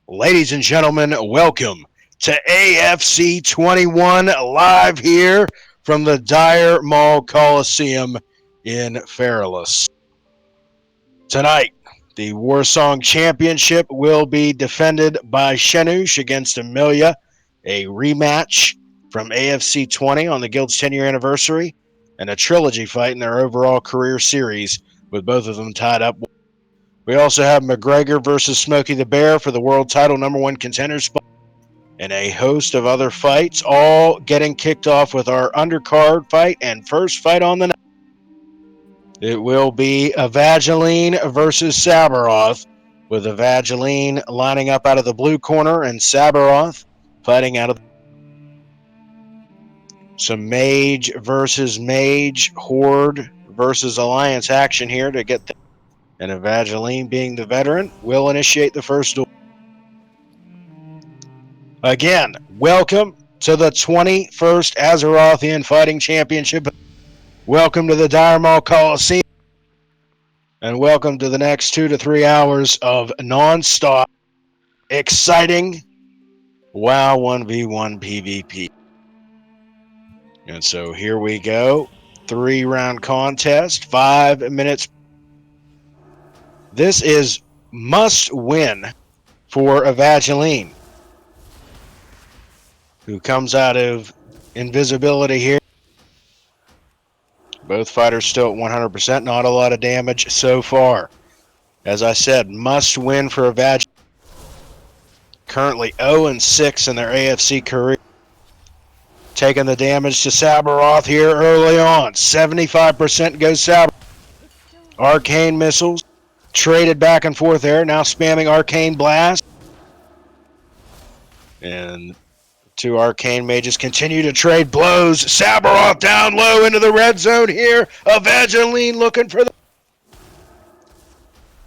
Ladies and gentlemen, welcome to AFC 21 live here from the Dire Maul Coliseum in Fairless. Tonight, the Warsong Championship will be defended by Shanush against Emillea, a rematch from AFC 20 on the Guild's 10-year anniversary, and a trilogy fight in their overall career series, with both of them tied up. We also have McGregor versus Smokythebear for the world title #1 contender spot, and a host of other fights, all getting kicked off with our undercard fight and first fight on the night. It will be EVAGELINE versus SABBAROTH, with EVAGELINE lining up out of the blue corner and SABBAROTH fighting out of some mage versus mage, horde versus alliance action here to get things. And EVAGELINE, being the veteran, will initiate the first duel. Again, welcome to the 21st Azrathael Fighting Championship. Welcome to the Dire Maul Coliseum. And welcome to the next 2 to 3 hours of non-stop, exciting WoW 1v1 PvP. And so here we go. 3-round contest, 5 minutes. This is must win for EVAGELINE, who comes out of invisibility here. Both fighters still at 100%, not a lot of damage so far. As I said, must win for EVAGELINE. Currently 0-6 in their AFC career. Taking the damage to SABBAROTH here early on. 75% goes SABBAROTH. Arcane missiles traded back and forth there. Now spamming Arcane Blast. And two Arcane Mages continue to trade blows. SABBAROTH down low into the red zone here. EVAGELINE looking for the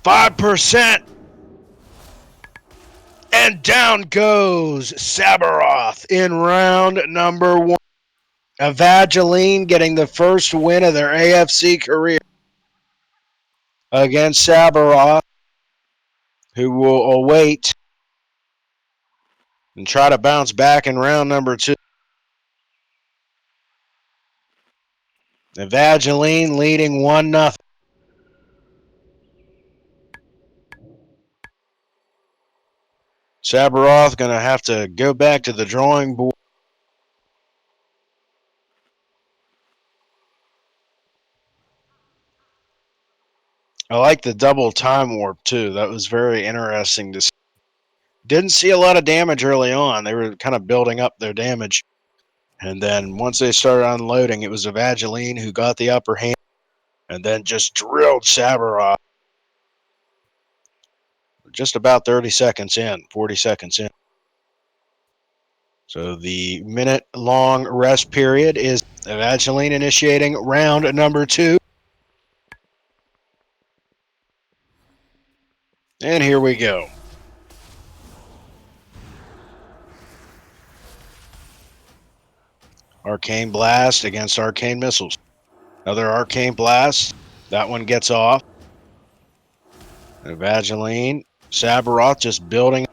5%. And down goes SABBAROTH in round number 1. EVAGELINE getting the first win of their AFC career against SABBAROTH, who will await and try to bounce back in round number 2. EVAGELINE leading 1-0. SABBAROTH going to have to go back to the drawing board. I like the double time warp too. That was very interesting to see. Didn't see a lot of damage early on. They were kind of building up their damage. And then once they started unloading, it was EVAGELINE who got the upper hand and then just drilled SABBAROTH. Just about 30 seconds in, 40 seconds in. So the minute-long rest period is EVAGELINE initiating round number 2. And here we go. Arcane Blast against Arcane Missiles. Another Arcane Blast. That one gets off. EVAGELINE. SABBAROTH just building.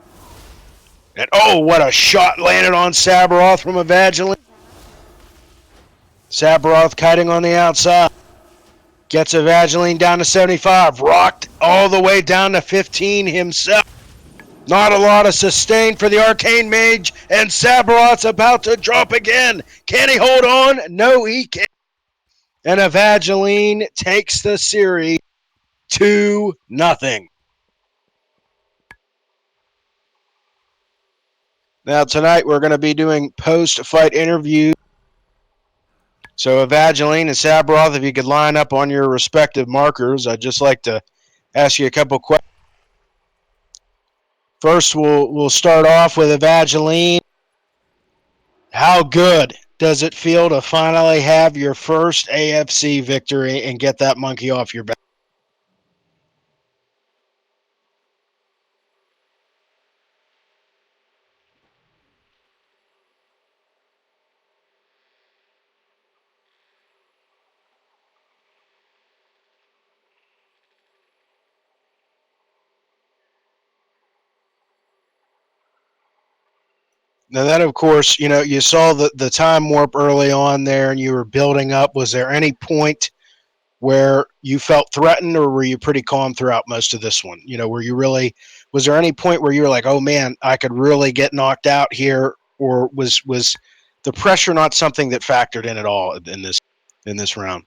And oh, what a shot landed on SABBAROTH from EVAGELINE. SABBAROTH kiting on the outside. Gets EVAGELINE down to 75. Rocked all the way down to 15 himself. Not a lot of sustain for the Arcane Mage, and SABBAROTH's about to drop again. Can he hold on? No, he can't. And EVAGELINE takes the series 2-0. Now tonight we're going to be doing post-fight interviews. So EVAGELINE and SABBAROTH, if you could line up on your respective markers, I'd just like to ask you a couple questions. First, we'll start off with EVAGELINE. How good does it feel to finally have your first AFC victory and get that monkey off your back? Now that, of course, you saw the time warp early on there, and you were building up. Was there any point where you felt threatened, or were you pretty calm throughout most of this one? Was there any point where you were like, oh man, I could really get knocked out here, or was the pressure not something that factored in at all in this round?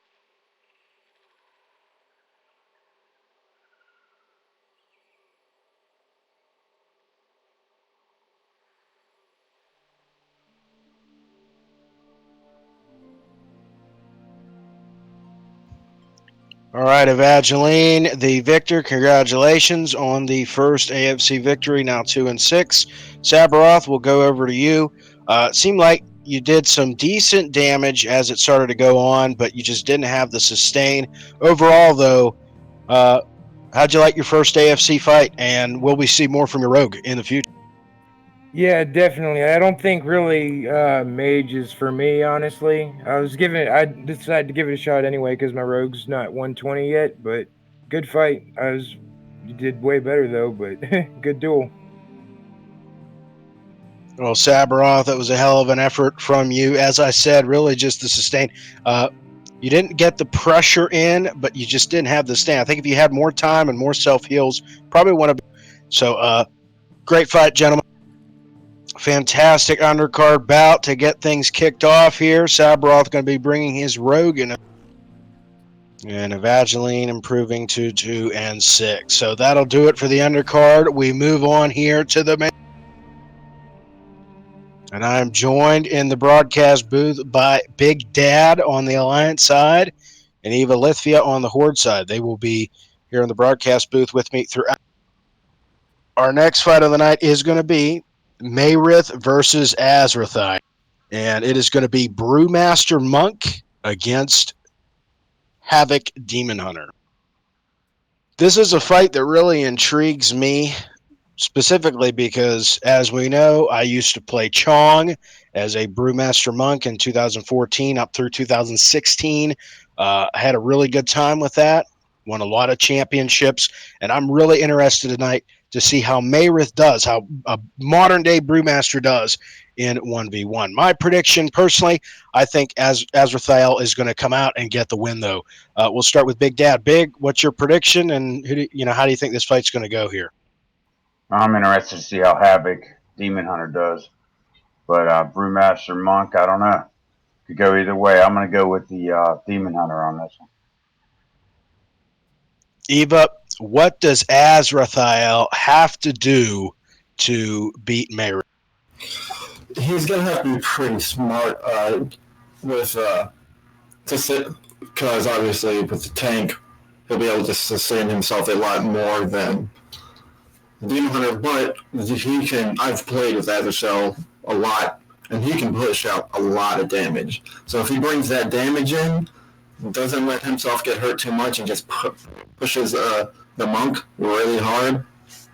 All right, Evangeline, the victor. Congratulations on the first AFC victory, now 2-6. SABBAROTH, we'll go over to you. It seemed like you did some decent damage as it started to go on, but you just didn't have the sustain. Overall, though, how'd you like your first AFC fight, and will we see more from your rogue in the future? Yeah, definitely. I don't think really mage is for me, honestly. I decided to give it a shot anyway because my rogue's not 120 yet, but good fight. You did way better though, but good duel. Well, SABBAROTH, that was a hell of an effort from you. As I said, really just the sustain. You didn't get the pressure in, but you just didn't have the stand. I think if you had more time and more self-heals, probably would have. So, great fight, gentlemen. Fantastic undercard bout to get things kicked off here. SABBAROTH going to be bringing his rogue in. And EVAGELINE improving to 2-6. So that'll do it for the undercard. We move on here to the main. And I am joined in the broadcast booth by Big Dad on the Alliance side and Evalithvia on the Horde side. They will be here in the broadcast booth with me throughout. Our next fight of the night is going to be Maeryth versus Azrathael. And it is going to be Brewmaster Monk against Havoc Demon Hunter. This is a fight that really intrigues me, specifically because, as we know, I used to play Chong as a Brewmaster Monk in 2014 up through 2016. I had a really good time with that, won a lot of championships, and I'm really interested tonight to see how Maeryth does, how a modern-day Brewmaster does in 1v1. My prediction, personally, I think Azrathael is going to come out and get the win, though. We'll start with Big Dad. Big, what's your prediction, and how do you think this fight's going to go here? I'm interested to see how Havoc Demon Hunter does. But Brewmaster Monk, I don't know. Could go either way. I'm going to go with the Demon Hunter on this one. Eva, what does Azrathael have to do to beat Maeryth? He's going to have to be pretty smart because obviously with the tank, he'll be able to sustain himself a lot more than Demon Hunter, but I've played with Azrathael a lot, and he can push out a lot of damage. So if he brings that damage in, doesn't let himself get hurt too much, and just pushes the monk really hard,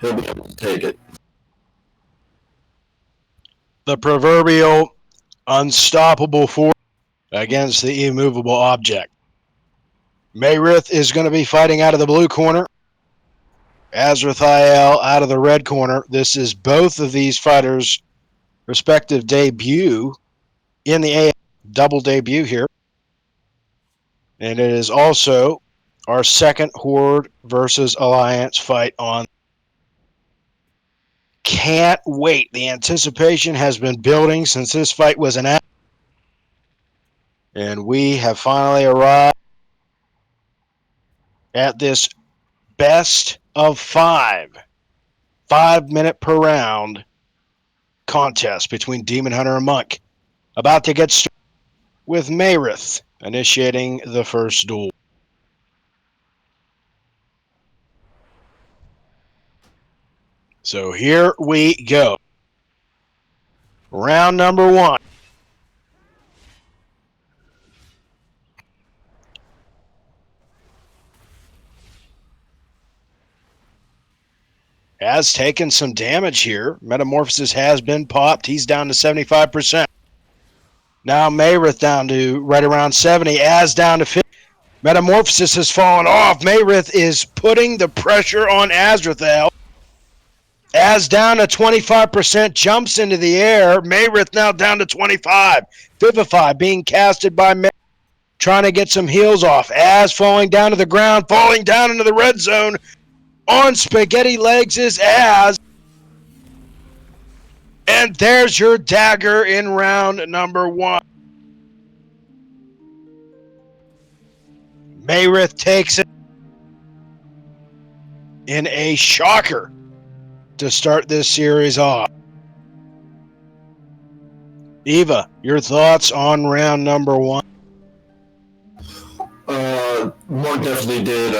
he'll be able to take it. The proverbial unstoppable force against the immovable object. Maeryth is going to be fighting out of the blue corner. Azrathael out of the red corner. This is both of these fighters' respective debut in the AFC, double debut here. And it is also our second Horde versus Alliance fight on. Can't wait. The anticipation has been building since this fight was announced. And we have finally arrived at this best of 5-minute per round contest between Demon Hunter and Monk. About to get started with Maeryth initiating the first duel. So here we go. Round number 1. Has taken some damage here. Metamorphosis has been popped. He's down to 75%. Now Maeryth down to right around 70. Az down to 50. Metamorphosis has fallen off. Maeryth is putting the pressure on Azrathael. Az down to 25%, jumps into the air. Maeryth now down to 25. Vivify being casted by Maeryth, trying to get some heals off. Az falling down to the ground, falling down into the red zone. On spaghetti legs is Az. And there's your dagger in round number 1. Maeryth takes it in a shocker to start this series off. Eva, your thoughts on round number 1? More definitely did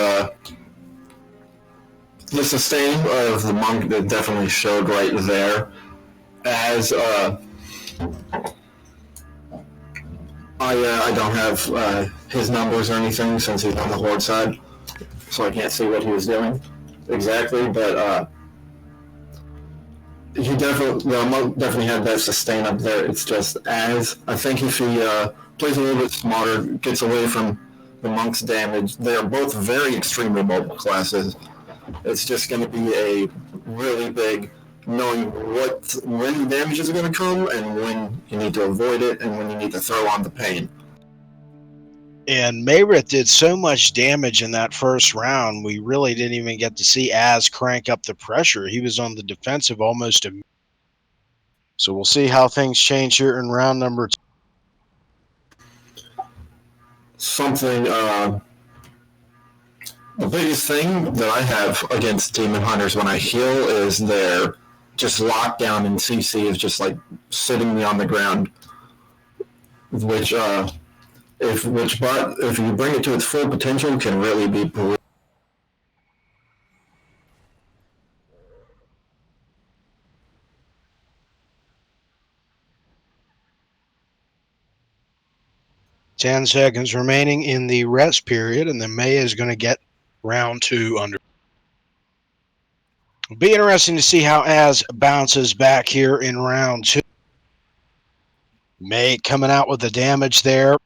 the sustain of the monk that definitely showed right there. As I don't have his numbers or anything since he's on the Horde side, so I can't see what he was doing exactly, but he definitely had that sustain up there. It's just as I think if he plays a little bit smarter, gets away from the monk's damage, they're both very extremely mobile classes. It's just going to be a really big knowing when the damage is going to come and when you need to avoid it and when you need to throw on the pain. And Maeryth did so much damage in that first round, we really didn't even get to see Az crank up the pressure. He was on the defensive almost immediately. So we'll see how things change here in round number 2. The biggest thing that I have against Demon Hunters when I heal is their just lockdown and CC is just like sitting me on the ground, which if you bring it to its full potential can really be brutal. Ten seconds remaining in the rest period, and then May is going to get round 2 under. It'll be interesting to see how Az bounces back here in round 2. May coming out with the damage there.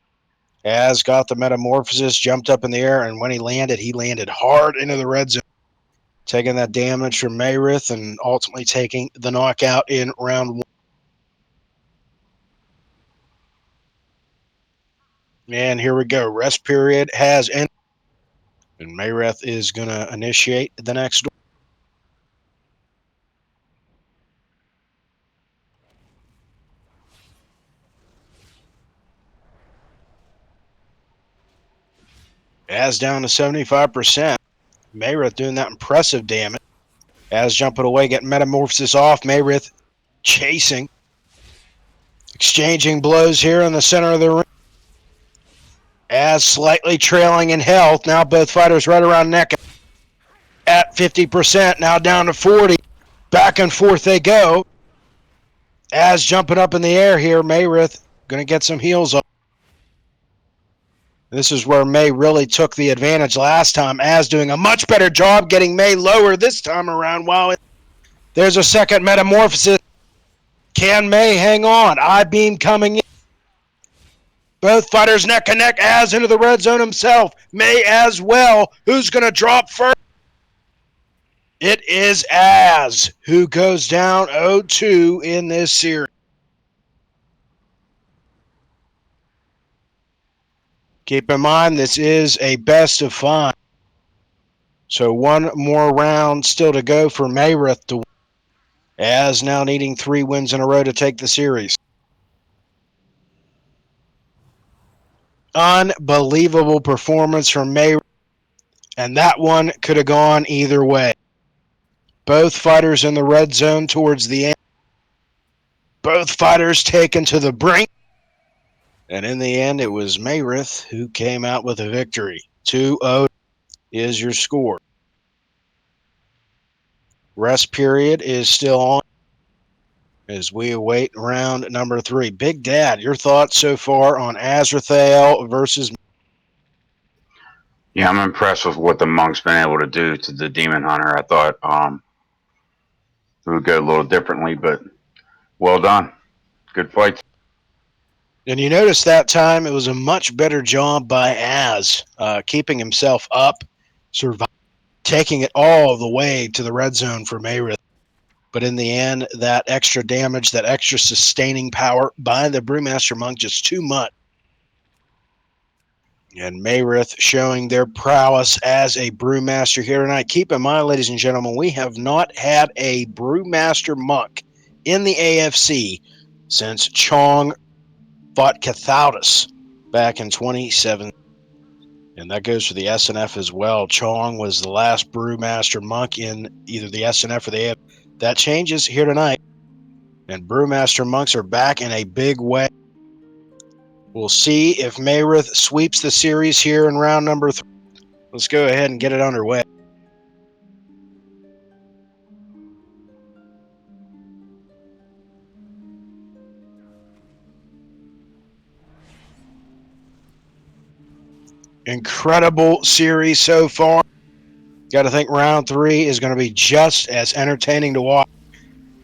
Az got the metamorphosis, jumped up in the air, and when he landed hard into the red zone, taking that damage from Maeryth and ultimately taking the knockout in round 1. And here we go. Rest period has ended. And Maeryth is going to initiate the next door. Az down to 75%. Maeryth doing that impressive damage. Az jumping away, getting metamorphosis off. Maeryth chasing. Exchanging blows here in the center of the ring. Az slightly trailing in health. Now both fighters right around neck at 50%. Now down to 40. Back and forth they go. Az jumping up in the air here. Maeryth going to get some heals up. This is where May really took the advantage last time. Az doing a much better job getting May lower this time around. Wow, there's a second metamorphosis. Can May hang on? I-beam coming in. Both fighters neck and neck. Az into the red zone himself. May as well. Who's going to drop first? It is Az who goes down 0-2 in this series. Keep in mind, this is a best of 5. So one more round still to go for Maeryth to win. Az now needing 3 wins in a row to take the series. Unbelievable performance from Maeryth. And that one could have gone either way. Both fighters in the red zone towards the end. Both fighters taken to the brink. And in the end, it was Maeryth who came out with a victory. 2-0 is your score. Rest period is still on as we await round number 3. Big Dad, your thoughts so far on Azrathael versus... Yeah, I'm impressed with what the monk's been able to do to the Demon Hunter. I thought it would go a little differently, but well done. Good fight. And you notice that time it was a much better job by Az, keeping himself up, taking it all the way to the red zone for Maeryth. But in the end, that extra damage, that extra sustaining power by the Brewmaster Monk, just too much. And Maeryth showing their prowess as a Brewmaster here tonight. Keep in mind, ladies and gentlemen, we have not had a Brewmaster Monk in the AFC since Chong fought Cathoudus back in 2017. And that goes for the SNF as well. Chong was the last Brewmaster Monk in either the SNF or the AFC. That changes here tonight. And Brewmaster Monks are back in a big way. We'll see if Maeryth sweeps the series here in round number 3. Let's go ahead and get it underway. Incredible series so far. Got to think round 3 is going to be just as entertaining to watch.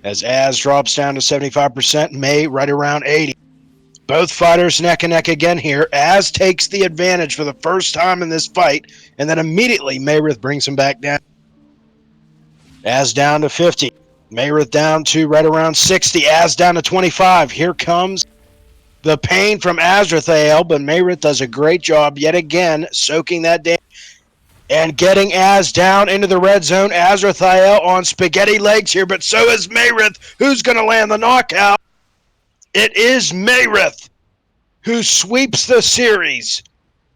As Az drops down to 75%, May right around 80%. Both fighters neck and neck again here. Az takes the advantage for the first time in this fight, and then immediately Maeryth brings him back down. Az down to 50. Maeryth down to right around 60. Az down to 25. Here comes the pain from Azrathael, but Maeryth does a great job yet again soaking that damage and getting Az down into the red zone. Azrathael on spaghetti legs here, but so is Maeryth, who's going to land the knockout. It is Maeryth who sweeps the series,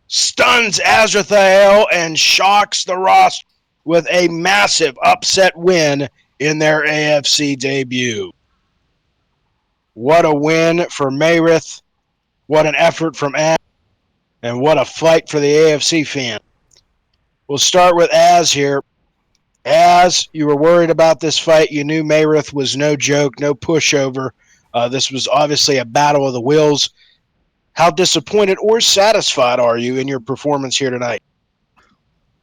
stuns Azrathael, and shocks the roster with a massive upset win in their AFC debut. What a win for Maeryth. What an effort from Az. And what a fight for the AFC fan. We'll start with Az here. Az, you were worried about this fight. You knew Maeryth was no joke, no pushover. This was obviously a battle of the wills. How disappointed or satisfied are you in your performance here tonight?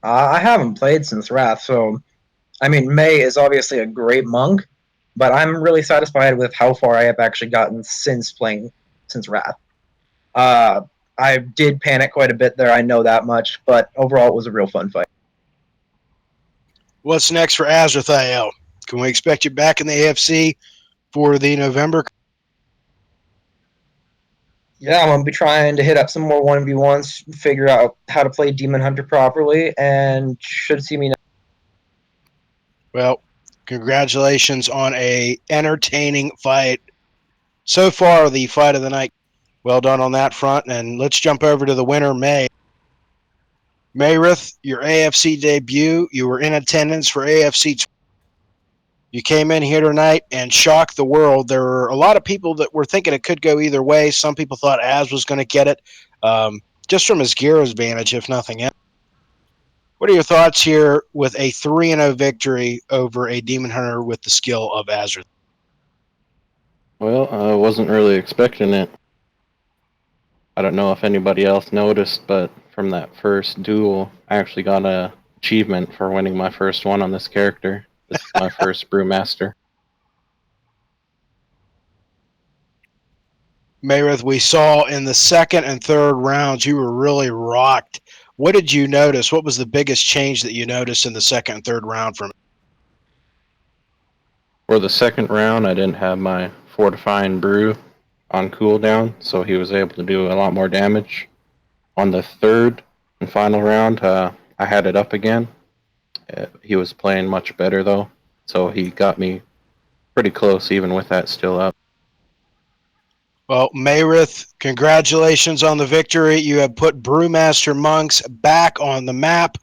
I haven't played since Wrath, so I mean, May is obviously a great monk, but I'm really satisfied with how far I have actually gotten since Wrath. I did panic quite a bit there, I know that much, but overall it was a real fun fight. What's next for Azrathael? Can we expect you back in the AFC for the November? Yeah, I'm going to be trying to hit up some more 1v1s, figure out how to play Demon Hunter properly, and should see me next. Well, congratulations on a entertaining fight. So far, the fight of the night. Well done on that front, and let's jump over to the winner, May. Maeryth, your AFC debut. You were in attendance for AFC. You came in here tonight and shocked the world. There were a lot of people that were thinking it could go either way. Some people thought Az was going to get it, just from his gear advantage, if nothing else. What are your thoughts here with a 3-0 victory over a Demon Hunter with the skill of Azrath? Well, I wasn't really expecting it. I don't know if anybody else noticed, but from that first duel, I actually got an achievement for winning my first one on this character. This is my first Brewmaster. Maeryth, we saw in the second and third rounds, you were really rocked. What did you notice? What was the biggest change that you noticed in the second and third round from it? For the second round, I didn't have my Fortifying Brew on cooldown, so he was able to do a lot more damage. On the third and final round, I had it up again. He was playing much better, though, so he got me pretty close, even with that still up. Well, Maeryth, congratulations on the victory. You have put Brewmaster Monks back on the map,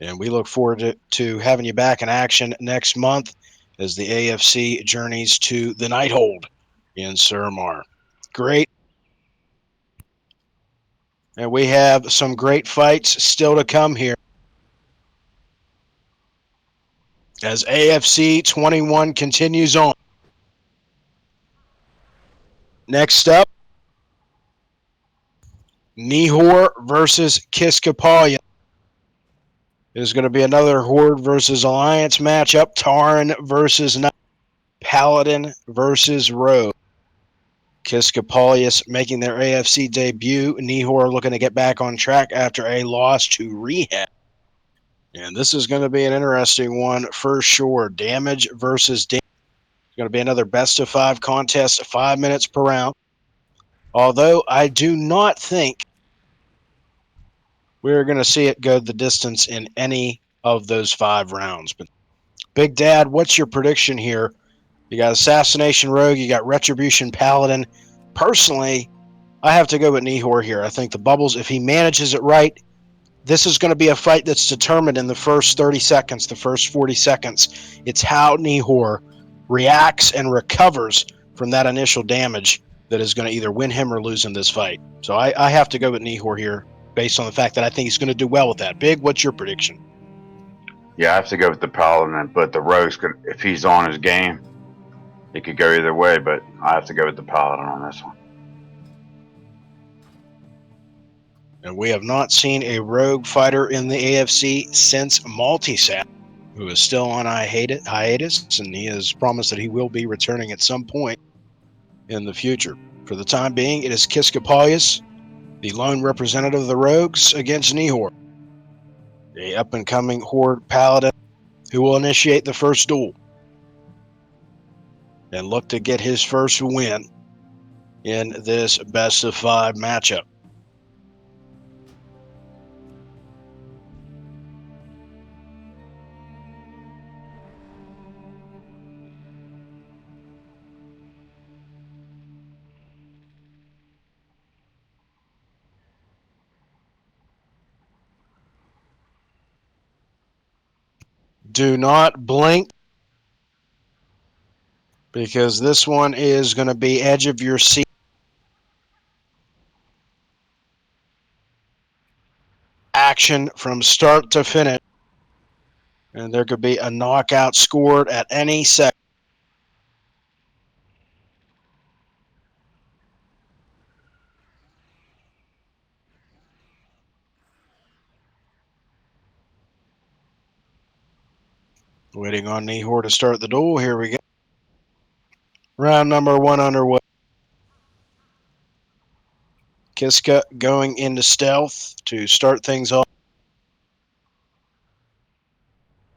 and we look forward to having you back in action next month as the AFC journeys to the Nighthold in Suramar. Great. And we have some great fights still to come here. As AFC 21 continues on. Next up, Nihor versus Kiskapolyus. There's going to be another Horde versus Alliance matchup. Taran versus Paladin versus Rogue. Kiskapolyus making their AFC debut. Nihor looking to get back on track after a loss to Rehab. And this is going to be an interesting one for sure. Damage versus damage. going to be another best of 5 contest, 5 minutes per round. Although I do not think we're going to see it go the distance in any of those 5 rounds. But Big Dad, what's your prediction here? You got Assassination Rogue, you got Retribution Paladin. Personally, I have to go with Nihor here. I think the bubbles, if he manages it right, this is going to be a fight that's determined in the first 30 seconds, the first 40 seconds. It's how Nihor reacts and recovers from that initial damage that is going to either win him or lose in this fight. So I have to go with Nihor here based on the fact that I think he's going to do well with that. Big, what's your prediction? Yeah, I have to go with the Paladin, but the Rogue's could, if he's on his game, it could go either way, but I have to go with the Paladin on this one. And we have not seen a rogue fighter in the AFC since Multisat, who is still on hiatus, and he has promised that he will be returning at some point in the future. For the time being, it is Kiskapolyus, the lone representative of the Rogues, against Nihor, a up-and-coming Horde Paladin who will initiate the first duel and look to get his first win in this best-of-5 matchup. Do not blink, because this one is going to be edge of your seat. Action from start to finish. And there could be a knockout scored at any second. Waiting on Nihor to start the duel. Here we go. Round number 1 underway. Kiska going into stealth to start things off.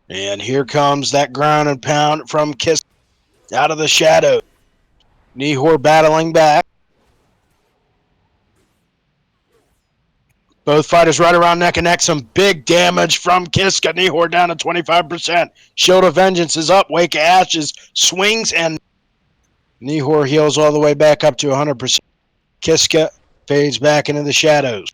And here comes that ground and pound from Kiska out of the shadow. Nihor battling back. Both fighters right around neck and neck. Some big damage from Kiska. Nihor down to 25%. Shield of Vengeance is up. Wake of Ashes swings, and Nihor heals all the way back up to 100%. Kiska fades back into the shadows.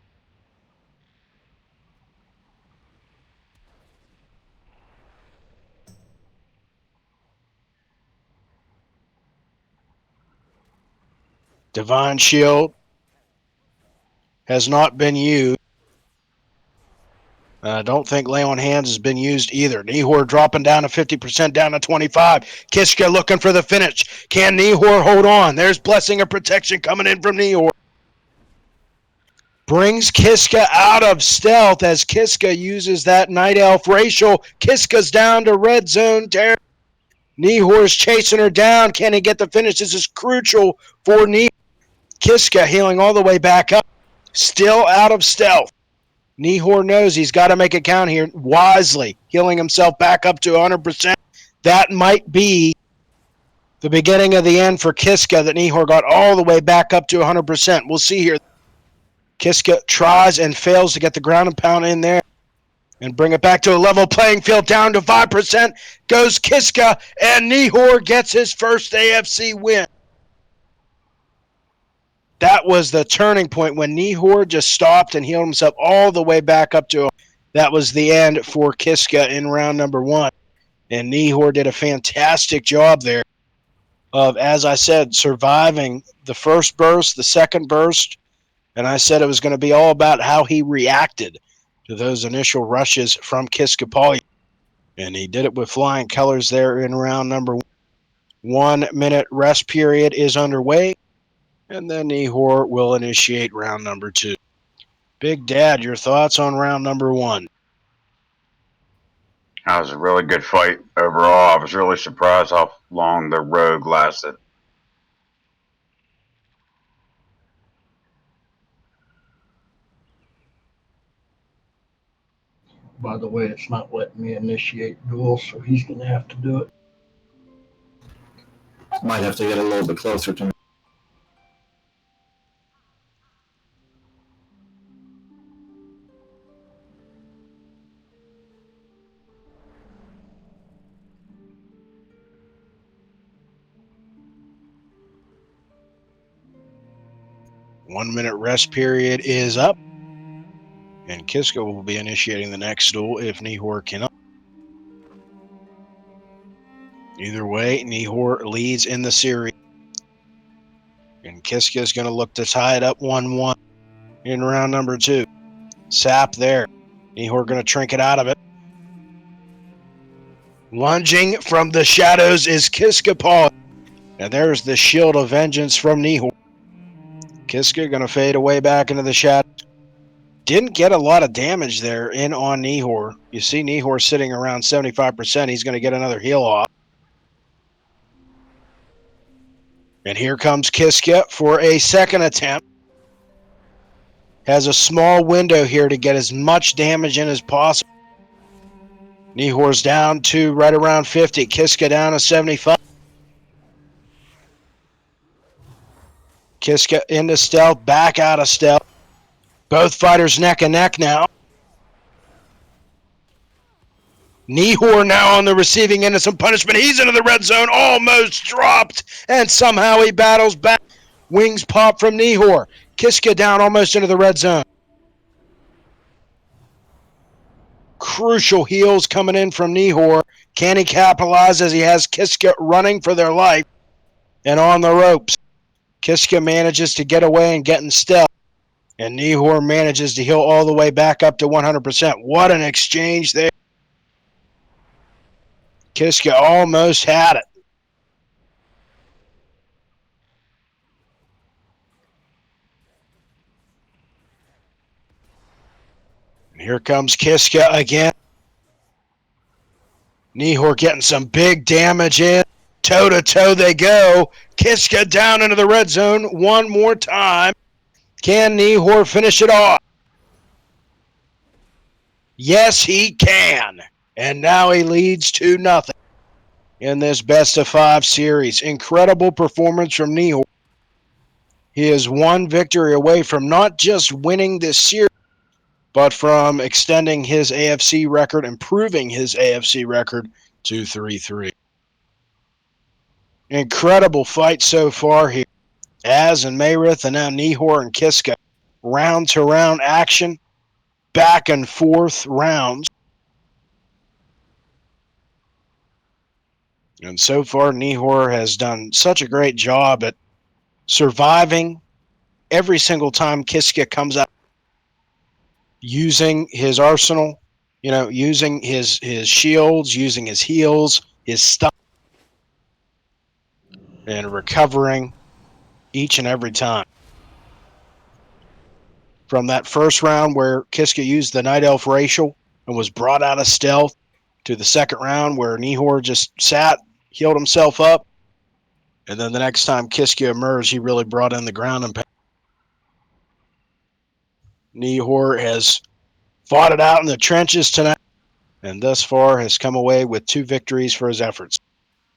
Divine Shield has not been used. I don't think Lay on Hands has been used either. Nihor dropping down to 50%, down to 25. Kiska looking for the finish. Can Nihor hold on? There's Blessing of Protection coming in from Nihor. Brings Kiska out of stealth as Kiska uses that Night Elf racial. Kiska's down to red zone territory. Nihor's chasing her down. Can he get the finish? This is crucial for Nihor. Kiska healing all the way back up. Still out of stealth. Nihor knows he's got to make a count here wisely, healing himself back up to 100%. That might be the beginning of the end for Kiska, that Nihor got all the way back up to 100%. We'll see here. Kiska tries and fails to get the ground and pound in there and bring it back to a level playing field, down to 5%. Goes Kiska, and Nihor gets his first AFC win. That was the turning point when Nihor just stopped and healed himself all the way back up to. That was the end for Kiska in round number 1. And Nihor did a fantastic job there of, as I said, surviving the first burst, the second burst. And I said it was going to be all about how he reacted to those initial rushes from Kiskapolyus. And he did it with flying colors there in round number 1. 1 minute rest period is underway. And then Nihor will initiate round number 2. Big Dad, your thoughts on round number 1? That was a really good fight overall. I was really surprised how long the Rogue lasted. By the way, it's not letting me initiate duel, so he's going to have to do it. Might have to get a little bit closer to me. One minute rest period is up. And Kiska will be initiating the next duel if Nihor cannot. Either way, Nihor leads in the series. And Kiska is going to look to tie it up 1-1 in round number 2. Sap there. Nihor going to trinket out of it. Lunging from the shadows is Kiskapolyus. And there's the shield of vengeance from Nihor. Kiska going to fade away back into the shadows. Didn't get a lot of damage there in on Nihor. You see Nihor sitting around 75%. He's going to get another heal off. And here comes Kiska for a second attempt. Has a small window here to get as much damage in as possible. Nihor's down to right around 50. Kiska down to 75. Kiska into stealth, back out of stealth. Both fighters neck and neck now. Nihor now on the receiving end of some punishment. He's into the red zone, almost dropped, and somehow he battles back. Wings pop from Nihor. Kiska down almost into the red zone. Crucial heals coming in from Nihor. Can he capitalize as he has Kiska running for their life and on the ropes? Kiska manages to get away and get in stealth. And Nihor manages to heal all the way back up to 100%. What an exchange there. Kiska almost had it. And here comes Kiska again. Nihor getting some big damage in. Toe-to-toe they go. Kiska down into the red zone one more time. Can Nihor finish it off? Yes, he can. And now he leads 2-0 in this best-of-5 series. Incredible performance from Nihor. He is one victory away from not just winning this series, but from extending his AFC record, improving his AFC record to 3-3. Incredible fight so far here. Az and Maeryth, and now Nihor and Kiska. Round-to-round action, back and forth rounds. And so far, Nihor has done such a great job at surviving every single time Kiska comes out, using his arsenal, using his shields, using his heals, his stuff, and recovering each and every time. From that first round where Kiska used the Night Elf Racial and was brought out of stealth, to the second round where Nihor just sat, healed himself up, and then the next time Kiska emerged, he really brought in the ground and pound. Nihor has fought it out in the trenches tonight, and thus far has come away with 2 victories for his efforts.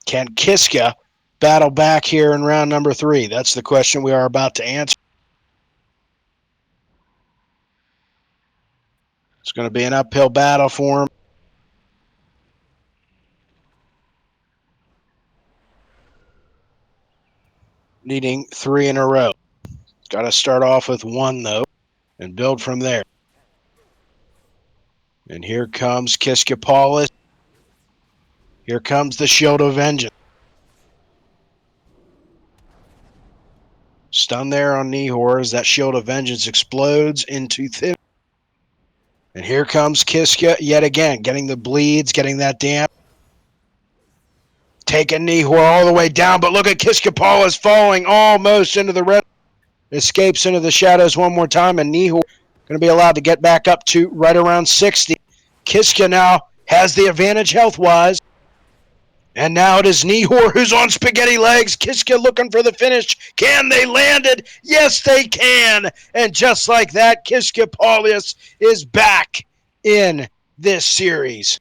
Can Kiska battle back here in round number 3? That's the question we are about to answer. It's going to be an uphill battle for him. Needing 3 in a row. Got to start off with 1, though, and build from there. And here comes Kiskapolyus. Here comes the Shield of Vengeance. Stun there on Nihor as that Shield of Vengeance explodes into thin. And here comes Kiska yet again, getting the bleeds, getting that damp. Taking Nihor all the way down, but look at Kiskapolyus falling almost into the red. Escapes into the shadows one more time, and Nihor going to be allowed to get back up to right around 60. Kiska now has the advantage health-wise. And now it is Nihor who's on spaghetti legs. Kiska looking for the finish. Can they land it? Yes, they can. And just like that, Kiskapolyus is back in this series.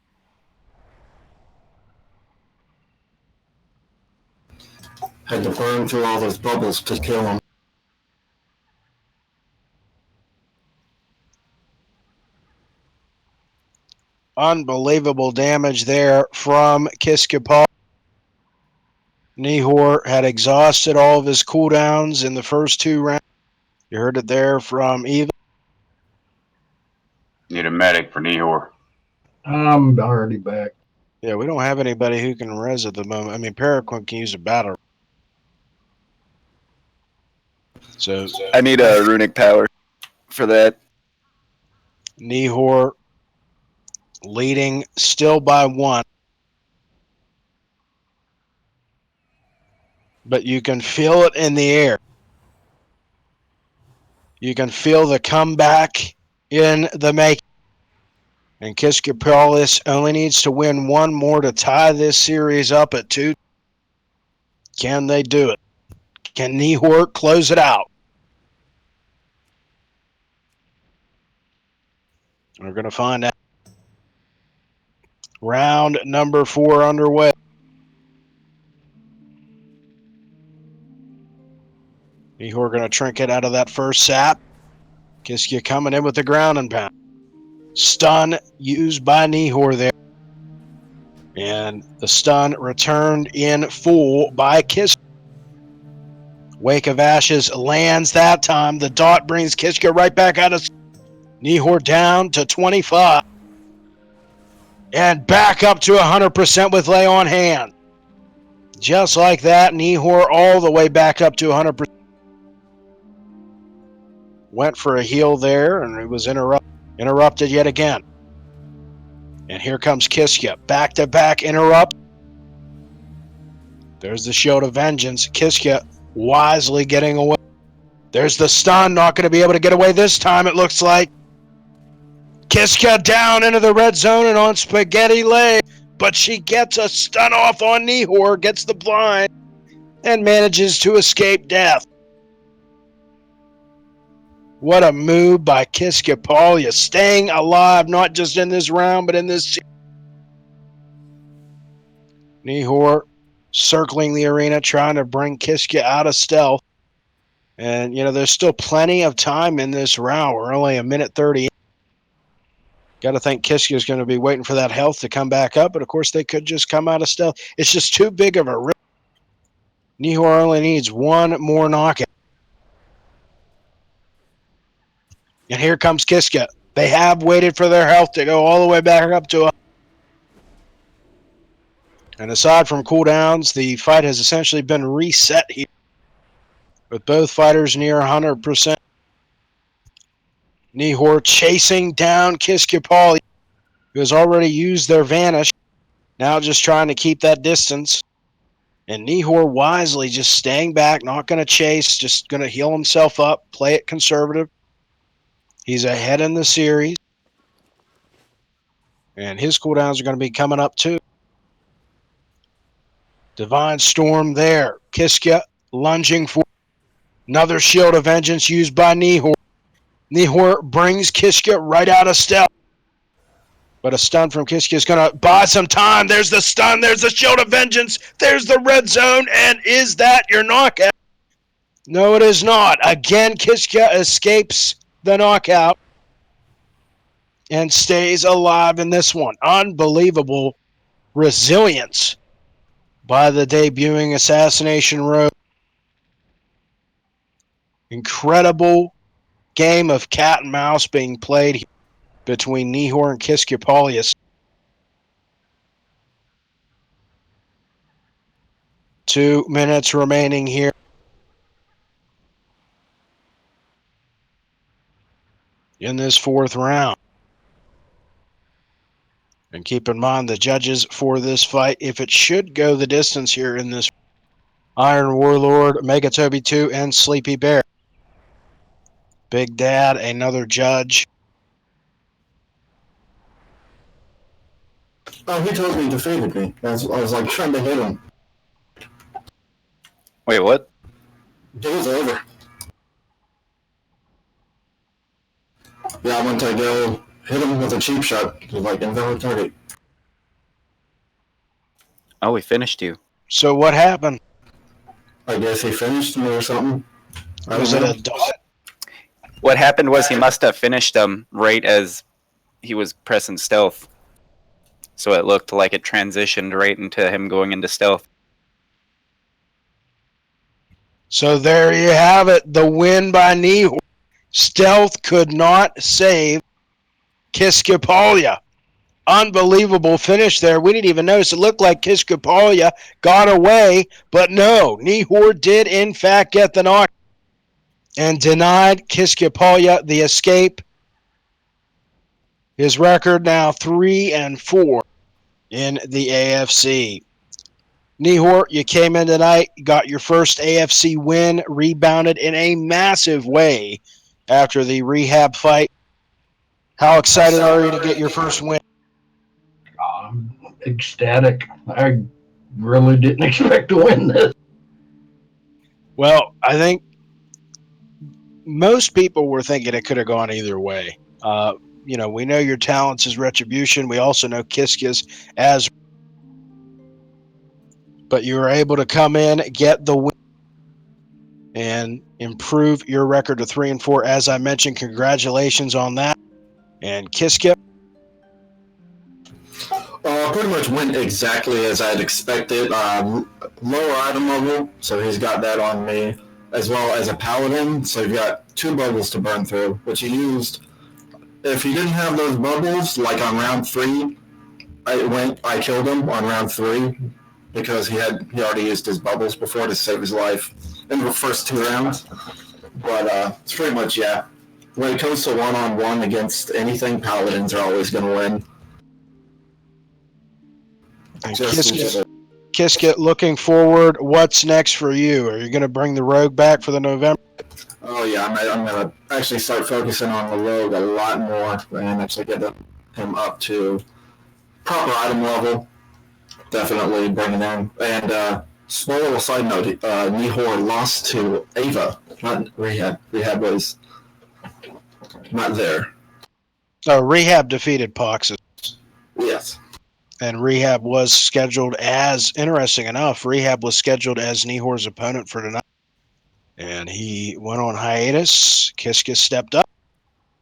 Had to burn through all those bubbles to kill him. Unbelievable damage there from Kiskapolyus. Nihor had exhausted all of his cooldowns in the first 2 rounds. You heard it there from Eva. Need a medic for Nihor. I'm already back. Yeah, we don't have anybody who can res at the moment. I mean, Peraquinn can use a battle. So I need a runic power for that. Nihor leading still by 1. But you can feel it in the air. You can feel the comeback in the making. And Kiskapolyus only needs to win 1 more to tie this series up at 2. Can they do it? Can Nihor close it out? We're going to find out. Round number 4 underway. Nihor going to trinket out of that first sap. Kiska coming in with the ground and pound. Stun used by Nihor there. And the stun returned in full by Kiska. Wake of Ashes lands that time. The dot brings Kiska right back out of Nihor down to 25. And back up to 100% with lay on hand. Just like that, Nihor all the way back up to 100%. Went for a heal there, and it was interrupted yet again. And here comes Kiska. Back-to-back interrupt. There's the Shield of Vengeance. Kiska wisely getting away. There's the stun. Not going to be able to get away this time, it looks like. Kiska down into the red zone and on spaghetti leg. But she gets a stun off on Nihor, gets the blind, and manages to escape death. What a move by Kiskapolyus, staying alive not just in this round, but in this series. Nihor circling the arena, trying to bring Kiska out of stealth. And, you know, there's still plenty of time in this round. We're only a minute 30. Got to think Kiska's going to be waiting for that health to come back up, but of course they could just come out of stealth. It's just too big of a risk. Nihor only needs 1 more knockout. And here comes Kiska. They have waited for their health to go all the way back up to a... And aside from cooldowns, the fight has essentially been reset here, with both fighters near 100%. Nihor chasing down Kiskapolyus, who has already used their vanish. Now just trying to keep that distance. And Nihor wisely just staying back, not going to chase, just going to heal himself up, play it conservative. He's ahead in the series. And his cooldowns are going to be coming up too. Divine Storm there. Kiska lunging for another Shield of Vengeance used by Nihor. Nihor brings Kiska right out of stealth. But a stun from Kiska is going to buy some time. There's the stun. There's the Shield of Vengeance. There's the red zone. And is that your knockout? No, it is not. Again, Kiska escapes the knockout and stays alive in this one. Unbelievable resilience by the debuting Assassination Rogue. Incredible game of cat and mouse being played between Nihor and Kiskapolyus. 2 minutes remaining here. In this 4th round. And keep in mind the judges for this fight, if it should go the distance here in this, Iron Warlord, Megatobi 2, and Sleepy Bear. Big Dad, another judge. Oh, he told me he defeated me. I was like trying to hit him. Wait, what? It was over. Yeah, I went to go hit him with a cheap shot. It was like invalid target. Oh, we finished you. So what happened? I guess he finished me or something. Was it a dot? What happened was he must have finished him right as he was pressing stealth. So it looked like it transitioned right into him going into stealth. So there you have it. The win by Nihor. Stealth could not save Kiskapolyus. Unbelievable finish there. We didn't even notice. It looked like Kiskapolyus got away, but no. Nihor did, in fact, get the knock and denied Kiskapolyus the escape. His record now 3-4 in the AFC. Nihor, you came in tonight, got your first AFC win, rebounded in a massive way after the rehab fight. How excited are you to get your first win? I'm ecstatic. I really didn't expect to win this. Well, I think most people were thinking it could have gone either way. We know your talents as Retribution. We also know Kiska's as, but you were able to come in, get the win, and improve your record to 3-4. As I mentioned, congratulations on that. And Kiska? Pretty much went exactly as I'd expected. Lower item level, so he's got that on me, as well as a Paladin, so you've got 2 bubbles to burn through, which he used. If he didn't have those bubbles, like on round 3, I killed him on round 3, because he already used his bubbles before to save his life in the first 2 rounds. But it's pretty much, yeah. When it comes to one-on-one against anything, Paladins are always going to win. Kiska, looking forward, what's next for you? Are you going to bring the Rogue back for the November? Oh, yeah, I'm going to actually start focusing on the Rogue a lot more and actually get him up to proper item level. Definitely bringing him. And small little side note, Nihor lost to Ava, not Rehab. Rehab was not there. Oh, Rehab defeated Poxes. Yes. And Rehab was scheduled as, interesting enough, Rehab was scheduled as Nihor's opponent for tonight. And he went on hiatus. Kiska stepped up.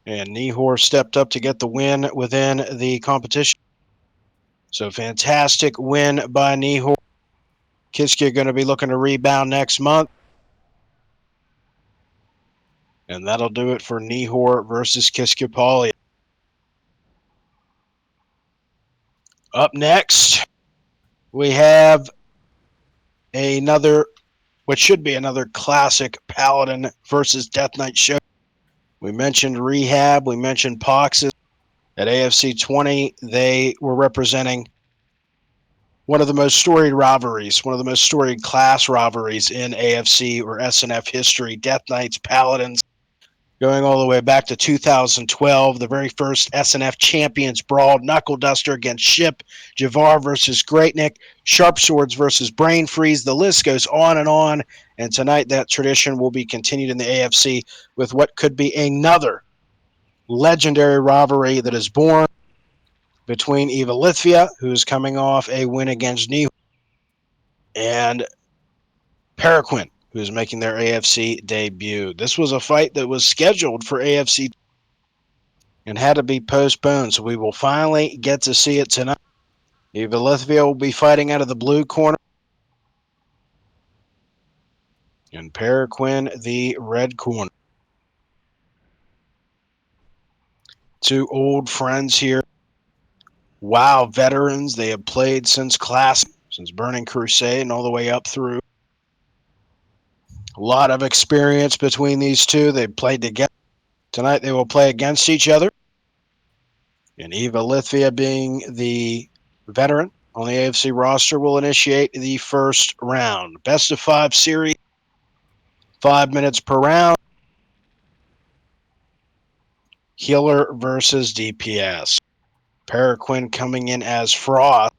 And Nihor stepped up to get the win within the competition. So fantastic win by Nihor. Kiska going to be looking to rebound next month. And that'll do it for Nihor versus Kiskapolyus. Up next, we have what should be another classic Paladin versus Death Knight show. We mentioned Rehab. We mentioned Poxes. At AFC 20, they were representing one of the most storied rivalries, one of the most storied class rivalries in AFC or SNF history. Death Knights, Paladins, going all the way back to 2012, the very first SNF Champions Brawl, Knuckle Duster against Ship, Javar versus Greatnick, Sharp Swords versus Brain Freeze. The list goes on. And tonight, that tradition will be continued in the AFC with what could be another legendary rivalry that is born between Evalithvia, who's coming off a win against Nihor, and Peraquinn, who's making their AFC debut. This was a fight that was scheduled for AFC and had to be postponed, so we will finally get to see it tonight. Evalithvia will be fighting out of the blue corner, and Peraquinn the red corner. 2 old friends here. WoW veterans. They have played since Classic, since Burning Crusade, and all the way up through. A lot of experience between these two. They've played together. Tonight they will play against each other. And Evalithvia, being the veteran on the AFC roster, will initiate the first round. Best of 5 series, 5 minutes per round. Healer versus DPS. Peraquinn coming in as Frost.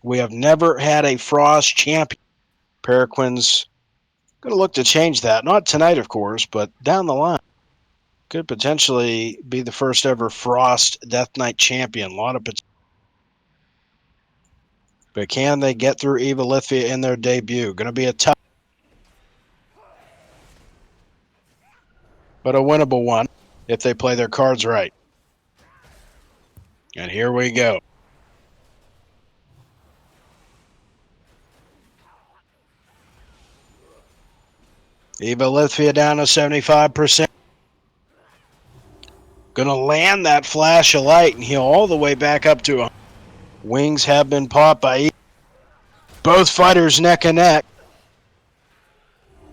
We have never had a Frost champion. Peraquinn's going to look to change that. Not tonight, of course, but down the line. Could potentially be the first ever Frost Death Knight champion. A lot of potential. But can they get through Evalithvia in their debut? Going to be a tough, but a winnable one if they play their cards right. And here we go. Evalithvia down to 75%. Going to land that flash of light and heal all the way back up to him. Wings have been popped by both fighters neck and neck.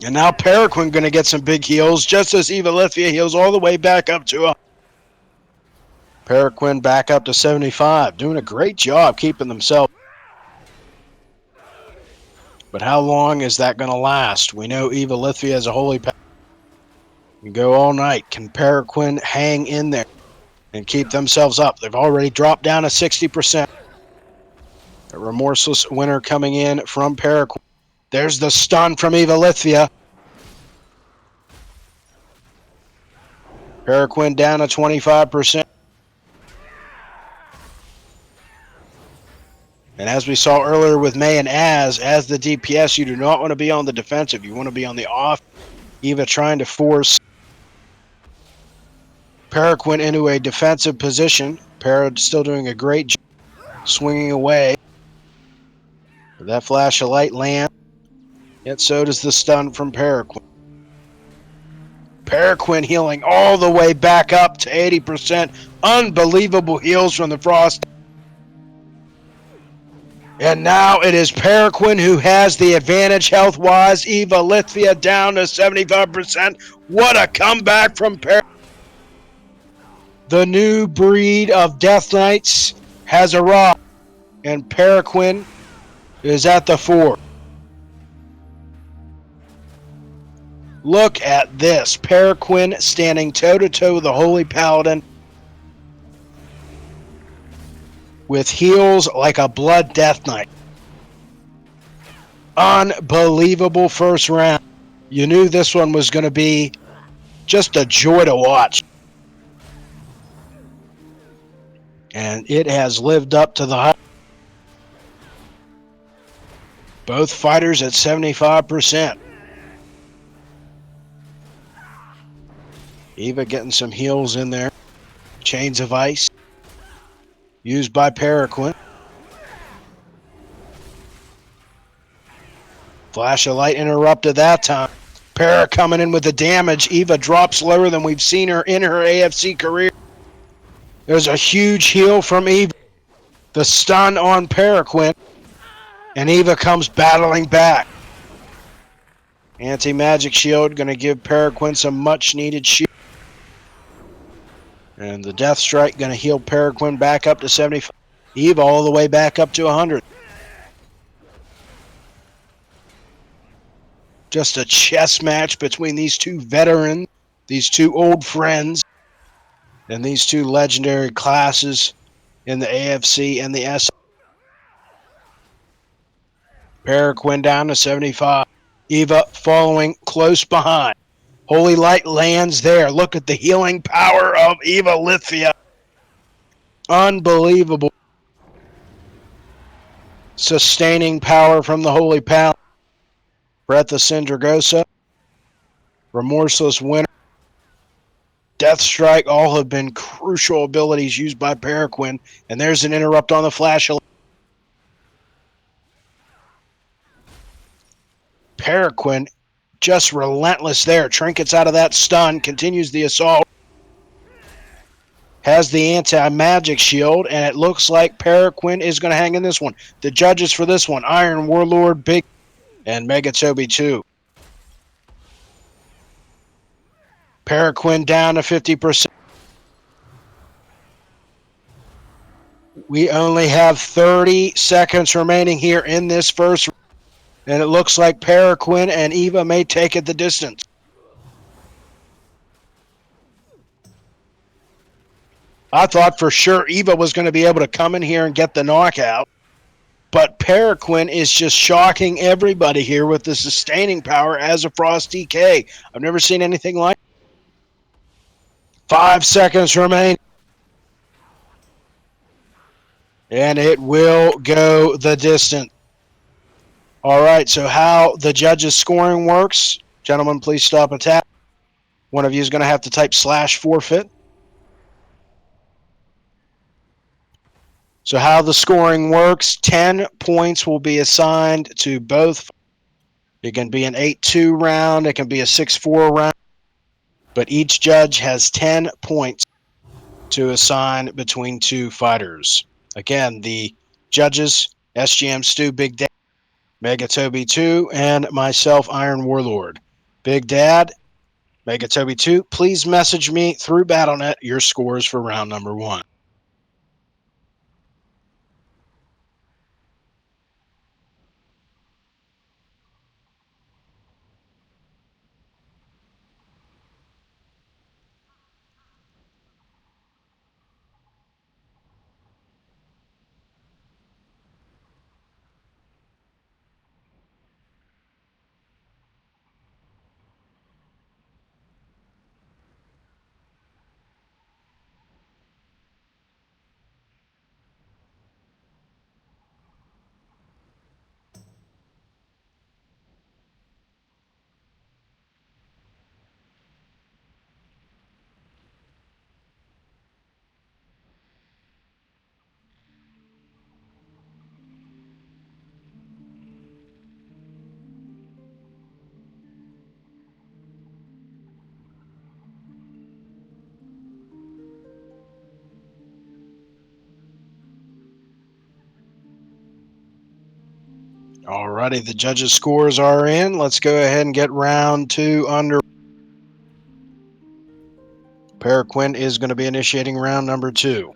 And now Peraquinn going to get some big heals just as Evalithvia heals all the way back up to him. Peraquinn back up to 75. Doing a great job keeping themselves. But how long is that going to last? We know Evalithvia is a holy power. We go all night. Can Peraquinn hang in there and keep themselves up? They've already dropped down to 60%. A remorseless winner coming in from Peraquinn. There's the stun from Evalithvia. Peraquinn down to 25%. And as we saw earlier with May and as the DPS, you do not want to be on the defensive. You want to be on the off. Eva trying to force Peraquinn into a defensive position. Para still doing a great job swinging away. That flash of light land. Yet so does the stun from Peraquinn. Peraquinn healing all the way back up to 80%. Unbelievable heals from the Frost. And now it is Peraquinn who has the advantage health-wise. Evalithvia down to 75%. What a comeback from Peraquinn. The new breed of Death Knights has arrived. And Peraquinn is at the fore. Look at this. Peraquinn standing toe-to-toe with the Holy Paladin. With heals like a Blood Death Knight. Unbelievable first round. You knew this one was going to be just a joy to watch. And it has lived up to the hype. Both fighters at 75%. Eva getting some heals in there. Chains of Ice. Used by Peraquinn. Flash of light interrupted that time. Para coming in with the damage. Eva drops lower than we've seen her in her AFC career. There's a huge heal from Eva. The stun on Peraquinn. And Eva comes battling back. Anti-magic shield going to give Peraquinn some much needed shield. And the Death Strike going to heal Peraquinn back up to 75. Eva all the way back up to 100. Just a chess match between these two veterans, these two old friends, and these two legendary classes in the AFC and the S. Peraquinn down to 75. Eva following close behind. Holy Light lands there. Look at the healing power of Evalithvia. Unbelievable. Sustaining power from the Holy Paladin. Breath of Syndragosa. Remorseless Winner. Death Strike, all have been crucial abilities used by Peraquinn. And there's an interrupt on the flash. Peraquinn just relentless there. Trinkets out of that stun. Continues the assault. Has the anti-magic shield. And it looks like Peraquinn is going to hang in this one. The judges for this one. Iron Warlord, Big, and Megatobi 2. Peraquinn down to 50%. We only have 30 seconds remaining here in this first. And it looks like Peraquinn and Eva may take it the distance. I thought for sure Eva was going to be able to come in here and get the knockout. But Peraquinn is just shocking everybody here with the sustaining power as a Frost DK. I've never seen anything like it. 5 seconds remain. And it will go the distance. All right, so how the judges' scoring works, gentlemen, please stop and tap. One of you is going to have to type /forfeit. So how the scoring works, 10 points will be assigned to both. It can be an 8-2 round, it can be a 6-4 round, but each judge has 10 points to assign between two fighters. Again, the judges, SGM Stu, Big Dad, Megatobi 2, and myself, Iron Warlord. Big Dad, Megatobi 2, please message me through BattleNet your scores for round number 1. Alrighty, the judges' scores are in. Let's go ahead and get round 2 under. Peraquinn is going to be initiating round number 2.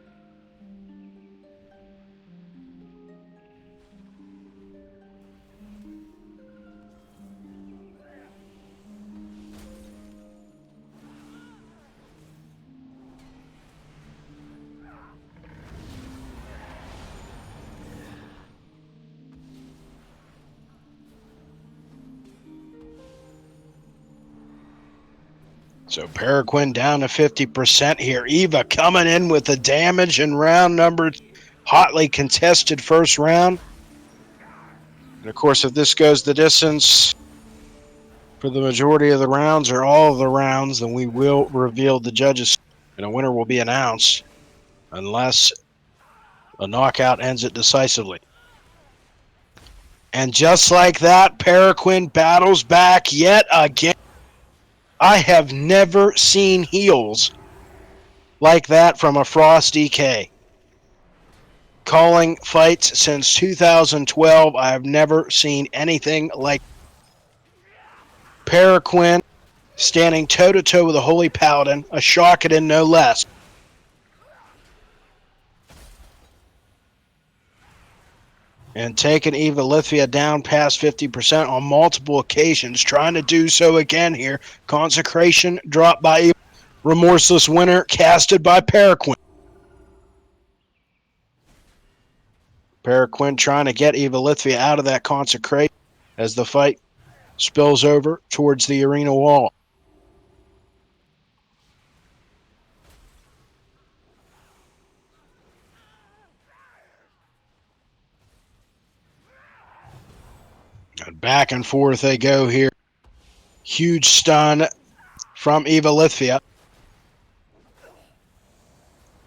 So Peraquinn down to 50% here. Eva coming in with the damage in round number 2. Hotly contested first round. And of course, if this goes the distance for the majority of the rounds or all of the rounds, then we will reveal the judges and a winner will be announced unless a knockout ends it decisively. And just like that, Peraquinn battles back yet again. I have never seen heals like that from a Frost DK. Calling fights since 2012, I have never seen anything like Peraquinn standing toe-to-toe with a Holy Paladin, a Shanush no less. And taking Evalithvia down past 50% on multiple occasions, trying to do so again here. Consecration dropped by Remorseless Winner, casted by Peraquinn. Peraquinn trying to get Evalithvia out of that consecration as the fight spills over towards the arena wall. And back and forth they go here. Huge stun from Evalithvia.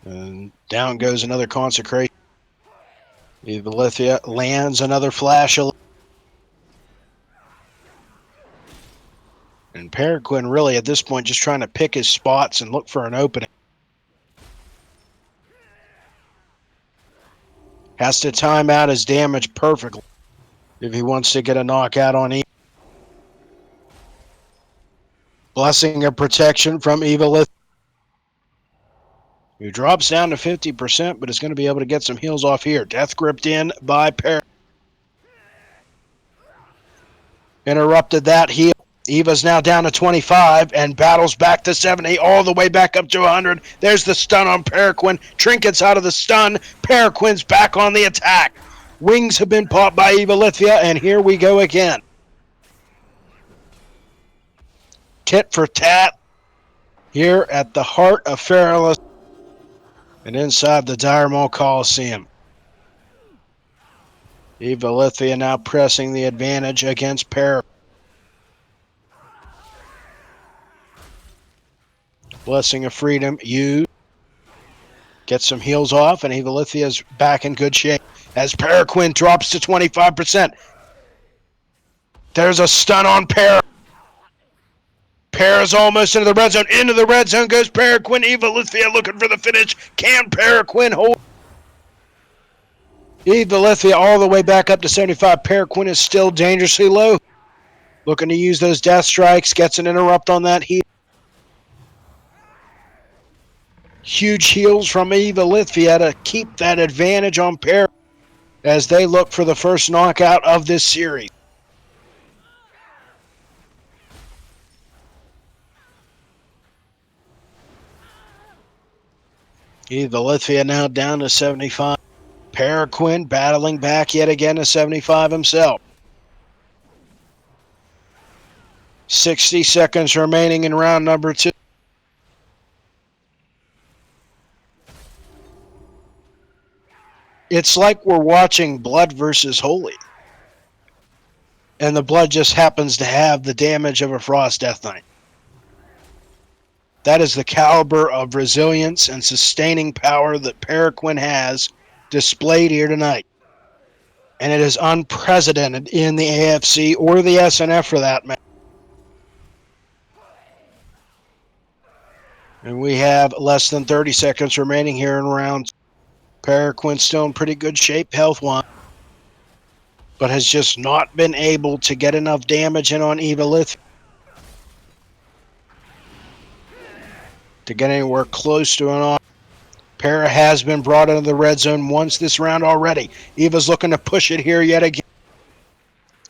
And down goes another consecration. Evalithvia lands another flash. And Peraquinn really at this point just trying to pick his spots and look for an opening. Has to time out his damage perfectly if he wants to get a knockout on Eva. Blessing of protection from Evalithvia, who drops down to 50%, but is going to be able to get some heals off here. Death gripped in by Peraquinn. Interrupted that heal. Eva's now down to 25 and battles back to 70, all the way back up to 100. There's the stun on Peraquinn. Trinkets out of the stun. Peraquinn's back on the attack. Wings have been popped by Evalithvia, and here we go again. Tit for tat here at the heart of Feralyst and inside the Dire Maul Coliseum. Evalithvia now pressing the advantage against Peraquinn. Blessing of Freedom, you get some heals off, and Evalithvia's back in good shape as Peraquinn drops to 25%. There's a stun on Pera's almost into the red zone. Into the red zone goes Peraquinn. Evalithvia looking for the finish. Can Peraquinn hold? Evalithvia all the way back up to 75. Peraquinn is still dangerously low. Looking to use those death strikes. Gets an interrupt on that heal. Huge heals from Evalithvia to keep that advantage on Peraquinn as they look for the first knockout of this series. Evalithvia now down to 75. Peraquinn battling back yet again to 75 himself. 60 seconds remaining in round number 2. It's like we're watching Blood versus Holy. And the Blood just happens to have the damage of a Frost Death Knight. That is the caliber of resilience and sustaining power that Peraquinn has displayed here tonight. And it is unprecedented in the AFC or the SNF for that matter. And we have less than 30 seconds remaining here in round. Peraquinn still in pretty good shape health-wise, but has just not been able to get enough damage in on Evalithvia to get anywhere close to an on. Pera has been brought into the red zone once this round already. Eva's looking to push it here yet again.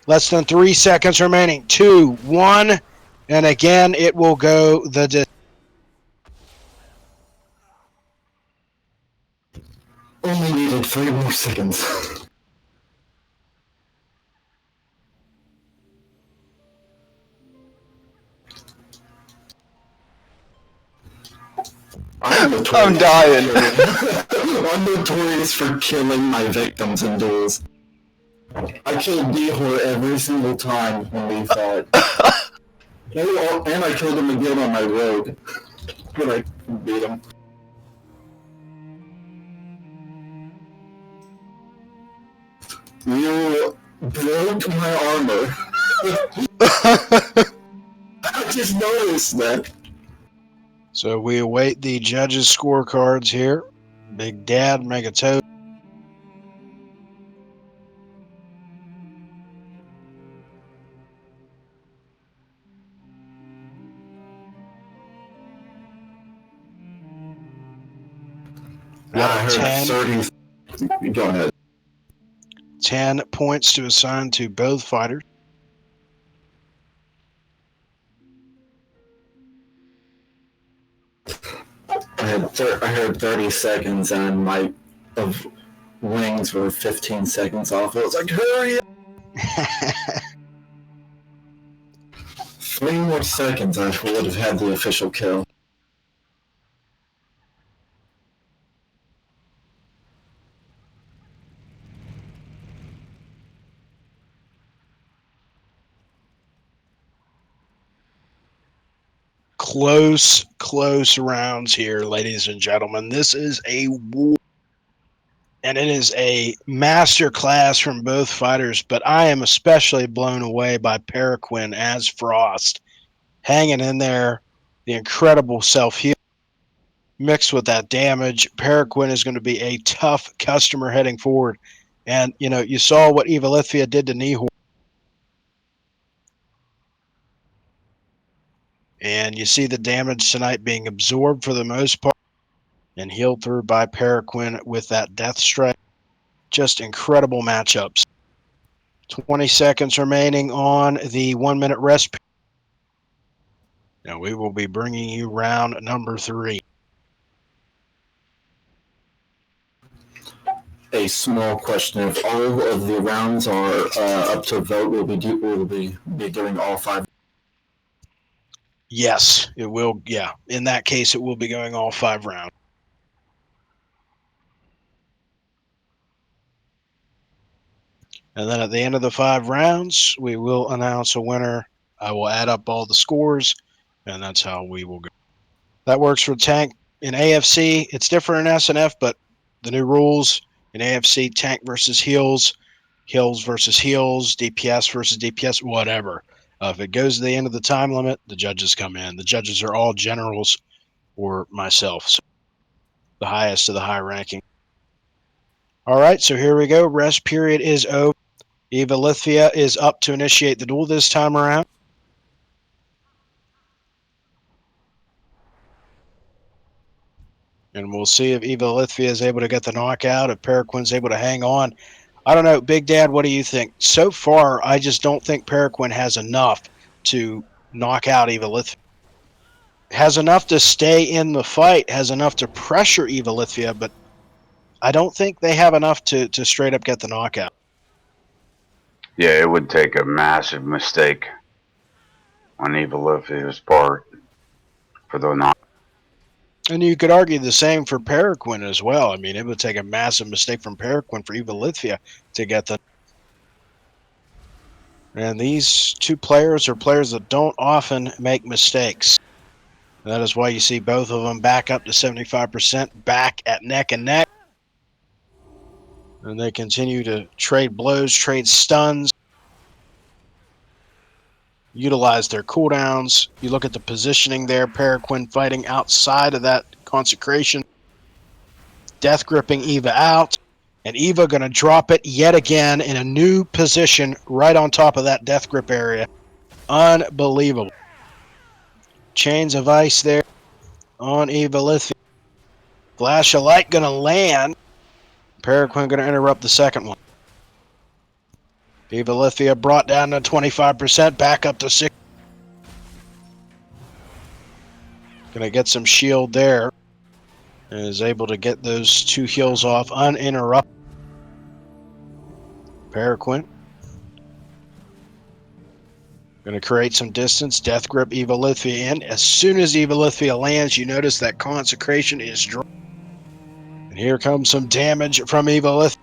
Less than 3 seconds remaining. 2, 1, and again it will go the distance. Only needed 3 more seconds. I'm dying. I'm notorious for killing my victims in duels. I killed Nihor every single time when we fought. And I killed him again on my road. But I beat him. You broke my armor. I just noticed that. So we await the judges' scorecards here. Big Dad, Megatoad. Yeah, I heard 10. 30. Go ahead. 10 points to assign to both fighters. I heard 30 seconds and my wings were 15 seconds off. I was like, hurry up! 3 more seconds, I would have had the official kill. Close rounds here, ladies and gentlemen. This is a war, and it is a master class from both fighters, but I am especially blown away by Peraquinn as Frost. Hanging in there, the incredible self-heal mixed with that damage. Peraquinn is going to be a tough customer heading forward. And, you know, you saw what Evalithvia did to Nihor. And you see the damage tonight being absorbed for the most part and healed through by Peraquinn with that death strike. Just incredible matchups. 20 seconds remaining on the 1 minute rest. Now we will be bringing you round number 3. A small question: if all of the rounds are up to vote, will be doing all 5? Yes, it will. Yeah, in that case, it will be going all 5 rounds. And then at the end of the 5 rounds, we will announce a winner. I will add up all the scores, and that's how we will go. That works for tank. In AFC, it's different in SNF, but the new rules in AFC, tank versus heals, heals versus heals, DPS versus DPS, whatever. If it goes to the end of the time limit, the judges come in. The judges are all generals or myself, so the highest of the high ranking. All right, so here we go. Rest period is over. Evalithvia is up to initiate the duel this time around. And we'll see if Evalithvia is able to get the knockout, if Peraquinn's able to hang on. I don't know, Big Dad, what do you think? So far, I just don't think Peraquinn has enough to knock out Evalithvia. Has enough to stay in the fight, has enough to pressure Evalithvia, but I don't think they have enough to straight up get the knockout. Yeah, it would take a massive mistake on Evalithvia's part for the knock. And you could argue the same for Peraquinn as well. I mean, it would take a massive mistake from Peraquinn for Evalithvia to get the... And these two players are players that don't often make mistakes. That is why you see both of them back up to 75%, back at neck and neck. And they continue to trade blows, trade stuns, utilize their cooldowns. You look at the positioning there, Peraquinn fighting outside of that consecration. Death gripping Eva out. And Eva going to drop it yet again in a new position right on top of that death grip area. Unbelievable. Chains of ice there on Evalithvia. Flash of light going to land. Peraquinn going to interrupt the second one. Evalithvia brought down to 25%, back up to 6. Going to get some shield there. And is able to get those 2 heals off uninterrupted. Peraquinn. Going to create some distance. Death grip Evalithvia in. As soon as Evalithvia lands, you notice that consecration is dry. And here comes some damage from Evalithvia.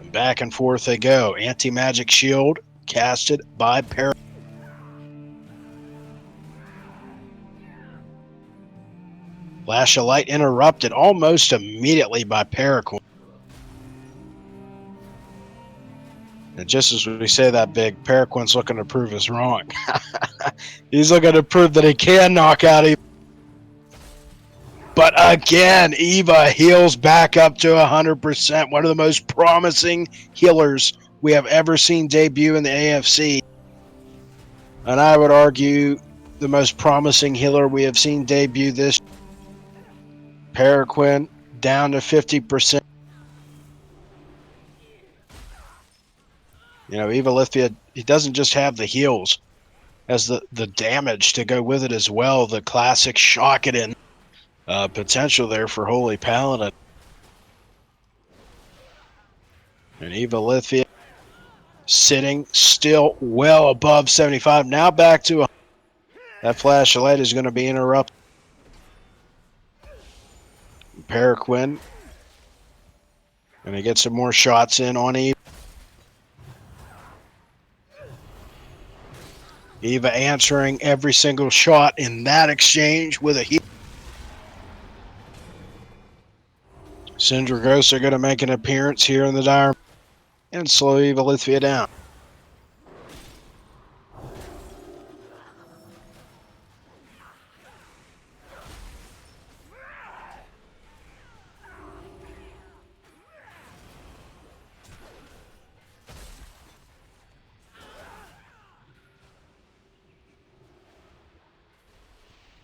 And back and forth they go. Anti-magic shield casted by Peraquinn. Flash of light interrupted almost immediately by Peraquinn. And just as we say that, Big, Peraquinn's looking to prove us wrong. He's looking to prove that he can knock out Eva. But again, Eva heals back up to 100%. One of the most promising healers we have ever seen debut in the AFC. And I would argue the most promising healer we have seen debut this year. Peraquinn down to 50%. You know, Evalithvia, he doesn't just have the heals, has the damage to go with it as well. The classic shock it in potential there for Holy Paladin. And Evalithvia sitting still well above 75. Now back to that flash of light is going to be interrupted. Peraquinn going to get some more shots in on Eva. Eva answering every single shot in that exchange with a heal. Syndragos are going to make an appearance here in the Dire and slow Evalithvia down.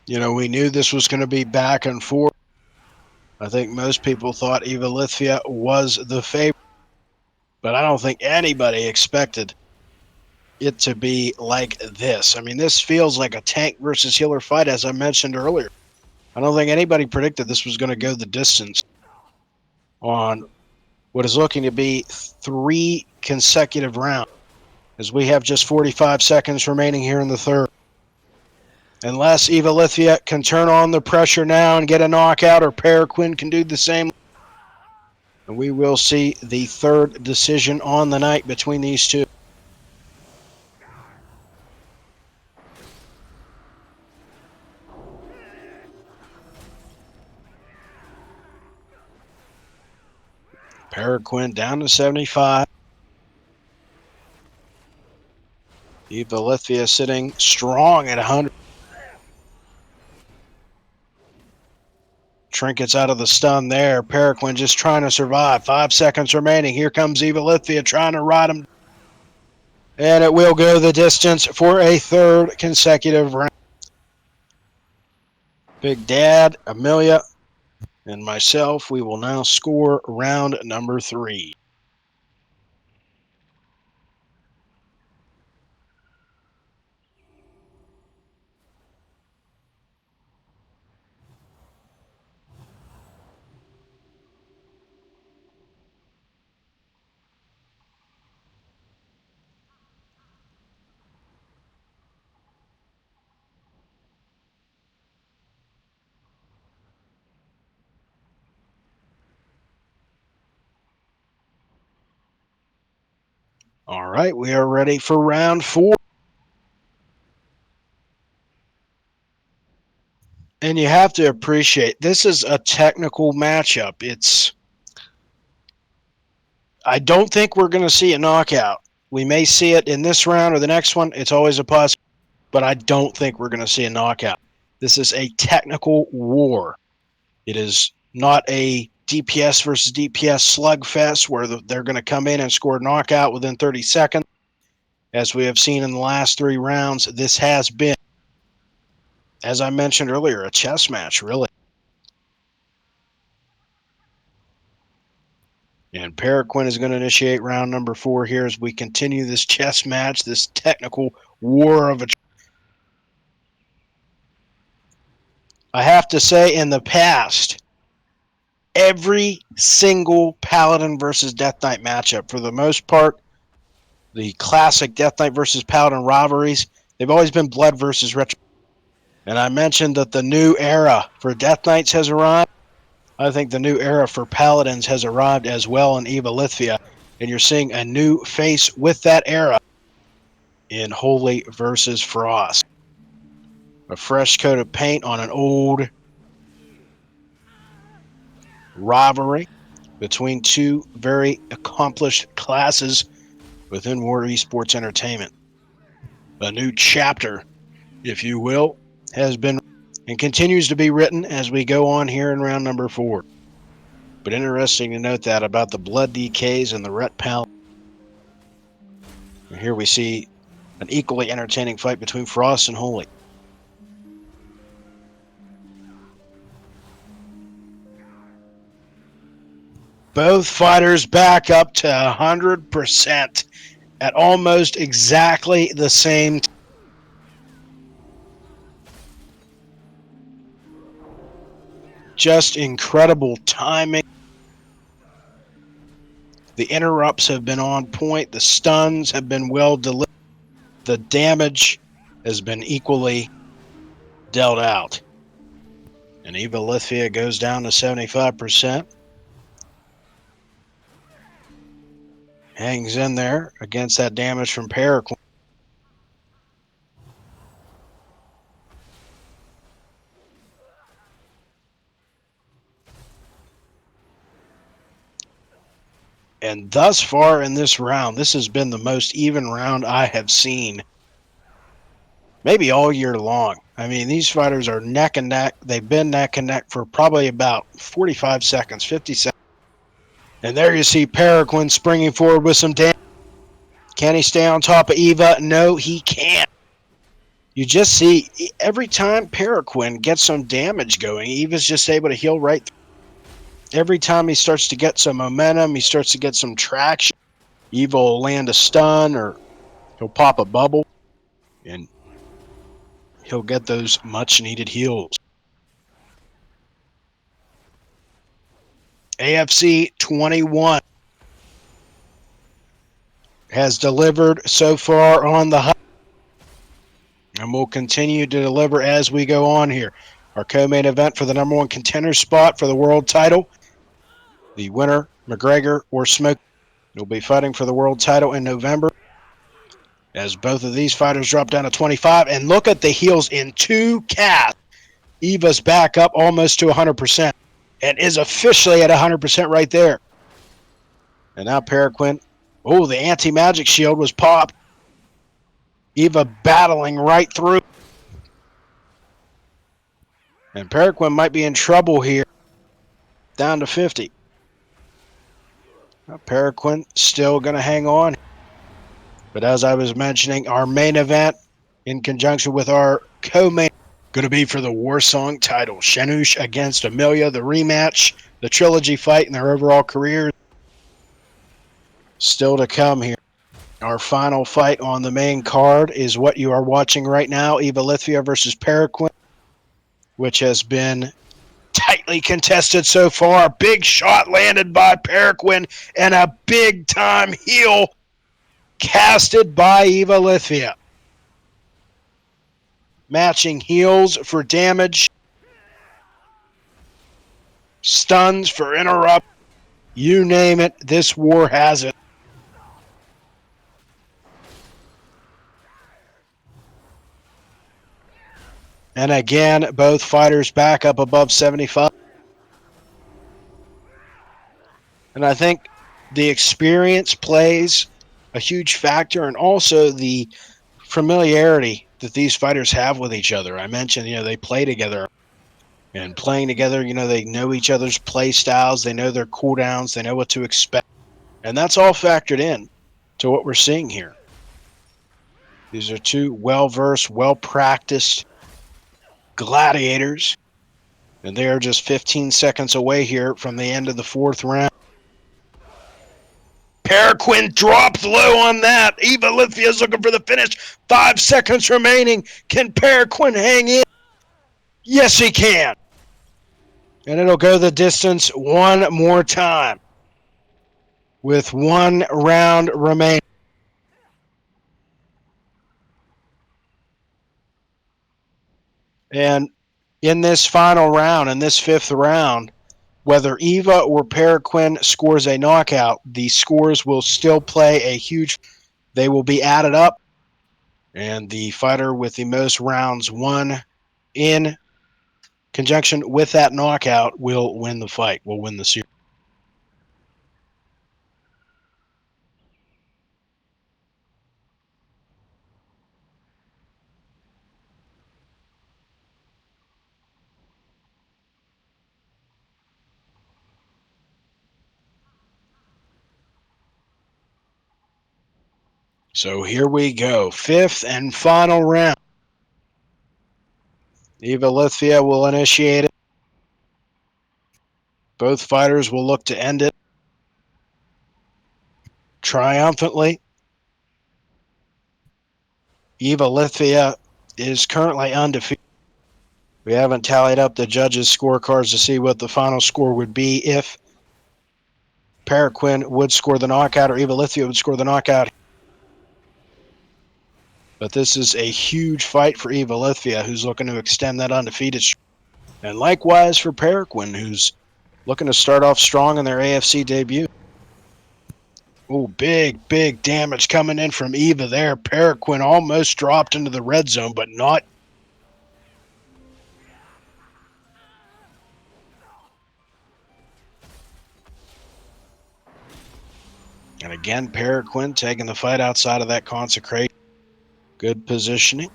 You know, we knew this was going to be back and forth. I think most people thought Evalithvia was the favorite, but I don't think anybody expected it to be like this. I mean, this feels like a tank versus healer fight, as I mentioned earlier. I don't think anybody predicted this was going to go the distance on what is looking to be 3 consecutive rounds, as we have just 45 seconds remaining here in the third. Unless Evalithvia can turn on the pressure now and get a knockout, or Peraquinn can do the same. And we will see the third decision on the night between these two. Peraquinn down to 75. Evalithvia sitting strong at 100. Trinkets out of the stun there. Peraquinn just trying to survive. 5 seconds remaining. Here comes Evalithvia trying to ride him. And it will go the distance for a third consecutive round. Big Dad, Emillea, and myself, we will now score round number 3. All right, we are ready for round 4. And you have to appreciate, this is a technical matchup. I don't think we're going to see a knockout. We may see it in this round or the next one. It's always a possibility, but I don't think we're going to see a knockout. This is a technical war. It is not a DPS versus DPS slugfest where they're going to come in and score a knockout within 30 seconds. As we have seen in the last 3 rounds, this has been, as I mentioned earlier, a chess match, really. And Peraquinn is going to initiate round number 4 here as we continue this chess match, this technical war of a... I have to say, in the past, every single Paladin versus Death Knight matchup, for the most part, the classic Death Knight versus Paladin rivalries, they've always been blood versus retro. And I mentioned that the new era for Death Knights has arrived. I think the new era for Paladins has arrived as well in Evalithvia. And you're seeing a new face with that era in Holy versus Frost. A fresh coat of paint on an old rivalry between 2 very accomplished classes within WOAR Esports Entertainment. A new chapter, if you will, has been and continues to be written as we go on here in round number 4. But interesting to note that about the Blood DKs and the Ret Paladin. Here we see an equally entertaining fight between Frost and Holy. Both fighters back up to 100% at almost exactly the same time. Just incredible timing. The interrupts have been on point. The stuns have been well delivered. The damage has been equally dealt out. And Evalithvia goes down to 75%. Hangs in there against that damage from Peraquinn. And thus far in this round, this has been the most even round I have seen maybe all year long. I mean, these fighters are neck and neck. They've been neck and neck for probably about 45 seconds, 50 seconds. And there you see Peraquinn springing forward with some damage. Can he stay on top of Eva? No, he can't. You just see every time Peraquinn gets some damage going, Eva's just able to heal right through. Every time he starts to get some momentum, he starts to get some traction, Eva will land a stun or he'll pop a bubble and he'll get those much needed heals. AFC 21 has delivered so far on the high. and we'll continue to deliver as we go on here. Our co-main event for the #1 contender spot for the world title. The winner, McGregor or Smoke, will be fighting for the world title in November. As both of these fighters drop down to 25, and look at the heels in 2 casts. Eva's back up almost to 100% and is officially at 100% right there. And now Peraquinn. Oh, the anti-magic shield was popped. Eva battling right through. And Peraquinn might be in trouble here. Down to 50. Well, Peraquinn still going to hang on. But as I was mentioning, our main event in conjunction with our co-main going to be for the Warsong title. Shanush against Emillea, the rematch, the trilogy fight in their overall careers. Still to come here. Our final fight on the main card is what you are watching right now, Evalithvia versus Peraquinn, which has been tightly contested so far. Big shot landed by Peraquinn and a big-time heel casted by Evalithvia. Matching heals for damage, stuns for interrupt, you name it, this war has it. And again, both fighters back up above 75. And I think the experience plays a huge factor, and also the familiarity that these fighters have with each other. I mentioned, they play together. And playing together, they know each other's play styles. They know their cooldowns. They know what to expect. And that's all factored in to what we're seeing here. These are 2 well-versed, well-practiced gladiators, and they are just 15 seconds away here from the end of the 4th round. Peraquinn dropped low on that. Evalithvia is looking for the finish. 5 seconds remaining. Can Peraquinn hang in? Yes, he can. And it'll go the distance one more time with 1 round remaining. And in this final round, in this 5th round, whether Eva or Peraquinn scores a knockout, the scores will still play a huge... They will be added up, and the fighter with the most rounds won in conjunction with that knockout will win the fight, will win the series. So here we go. 5th and final round. Evalithvia will initiate it. Both fighters will look to end it triumphantly. Evalithvia is currently undefeated. We haven't tallied up the judges' scorecards to see what the final score would be if Peraquinn would score the knockout or Evalithvia would score the knockout. But this is a huge fight for Evalithvia, who's looking to extend that undefeated streak. And likewise for Peraquinn, who's looking to start off strong in their AFC debut. Oh, big damage coming in from Eva there. Peraquinn almost dropped into the red zone, but not. And again, Peraquinn taking the fight outside of that consecration. Good positioning.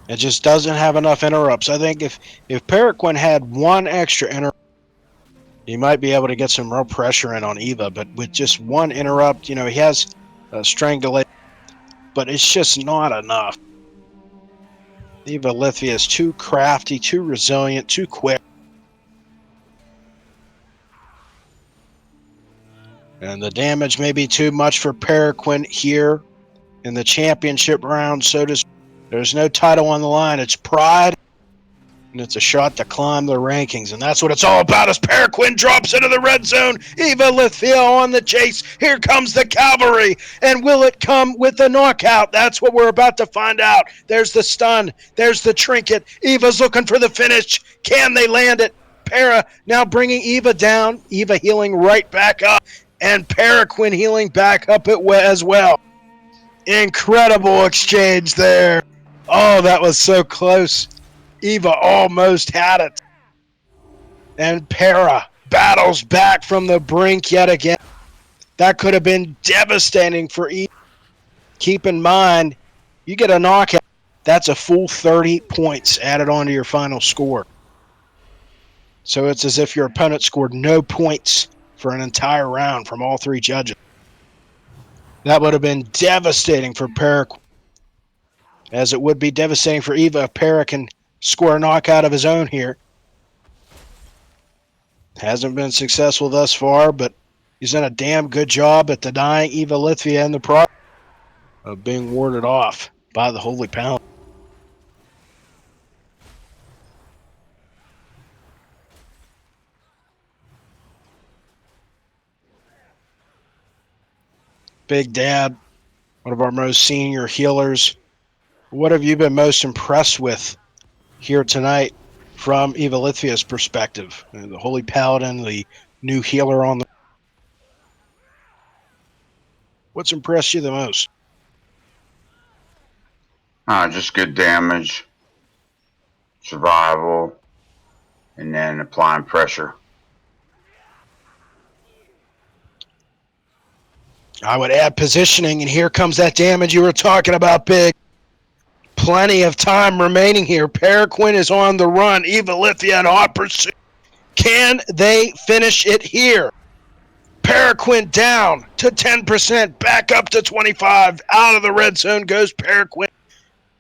It just doesn't have enough interrupts. I think if Peraquinn had 1 extra interrupt, he might be able to get some real pressure in on Eva. But with just 1 interrupt, he has a strangulation, but it's just not enough. Evalithvia is too crafty, too resilient, too quick. And the damage may be too much for Peraquinn here in the championship round. So there's no title on the line. It's pride And it's a shot to climb the rankings, and that's what it's all about as Peraquinn drops into the red zone. Evalithvia on the chase. Here comes the cavalry, and will it come with a knockout? That's what we're about to find out. There's the stun. There's the trinket. Eva's looking for the finish. Can they land it? Para now bringing Eva down. Eva healing right back up, and Peraquinn healing back up as well. Incredible exchange there. Oh, that was so close. Eva almost had it. And Para battles back from the brink yet again. That could have been devastating for Eva. Keep in mind, you get a knockout, that's a full 30 points added onto your final score. So it's as if your opponent scored no points for an entire round from all three judges. That would have been devastating for Peraquinn, as it would be devastating for Eva if Para can score a knockout of his own here. Hasn't been successful thus far, but he's done a damn good job at denying Evalithvia in the process of being warded off by the Holy Paladin. Big Dad, one of our most senior healers, what have you been most impressed with here tonight from Evalithvia's perspective? The Holy Paladin, the new healer on the... What's impressed you the most? Just good damage, survival, and then applying pressure. I would add positioning, and here comes that damage you were talking about, Big. Plenty of time remaining here. Peraquinn is on the run. Evalithvia in hot pursuit. Can they finish it here? Peraquinn down to 10%, back up to 25. Out of the red zone goes Peraquinn.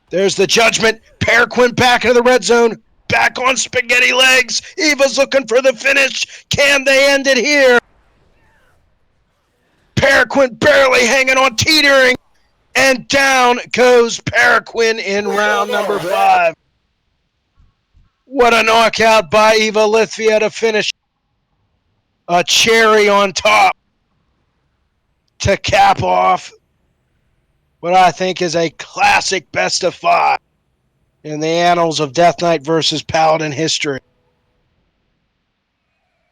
There's the judgment. Peraquinn back into the red zone. Back on spaghetti legs. Eva's looking for the finish. Can they end it here? Peraquinn barely hanging on, teetering. And down goes Peraquinn in round number 5. What a knockout by Evalithvia to finish. A cherry on top to cap off what I think is a classic best of 5 in the annals of Death Knight versus Paladin history.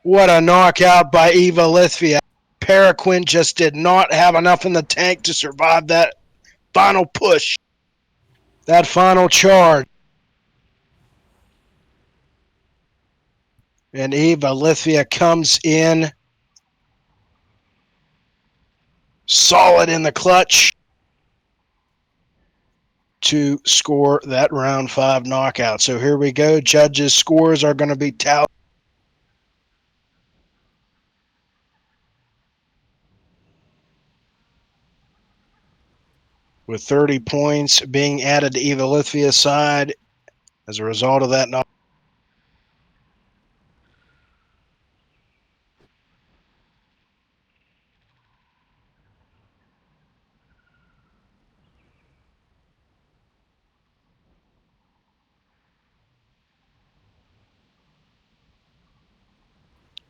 What a knockout by Evalithvia. Peraquinn just did not have enough in the tank to survive that final push, that final charge. And Evalithvia comes in solid in the clutch to score that round 5 knockout. So here we go. Judges' scores are going to be tallied. With 30 points being added to Evalithvia's side as a result of that knockout.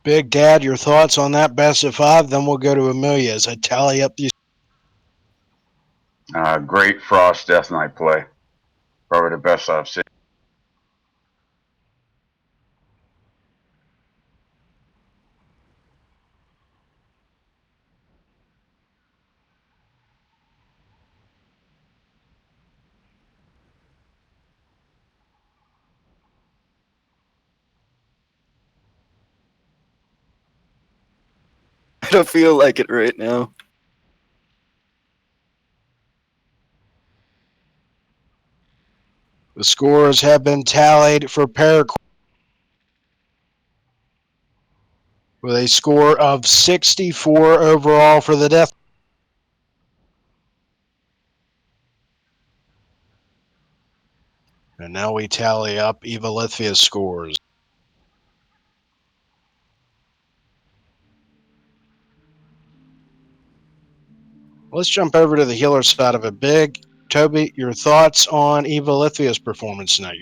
Big Dad, your thoughts on that best of 5? Then we'll go to Emillea as I tally up these. Great Frost Death Knight play. Probably the best I've seen. I don't feel like it right now. The scores have been tallied for Peraquinn with a score of 64 overall for the Death. And now we tally up Evalithvia's scores. Let's jump over to the healer side of it. Big Toby, your thoughts on Evalithvia's performance tonight?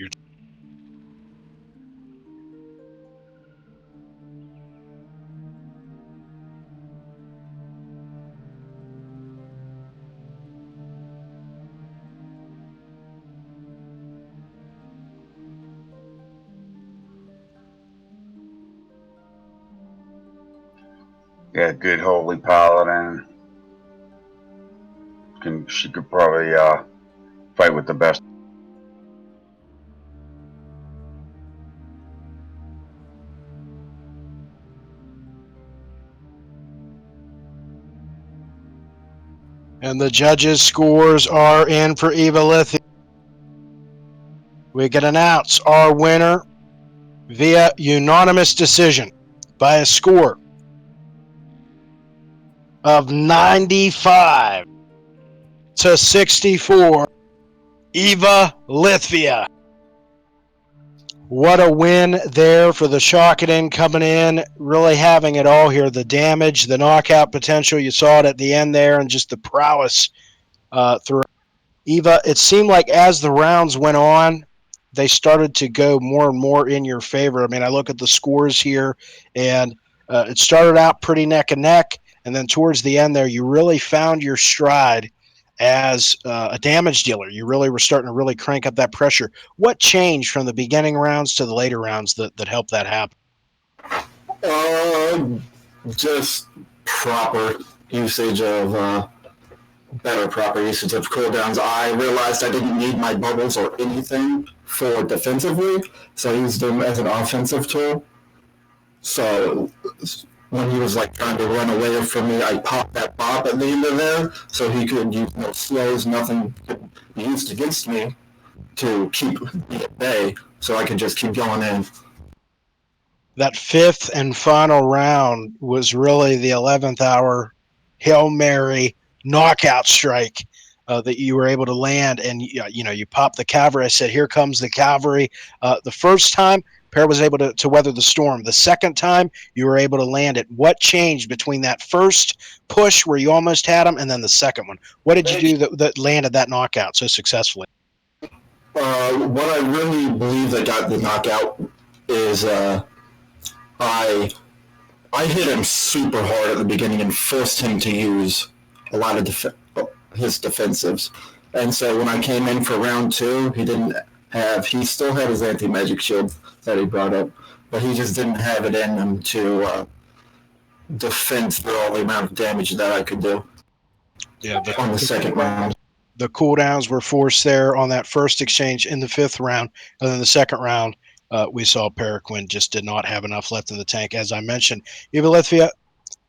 Yeah, good holy paladin. She could probably fight with the best. And the judges' scores are in for Evalithvia. We can announce our winner via unanimous decision by a score of 95 to 64. Evalithvia. What a win there for the Shanush coming in, really having it all here. The damage, the knockout potential, you saw it at the end there, and just the prowess through. Eva, it seemed like as the rounds went on, they started to go more and more in your favor. I mean, I look at the scores here, and it started out pretty neck and neck, and then towards the end there, you really found your stride as a damage dealer. You really were starting to really crank up that pressure. What changed from the beginning rounds to the later rounds that helped that happen? Just proper usage of better proper usage of cooldowns. I realized I didn't need my bubbles or anything for defensively, so I used them as an offensive tool. So when he was like trying to run away from me, I popped that bop at the end of there, so he could use no slows, nothing could be used against me to keep me at bay, so I could just keep going in. That fifth and final round was really the 11th hour Hail Mary knockout strike that you were able to land, and you popped the cavalry. I said, here comes the cavalry. The first time, Per was able to weather the storm. The second time, you were able to land it. What changed between that first push where you almost had him and then the second one? What did you do that landed that knockout so successfully? What I really believe that got the knockout is I hit him super hard at the beginning and forced him to use a lot of his defensives. And so when I came in for round 2, he still had his anti-magic shield that he brought up, but he just didn't have it in him to defend through all the amount of damage that I could do on the second round. The cooldowns were forced there on that first exchange in the 5th round, and then the second round, we saw Peraquinn just did not have enough left in the tank, as I mentioned. Evalithvia,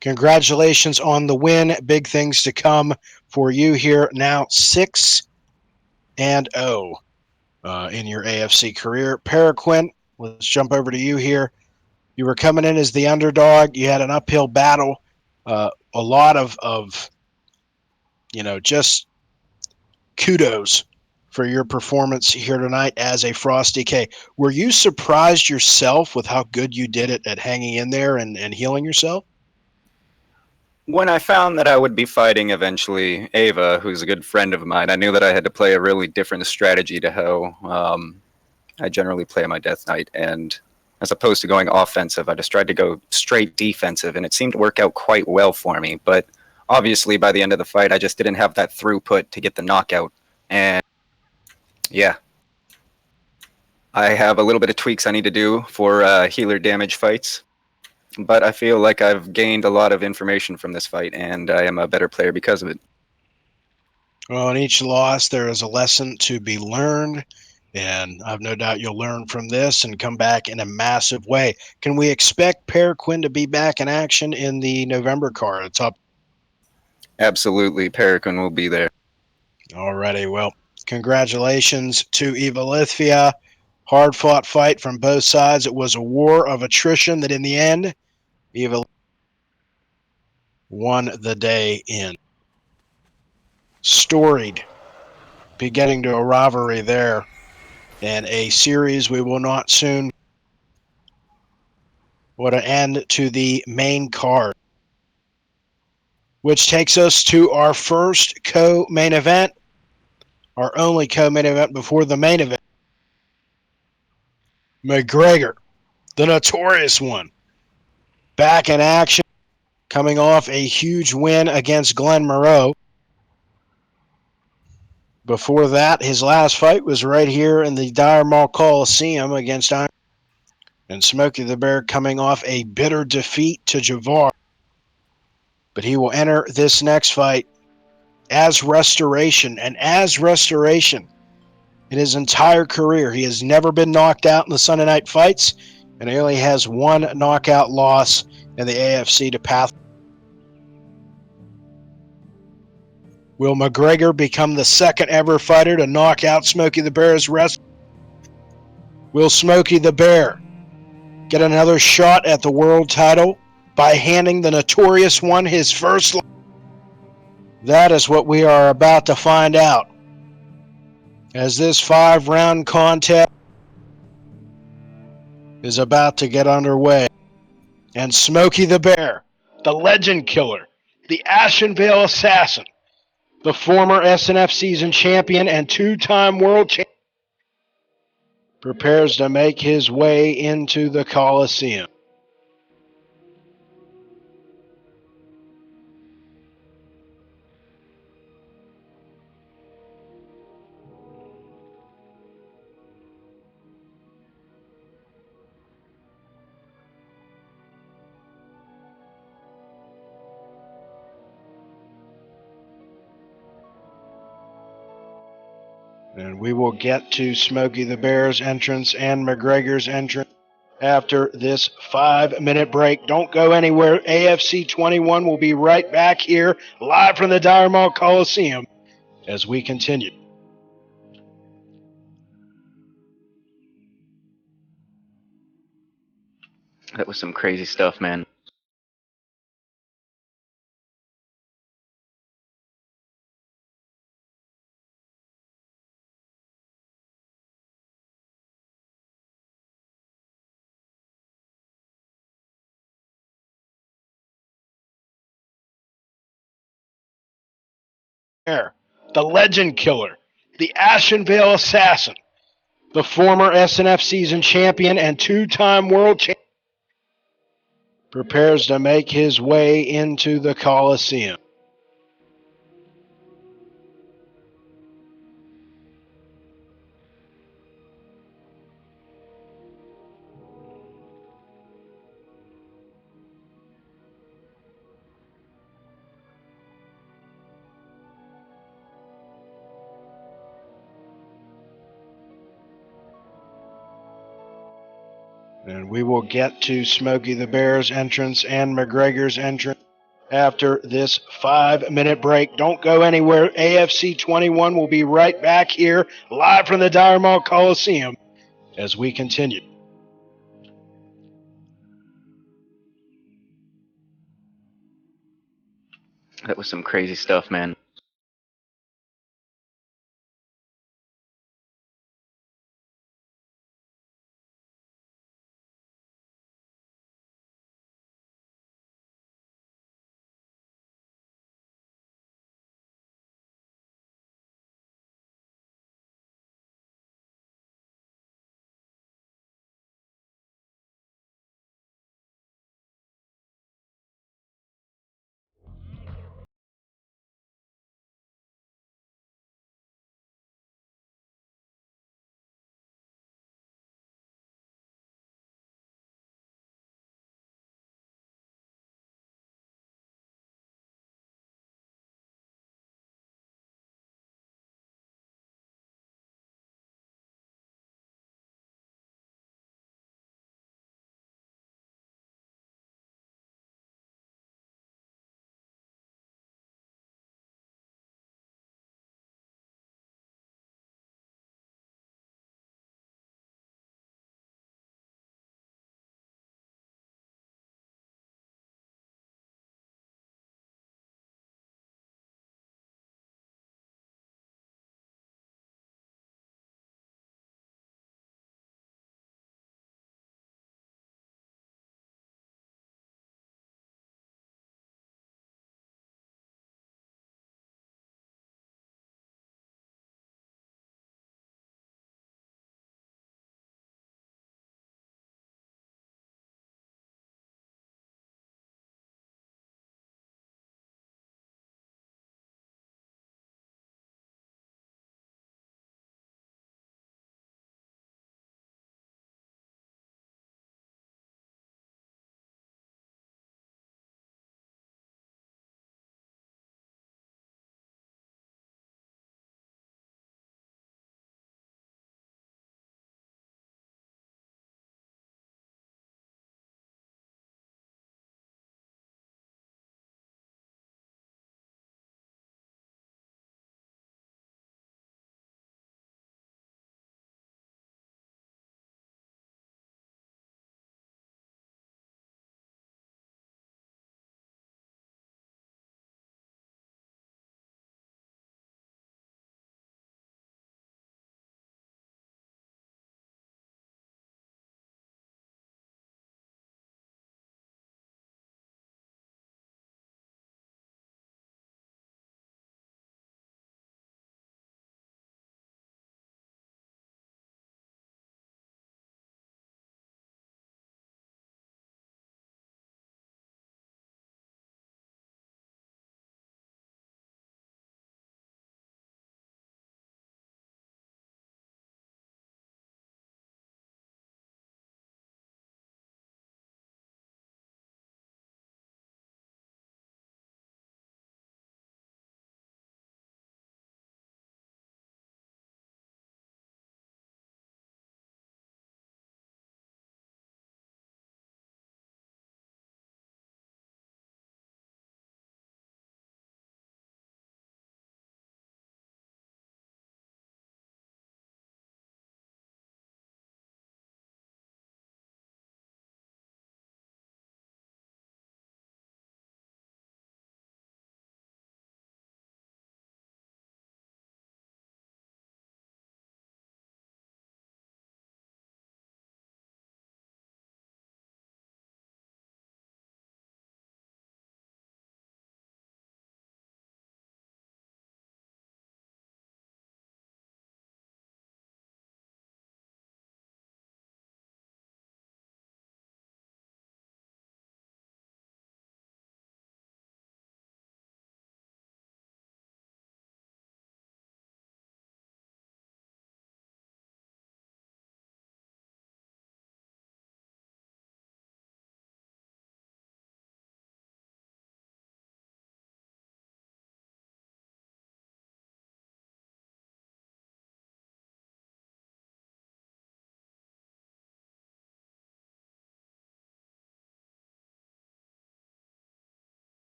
congratulations on the win. Big things to come for you here. Now 6-0 in your AFC career. Peraquinn, let's jump over to you here. You were coming in as the underdog. You had an uphill battle. A lot of just kudos for your performance here tonight as a Frosty K. Were you surprised yourself with how good you did at hanging in there and healing yourself? When I found that I would be fighting eventually Ava, who's a good friend of mine, I knew that I had to play a really different strategy to how I generally play my Death Knight. And as opposed to going offensive, I just tried to go straight defensive, and it seemed to work out quite well for me. But obviously, by the end of the fight, I just didn't have that throughput to get the knockout. And yeah, I have a little bit of tweaks I need to do for healer damage fights. But I feel like I've gained a lot of information from this fight, and I am a better player because of it. Well, in each loss, there is a lesson to be learned, and I've no doubt you'll learn from this and come back in a massive way. Can we expect Peraquinn to be back in action in the November card? It's up. Absolutely, Peraquinn will be there. Alrighty, well, congratulations to Evalithvia. Hard-fought fight from both sides. It was a war of attrition that in the end, Evalithvia won the day in. Storied, beginning to a rivalry there, and a series we will not soon. What an end to the main card, which takes us to our first co-main event, our only co-main event before the main event. McGregor, the notorious one, back in action, coming off a huge win against Glenn Moreau. Before that, his last fight was right here in the Dire Maul Coliseum against Iron. And Smokythebear coming off a bitter defeat to Javar. But he will enter this next fight as Restoration. And as Restoration, in his entire career, he has never been knocked out in the Sunday night fights, and he only has one knockout loss in the AFC to Path. Will McGregor become the second ever fighter to knock out Smokey the Bear's wrestler? Will Smokey the Bear get another shot at the world title by handing the Notorious One his first? That is what we are about to find out as this 5-round contest is about to get underway. And Smokey the Bear, the legend killer, the Ashenvale assassin, the former SNF season champion and 2-time world champion, prepares to make his way into the Coliseum. And we will get to Smokey the Bear's entrance and McGregor's entrance after this 5-minute break. Don't go anywhere. AFC 21 will be right back here, live from the Dire Maul Coliseum, as we continue. That was some crazy stuff, man. The legend killer, the Ashenvale assassin, the former SNF season champion and 2-time world champion, prepares to make his way into the Coliseum. And we will get to Smokey the Bear's entrance and McGregor's entrance after this 5-minute break. Don't go anywhere. AFC 21 will be right back here, live from the Dire Maul Coliseum, as we continue. That was some crazy stuff, man.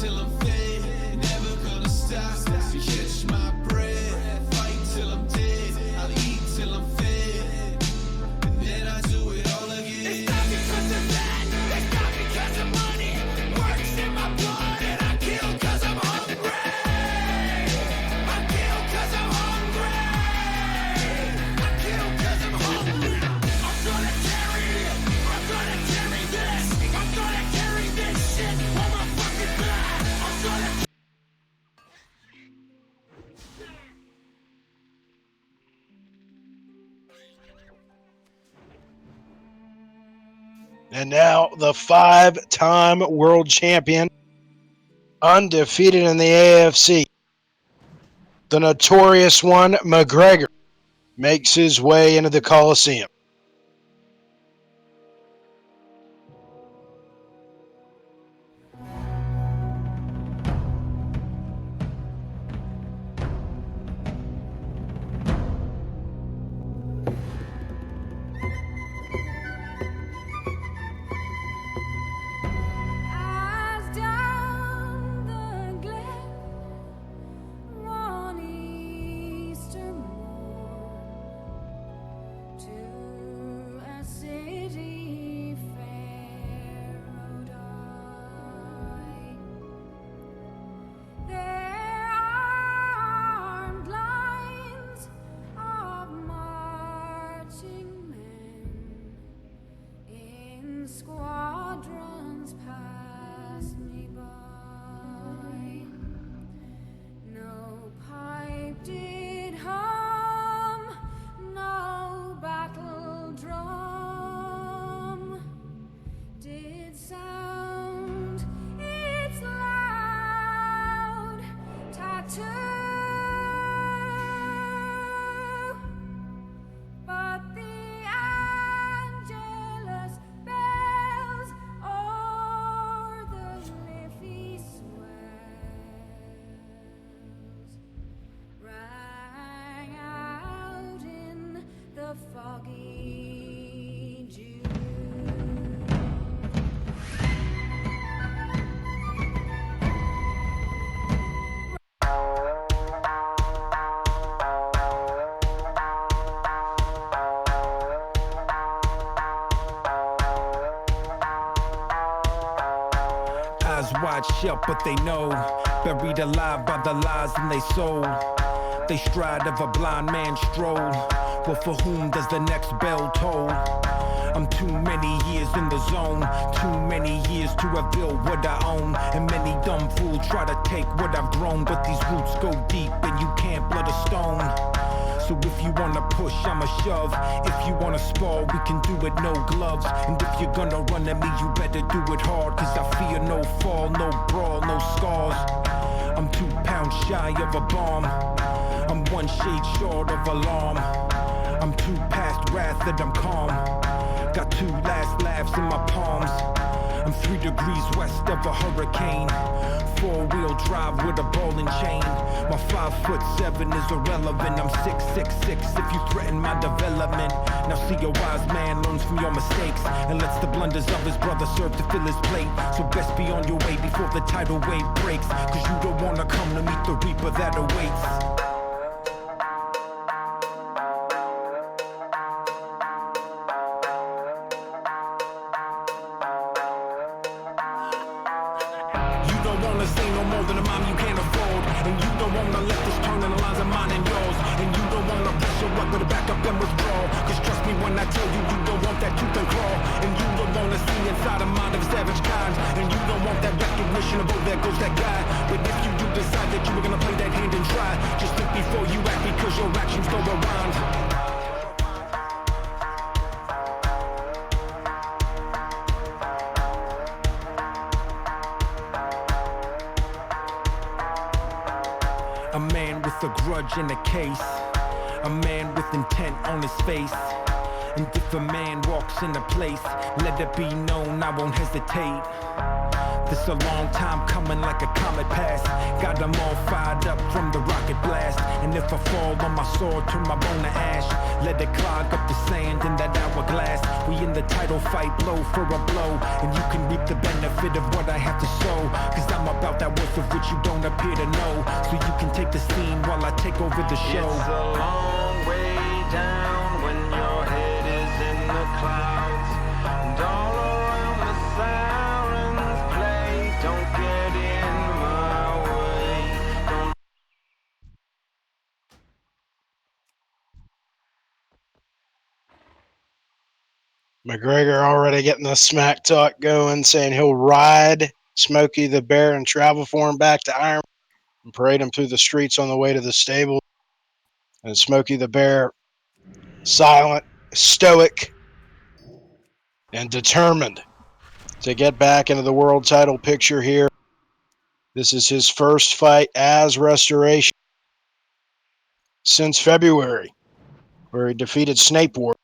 till I'm fed, never gonna stop to catch my breath. Fight till I'm dead, I'll eat till I'm fed, and then I do it all again. It's not because of that, it's not because of money. Works in my blood and I kill cause I'm hungry. I kill cause I'm hungry. I kill cause I'm hungry. I'm gonna carry this. I'm gonna carry this shit on my fucking back. I'm gonna. And now the 5-time world champion, undefeated in the AFC, the notorious one, McGregor, makes his way into the Coliseum. As down the glen, one Easter morn, to a city fair rode I. There armed lines of marching men in squadrons passed me by. No pipe did hum, no battle drum did sound its loud tattoo. But the Angelus bells o'er the leafy swells rang out in the foggy June. Eyes wide shut, but they know, buried alive by the lies in they soul. They stride of a blind man's stroll. Well, for whom does the next bell toll? I'm too many years in the zone, too many years to have built what I own. And many dumb fools try to take what I've grown, but these roots go deep and you can't blood a stone. So if you wanna push, I'ma shove. If you wanna spar, we can do it no gloves. And if you're gonna run at me, you better do it hard, cause I fear no fall, no brawl, no scars. I'm 2 pounds shy of a bomb, I'm 1 shade short of alarm. I'm too past wrath that I'm calm. Got 2 last laughs in my palms. I'm 3 degrees west of a hurricane. 4-wheel drive with a ball and chain. My 5'7" is irrelevant. I'm 6'6" if you threaten my development. Now see, a wise man learns from your mistakes and lets the blunders of his brother serve to fill his plate. So best be on your way before the tidal wave breaks, cause you don't wanna come to meet the reaper that awaits. Say no more than a mom you can't afford. And you don't wanna let this turn in the lines of mine and yours. And you don't wanna pressure up, but back up and withdraw. Cause trust me when I tell you, you don't want that tooth and claw. And you don't wanna see inside a mind of savage kind. And you don't want that recognition of, oh, there goes that guy. But if you do decide that you were gonna play that hand and try, just think before you act, because your actions go around. A man with a grudge in a case, a man with intent on his face. And if a man walks in a place, let it be known I won't hesitate. This a long time coming like a comet pass. Got them all fired up from the rocket blast. And if I fall on my sword, turn my bone to ash. Let it clog up the sand in that hourglass. We in the title fight, blow for a blow. And you can reap the benefit of what I have to sow. Cause I'm about that worth of which you don't appear to know. So you can take the scene while I take over the show. It's a long way down when your head is in the clouds. And all around the sirens play. Don't get in my way. Don't. McGregor already getting the smack talk going, saying he'll ride Smokey the Bear and travel for him back to Iron and parade him through the streets on the way to the stable. And Smokey the Bear, silent, stoic, and determined to get back into the world title picture here. This is his first fight as Restoration since February, where he defeated Snape War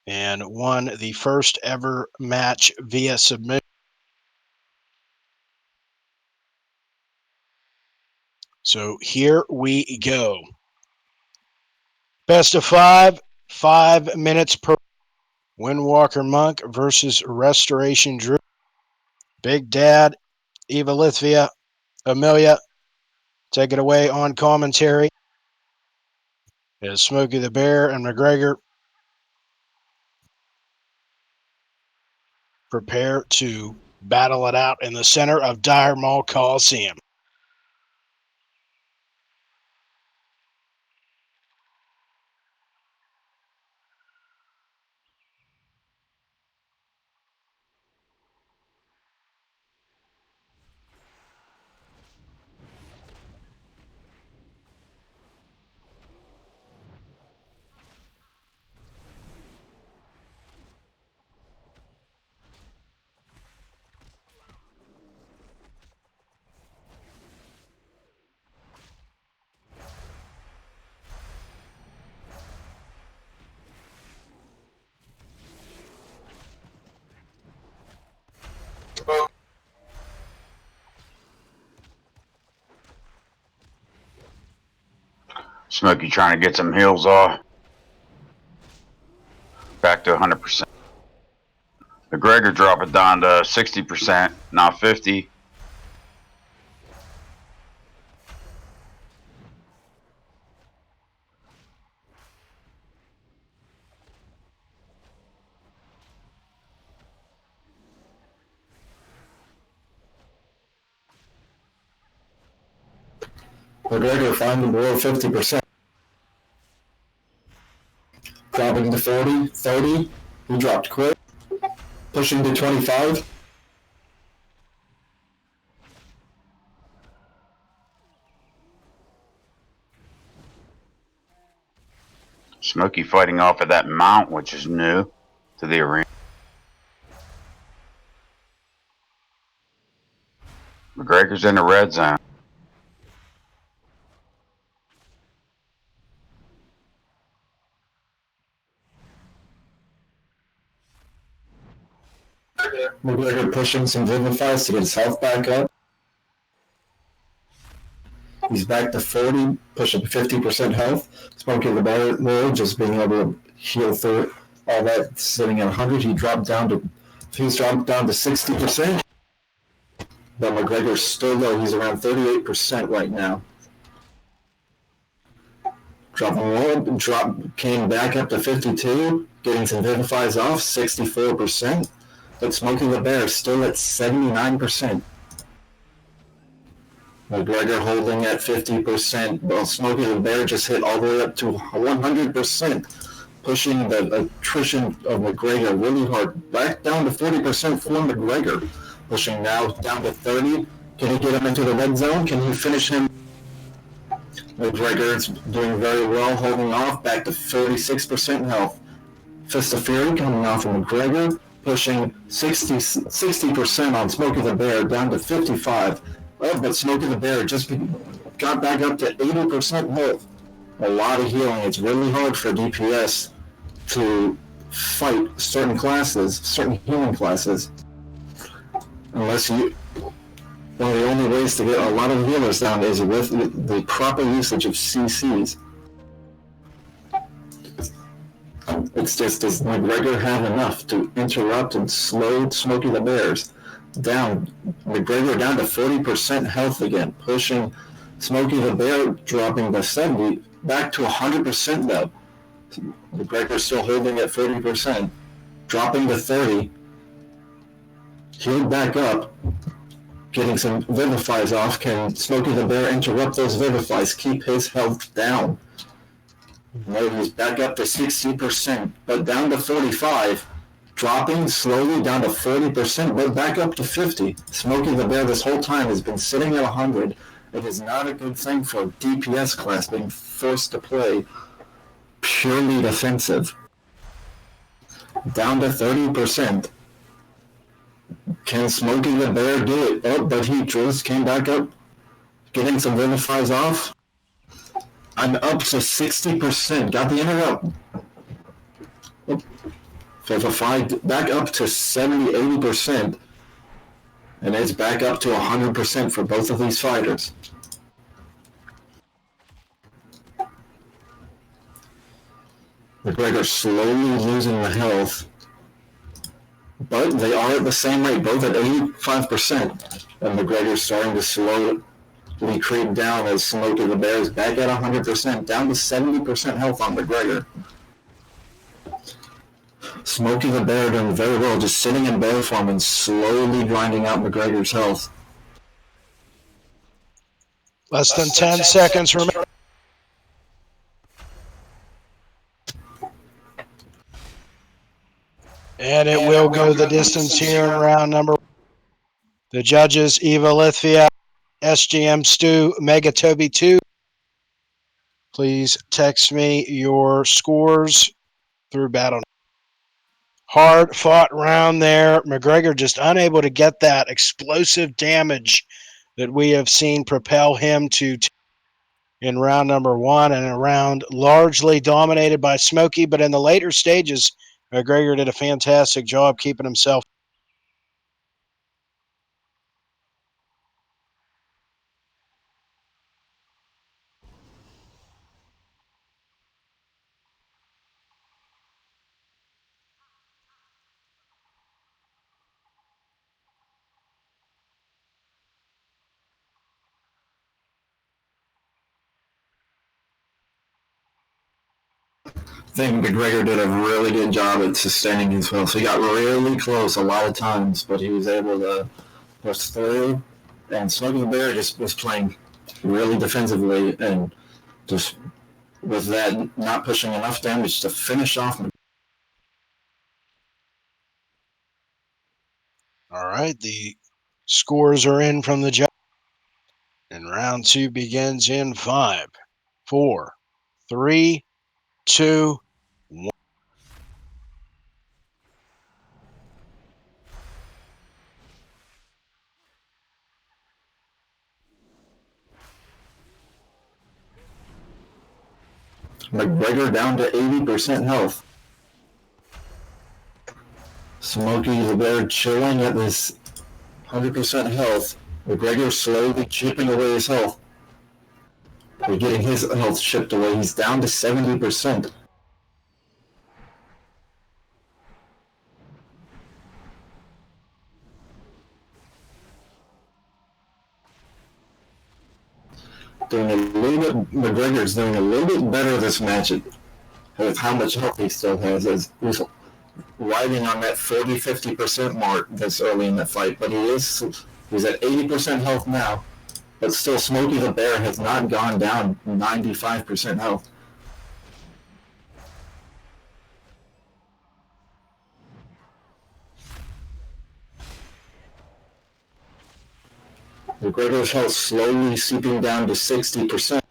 and won the first ever match via submission. So here we go. Best of 5 minutes per. Windwalker Monk versus Restoration Drew. Big Dad, Evalithvia, Emillea, take it away on commentary. As Smokey the Bear and McGregor prepare to battle it out in the center of Dire Maul Coliseum. Smokey trying to get some heals off. Back to 100%. McGregor drop it down to 60%, now 50%. McGregor finding below 50%. Dropping to 40, 30. He dropped quick. Pushing to 25. Smokey fighting off of that mount, which is new to the arena. McGregor's in the red zone. McGregor pushing some Vivifies to get his health back up. He's back to 40, pushing 50% health. Smokey the Bear just being able to heal through all that, sitting at 100. He's dropped down to 60%. But McGregor's still low. He's around 38% right now. Dropping low, came back up to 52, getting some Vivifies off, 64%. But Smokey the Bear still at 79%. McGregor holding at 50%. Well, Smokey the Bear just hit all the way up to 100%, pushing the attrition of McGregor really hard. Back down to 40% for McGregor, pushing now down to 30. Can he get him into the red zone? Can he finish him? McGregor's doing very well, holding off, back to 46% health. Fist of Fury coming off of McGregor, pushing 60% on Smokey the Bear, down to 55%. Oh, but Smokey the Bear just got back up to 80% health. A lot of healing. It's really hard for DPS to fight certain classes, certain healing classes, unless one of the only ways to get a lot of healers down is with the proper usage of CCs. It's just, does McGregor have enough to interrupt and slow Smoky the Bears down? McGregor down to 40% health again, pushing Smoky the Bear, dropping to 70, back to 100% though. McGregor still holding at 40%, dropping to 30, healed back up, getting some Vivifies off. Can Smoky the Bear interrupt those Vivifies, keep his health down? No, he's back up to 60%, but down to 45, dropping slowly down to 40%, but back up to 50. Smoky the Bear this whole time has been sitting at 100. It is not a good thing for a DPS class being forced to play purely defensive. Down to 30%. Can Smoky the Bear do it? Oh, but he just came back up, getting some Vivifies off. I'm up to 60%. Got the interrupt. Vivify back up to 70, 80%. And it's back up to 100% for both of these fighters. McGregor slowly losing the health. But they are at the same rate, both at 85%. And McGregor's starting to slowly creep down as Smoky the Bear is back at 100%, down to 70% health on McGregor. Smoky the Bear doing very well, just sitting in bear form and slowly grinding out McGregor's health. Less than 10 seconds remaining. And it will go the distance here in round number 1. The judges, Evalithvia, SGM Stu, Megatobi 2. Please text me your scores through battle. Hard fought round there. McGregor just unable to get that explosive damage that we have seen propel him to in round number 1, and a round largely dominated by Smoky, but in the later stages, McGregor did a fantastic job keeping himself. I think McGregor did a really good job at sustaining his health. He got really close a lot of times, but he was able to push through. And Smoky the Bear just was playing really defensively, and just with that not pushing enough damage to finish off. All right, the scores are in from the judge. And round 2 begins in 5, 4, 3, 2, 1. McGregor down to 80% health. Smoky the Bear chilling at this 100% health. McGregor slowly chipping away his health. We're getting his health chipped away. He's down to 70%. McGregor's doing a little bit better this match with how much health he still has, as he's riding on that 40-50% mark this early in the fight, but he's at 80% health now, but still Smoky the Bear has not gone down 95% health. McGregor's health slowly seeping down to 60%.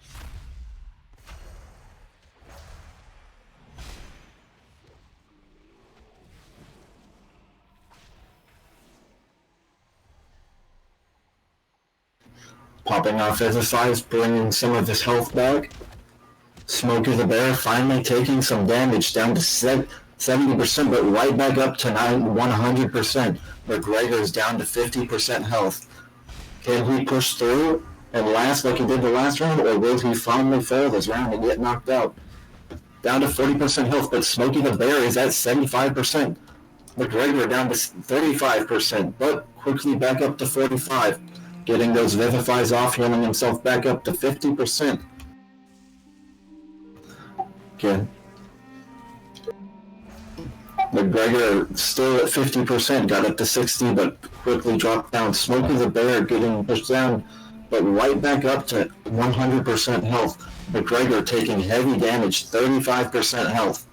Popping off exercise, bringing some of his health back. Smoky the Bear finally taking some damage, down to 70%, but right back up to 100%. McGregor's down to 50% health. Can he push through and last like he did the last round, or will he finally fail this round and get knocked out? Down to 40% health, but Smoky the Bear is at 75%. McGregor down to 35%, but quickly back up to 45%. Getting those Vivifies off, healing himself back up to 50%. Okay. McGregor still at 50%, got up to 60%, but quickly dropped down. Smoky the Bear getting pushed down, but right back up to 100% health. McGregor taking heavy damage, 35% health.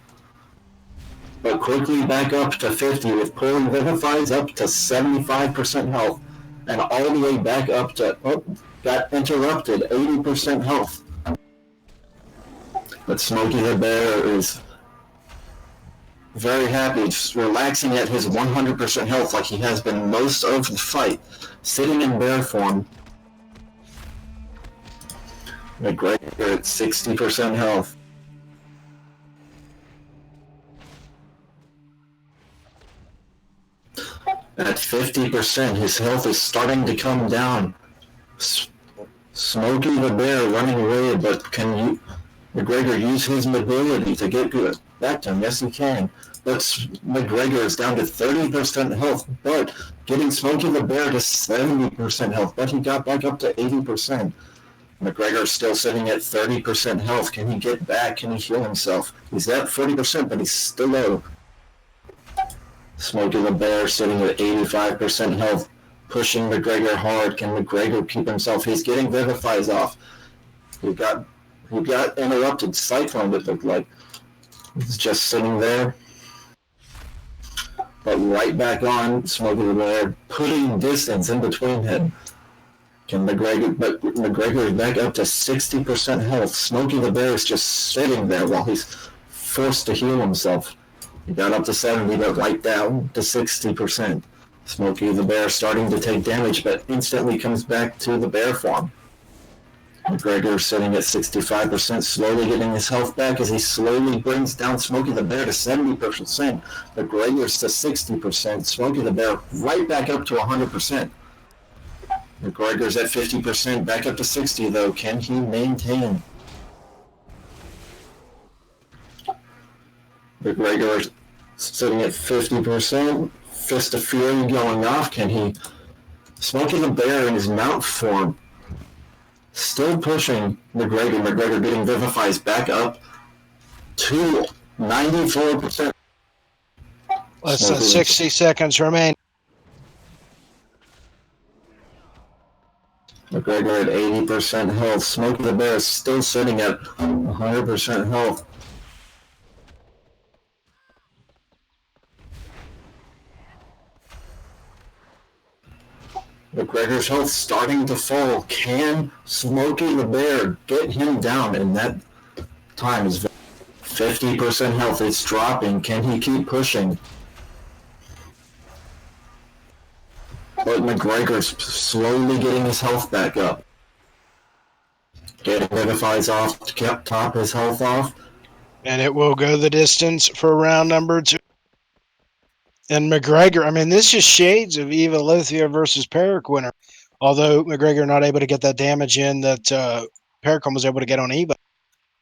But quickly back up to 50 with pulling Vivifies up to 75% health. And all the way back up to, got interrupted, 80% health. But Smoky the Bear is very happy, just relaxing at his 100% health like he has been most of the fight, sitting in bear form. McGregor at 60% health. At 50%, his health is starting to come down. Smoky the Bear running away, but can McGregor use his mobility to get good back to him? Yes, he can. But McGregor is down to 30% health, but getting Smoky the Bear to 70% health, but he got back up to 80%. McGregor is still sitting at 30% health. Can he get back? Can he heal himself? He's at 40%, but he's still low. Smoky the Bear sitting at 85% health, pushing McGregor hard. Can McGregor keep himself? He's getting Vivifies off. He got interrupted. Cyclone, it looked like. He's just sitting there. But right back on, Smoky the Bear, putting distance in between him. Can McGregor, but McGregor is back up to 60% health. Smoky the Bear is just sitting there while he's forced to heal himself. He got up to 70, but right down to 60%. Smoky the Bear starting to take damage, but instantly comes back to the bear form. McGregor sitting at 65%, slowly getting his health back as he slowly brings down Smoky the Bear to 70%. McGregor's to 60%. Smoky the Bear right back up to 100%. McGregor's at 50%, back up to 60 though. Can he maintain? McGregor sitting at 50%. Fist of Fury going off. Can he? Smoky the Bear in his mount form. Still pushing McGregor. McGregor getting Vivifies back up to 94%. Less than 60 seconds remain. McGregor at 80% health. Smoky the Bear is still sitting at 100% health. McGregor's health starting to fall. Can Smoky the Bear get him down? And that time is 50% health. It's dropping. Can he keep pushing? But McGregor's slowly getting his health back up. Getting Vivifies off to top his health off. And it will go the distance for round number 2. And McGregor, I mean, this is shades of Evalithvia versus Peraquinn. Although McGregor not able to get that damage in that Peraquinn was able to get on Eva.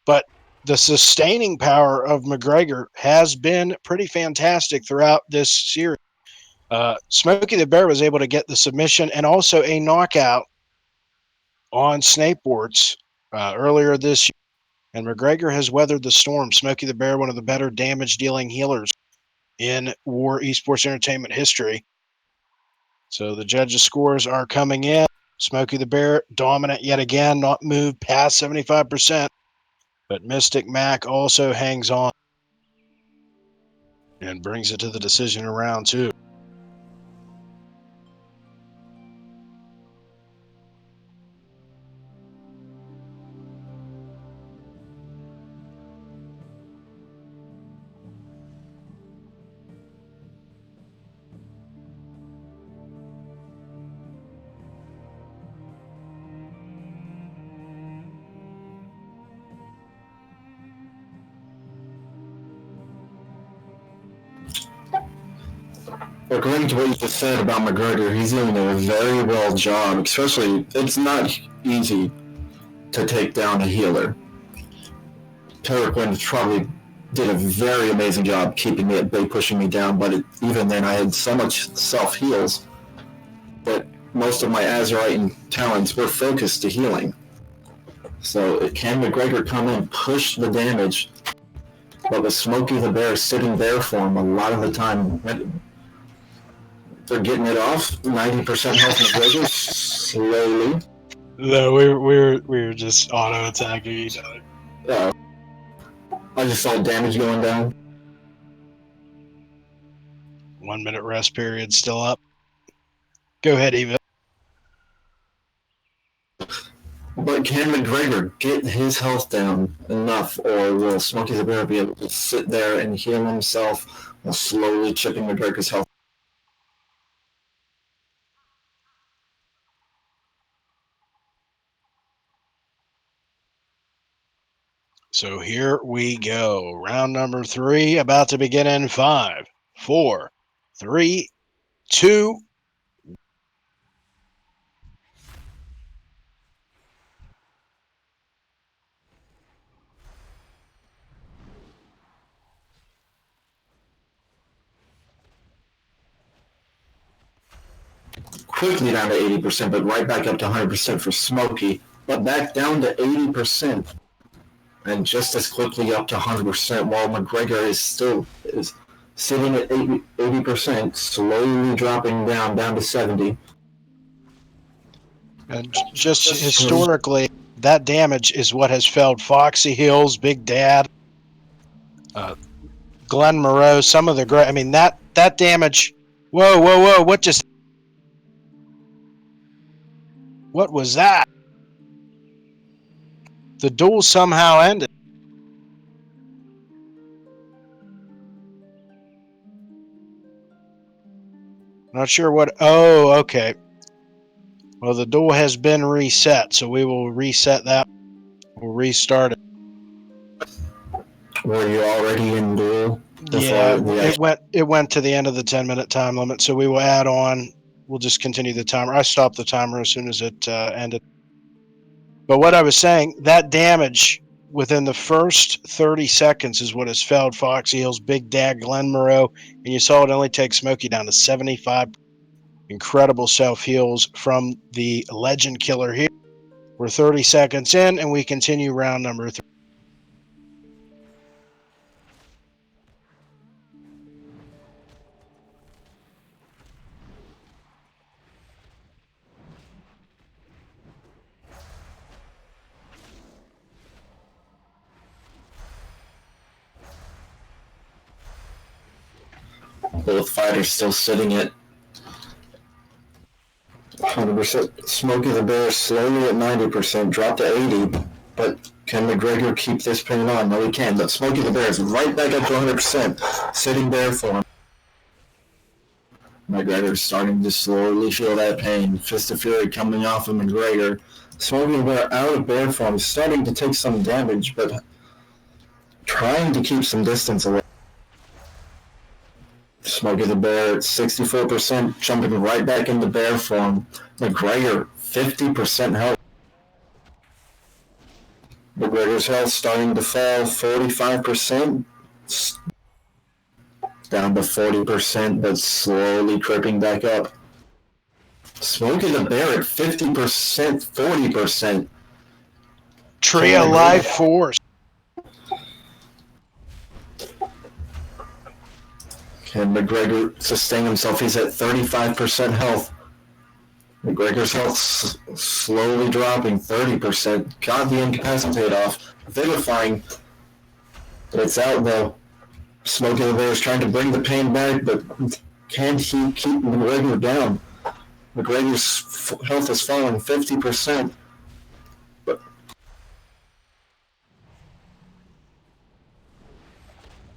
But the sustaining power of McGregor has been pretty fantastic throughout this series. Smoky the Bear was able to get the submission and also a knockout on Snapewarts earlier this year. And McGregor has weathered the storm. Smoky the Bear, one of the better damage-dealing healers in WOAR Esports Entertainment history. So the judges' scores are coming in. Smoky the Bear, dominant yet again, not moved past 75%. But Mystic Mac also hangs on and brings it to the decision in round 2. according to what you just said about McGregor, he's doing a very well job. Especially, it's not easy to take down a healer. Peraquinn probably did a very amazing job keeping me at bay, pushing me down, but even then I had so much self-heals that most of my Azerite and talents were focused to healing. So can McGregor come in, push the damage, but with Smokythebear sitting there for him a lot of the time, they're getting it off. 90% health McGregor, slowly. No, we were just auto attacking each other. I just saw damage going down. 1 minute rest period still up. Go ahead, Eva. But can McGregor get his health down enough, or will Smokythebear be able to sit there and heal himself while slowly chipping McGregor's health? So here we go. Round number 3 about to begin in 5, 4, 3, 2. Quickly down to 80%, but right back up to 100% for Smoky, but back down to 80%, and just as quickly up to 100%, while McGregor is sitting at 80%, slowly dropping down to 70. And just historically, that damage is what has felled Foxy Hills, Big Dad, Glen Moreau, some of the great. I mean, that damage. Whoa! What was that? The duel somehow ended. Not sure what. Oh, okay. Well, the duel has been reset, so we will reset that. We'll restart it. Were you already in duel? Yeah, it went to the end of the 10-minute time limit, so we will add on. We'll just continue the timer. I stopped the timer as soon as it ended. But what I was saying, that damage within the first 30 seconds is what has felled Foxy Hills, Big Dad, Glen Moreau, and you saw it only take Smoky down to 75. Incredible self-heals from the Legend Killer here. We're 30 seconds in, and we continue round number 3. Both fighters still sitting at 100%. Smokythebear slowly at 90%, dropped to 80, but can McGregor keep this pain on? No, he can, but Smokythebear is right back up to 100%, sitting there for him. McGregor's starting to slowly feel that pain. Fist of Fury coming off of McGregor. Smokythebear out of bear form, starting to take some damage, but trying to keep some distance away. Smokythebear at 64%, jumping right back into bear form. McGregor, 50% health. McGregor's health starting to fall, 45%. Down to 40%, but slowly creeping back up. Smokythebear at 50%, 40%. Tree of Life Force. Can McGregor sustain himself? He's at 35% health. McGregor's health slowly dropping, 30%. Got the incapacitate off. Vivifying. But it's out though. Smokythebear is trying to bring the pain back, but can he keep McGregor down? McGregor's health is falling 50%. But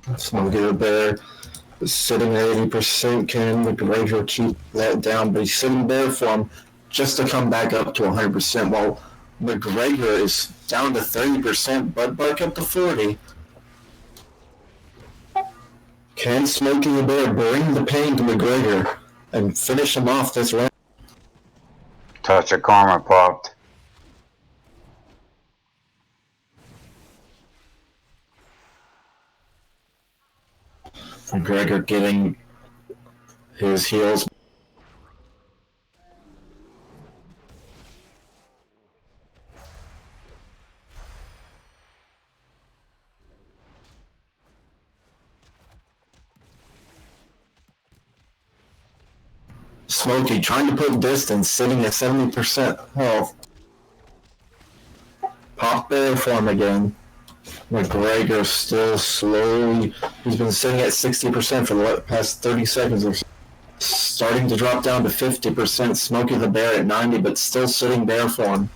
Smokythebear is sitting at 80%. Can McGregor keep that down? But he's sitting there for him just to come back up to 100%, while McGregor is down to 30%, but back up to 40%. Can Smokey the Bear bring the pain to McGregor and finish him off this round? Touch of karma popped. McGregor getting his heels. Smokey trying to put distance, sitting at 70% health. Pop bear form again. McGregor still slowly. He's been sitting at 60% for the past 30 seconds or so. Starting to drop down to 50%. Smokey the Bear at 90, but still sitting bear form.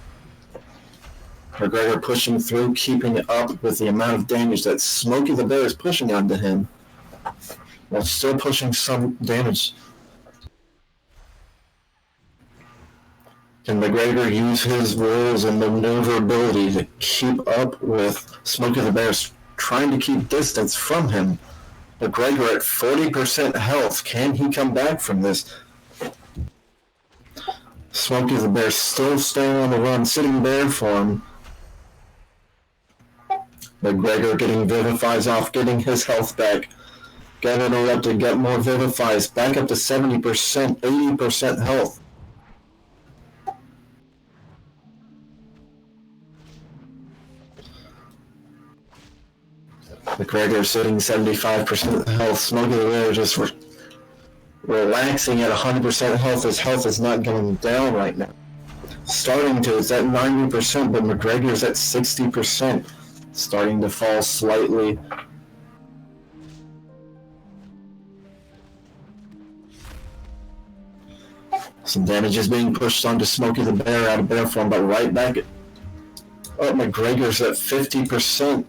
McGregor pushing through, keeping up with the amount of damage that Smokey the Bear is pushing onto him, while still pushing some damage. Can McGregor use his rules and maneuverability to keep up with Smokey the Bear, trying to keep distance from him? McGregor at 40% health. Can he come back from this? Smokey the Bear still staying on the run, sitting bear form. McGregor getting Vivifies off, getting his health back. Getting it up to get more Vivifies, back up to 70%, 80% health. McGregor sitting 75% health. Smokey the Bear just relaxing at 100% health. His health is not going down right now. Starting to, it's at 90%, but McGregor's at 60%. Starting to fall slightly. Some damage is being pushed onto Smokey the Bear out of bear form, but right back at... Oh, McGregor's at 50%.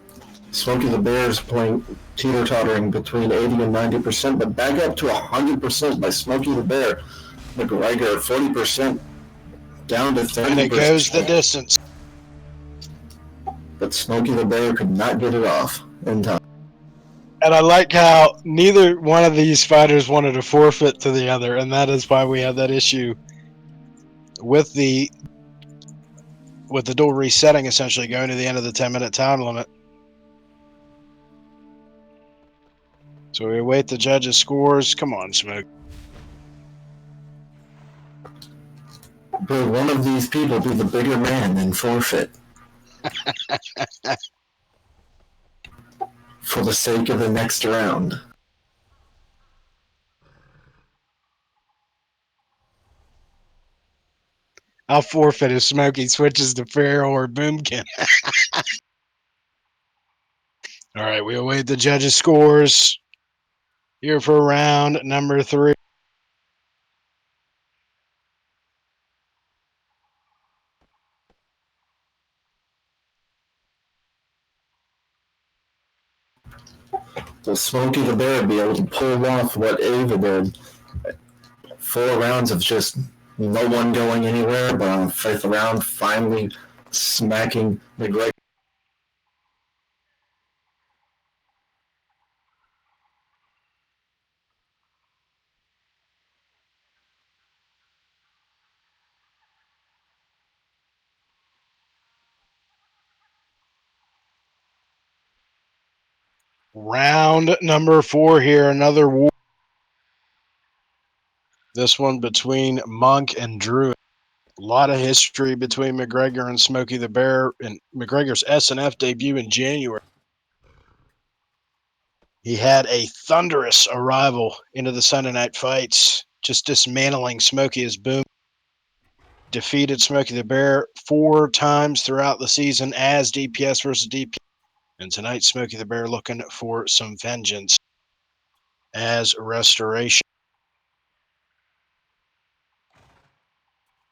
Smokey the Bear is playing teeter-tottering between 80 and 90%, but back up to 100% by Smokey the Bear. McGregor at 40%, down to 30%. And it goes the distance. But Smokey the Bear could not get it off in time. And I like how neither one of these fighters wanted to forfeit to the other, and that is why we have that issue with the dual resetting, essentially going to the end of the 10-minute time limit. So we await the judges' scores. Come on, Smoke. Will one of these people be the bigger man and forfeit? For the sake of the next round. I'll forfeit if Smokey switches to Feral or Boomkin. All right, we await the judges' scores here for round number 3. Will Smokey the Bear be able to pull off what Ava did? 4 rounds of just no one going anywhere, but on the 5th round, finally smacking McGregor. Round number 4 here, another war. This one between Monk and Druid. A lot of history between McGregor and Smokey the Bear, and McGregor's SNF debut in January. He had a thunderous arrival into the Sunday night fights, just dismantling Smokey as Boom. Defeated Smokey the Bear 4 times throughout the season as DPS versus DPS. And tonight, Smokey the Bear looking for some vengeance as Restoration.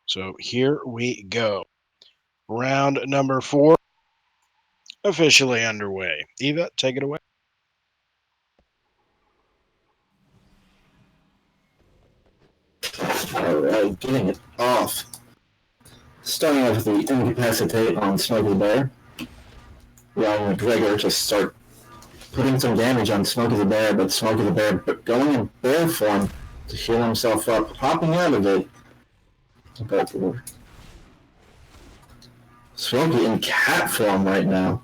So here we go. Round number 4 officially underway. Eva, take it away. Alright, getting it off. Starting off with the incapacitate on Smokey the Bear. Allowing McGregor to start putting some damage on Smokey the Bear, but Smokey the Bear going in bear form to heal himself up, hopping out of it. But Smokey in cat form right now,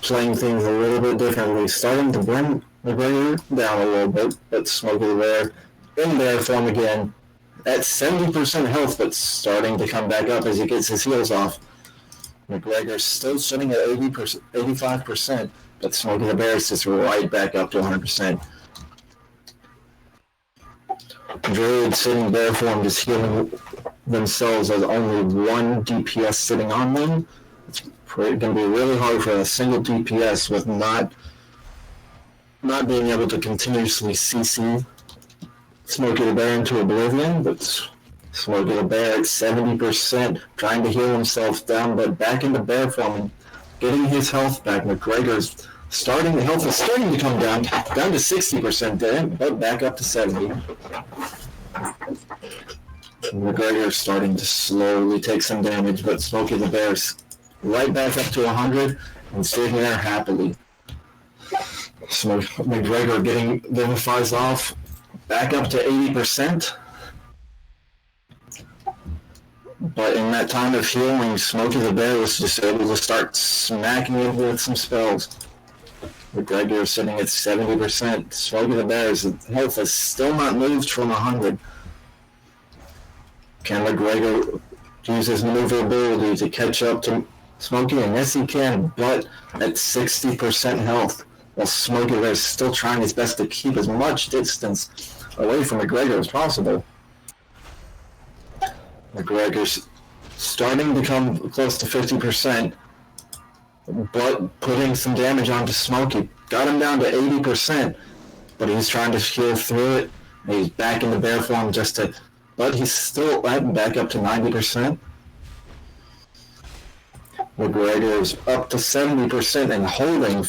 playing things a little bit differently, starting to bring McGregor down a little bit, but Smokey the Bear in bear form again, at 70% health, but starting to come back up as he gets his heals off. McGregor's still sitting at 85%, but Smokey the Bear is just right back up to 100%. Druid sitting bear form, just healing themselves as only one DPS sitting on them. It's going to be really hard for a single DPS with not being able to continuously CC Smokey the Bear into oblivion, but Smokey the Bear at 70%, trying to heal himself down, but back into bear form and getting his health back. McGregor's the health is starting to come down to 60% then, but back up to 70. McGregor's starting to slowly take some damage, but Smokey the Bear's right back up to 100 and sitting there happily. So McGregor getting Vivifies off, back up to 80%. But in that time of healing, Smokey the Bear was just able to start smacking it with some spells. McGregor is sitting at 70%. Smokey the Bear's health has still not moved from 100. Can McGregor use his maneuverability to catch up to Smokey? And yes, he can, but at 60% health. While Smokey the Bear is still trying his best to keep as much distance away from McGregor as possible. McGregor's starting to come close to 50%, but putting some damage onto Smokey. Got him down to 80%, but he's trying to heal through it. And he's back into bear form but he's still back up to 90%. McGregor is up to 70% and holding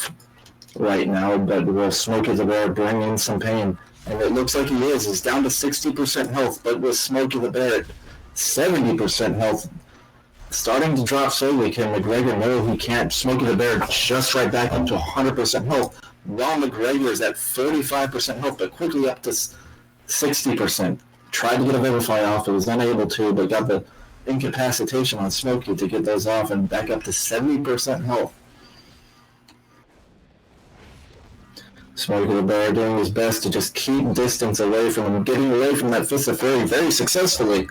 right now, but will Smokey the Bear bring in some pain? And it looks like he is. He's down to 60% health, but with Smokey the Bear at 70% health, starting to drop slowly. Can McGregor know he can't? Smokey the Bear just right back up to 100% health, while McGregor is at 45% health, but quickly up to 60%. Tried to get a Vivify off, but was unable to, but got the incapacitation on Smokey to get those off and back up to 70% health. Smokey the Bear doing his best to just keep distance away from him, getting away from that Fist of Fury very successfully,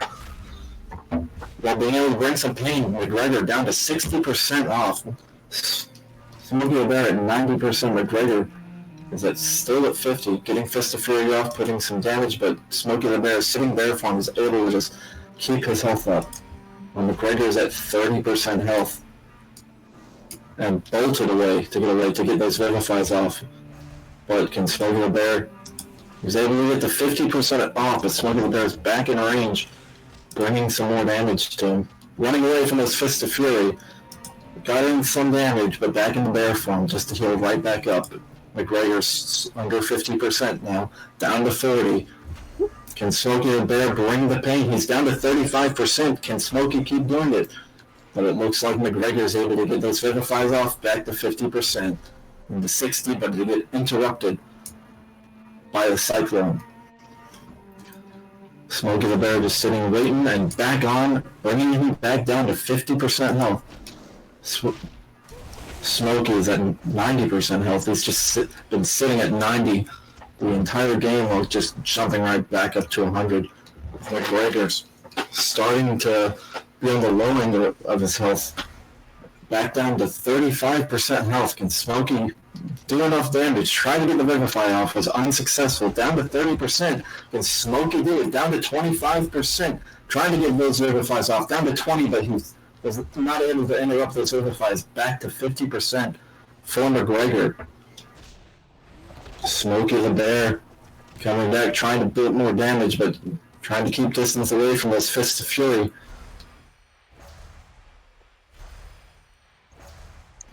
while being able to bring some pain. McGregor down to 60% off. Smokey the Bear at 90%. McGregor is still at 50, getting Fist of Fury off, putting some damage, but Smokey the Bear, sitting bear form, is able to just keep his health up. When McGregor is at 30% health and bolted away to get those Vivifies off. But can Smokey the Bear, he's able to get to 50% off, but Smokey the Bear is back in range, bringing some more damage to him. Running away from his Fist of Fury, got in some damage, but back into bear form just to heal right back up. McGregor's under 50% now, down to 40. Can Smokey the Bear bring the pain? He's down to 35%. Can Smokey keep doing it? But it looks like McGregor is able to get those Vivifies off, back to 50%. Into 60, but they get interrupted by the Cyclone. Smokey the Bear just sitting waiting and back on, bringing him back down to 50% health. Smokey is at 90% health. He's just been sitting at 90 the entire game, while just jumping right back up to 100. McGregor's starting to be on the low end of his health. Back down to 35% health. Can Smokey do enough damage? Try to get the Vivify off, was unsuccessful. Down to 30%. Can Smokey do it? Down to 25%. Trying to get those Vivifies off. Down to 20, but he was not able to interrupt those Vivifies. Back to 50% for McGregor. Smokey the Bear coming back, trying to build more damage, but trying to keep distance away from those Fists of Fury.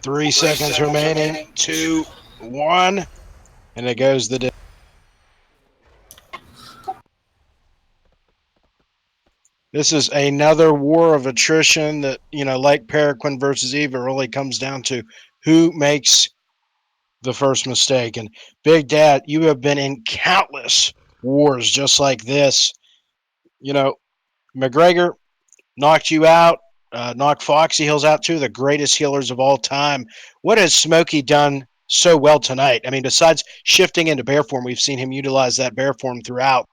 3 seconds remaining. 2, 1, and it goes the. This is another war of attrition that, like Peraquinn versus Eva, really comes down to who makes the first mistake. And Big Dad, you have been in countless wars just like this. You know, McGregor knocked you out, knocked Foxy Hills out, two of the greatest healers of all time. What has Smoky done so well tonight? I mean, besides shifting into bear form, we've seen him utilize that bear form throughout.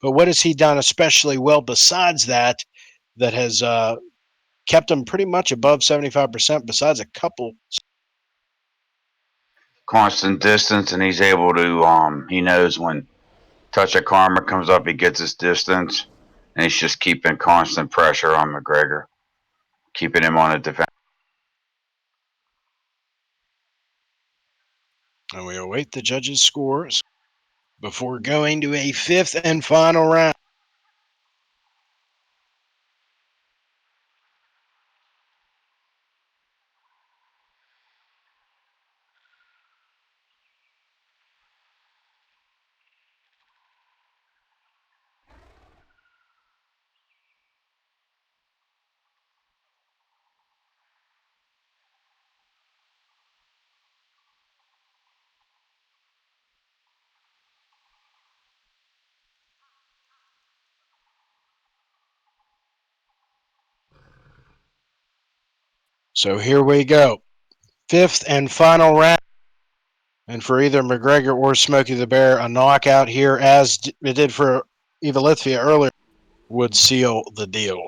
But what has he done especially well besides that that has kept him pretty much above 75% besides a couple? Constant distance, and he's able to, he knows when Touch of Karma comes up, he gets his distance, and he's just keeping constant pressure on McGregor, keeping him on a defense. And we await the judges' scores before going to a fifth and final round. So here we go. Fifth and final round. And for either McGregor or Smokey the Bear, a knockout here, as it did for Evalithvia earlier, would seal the deal.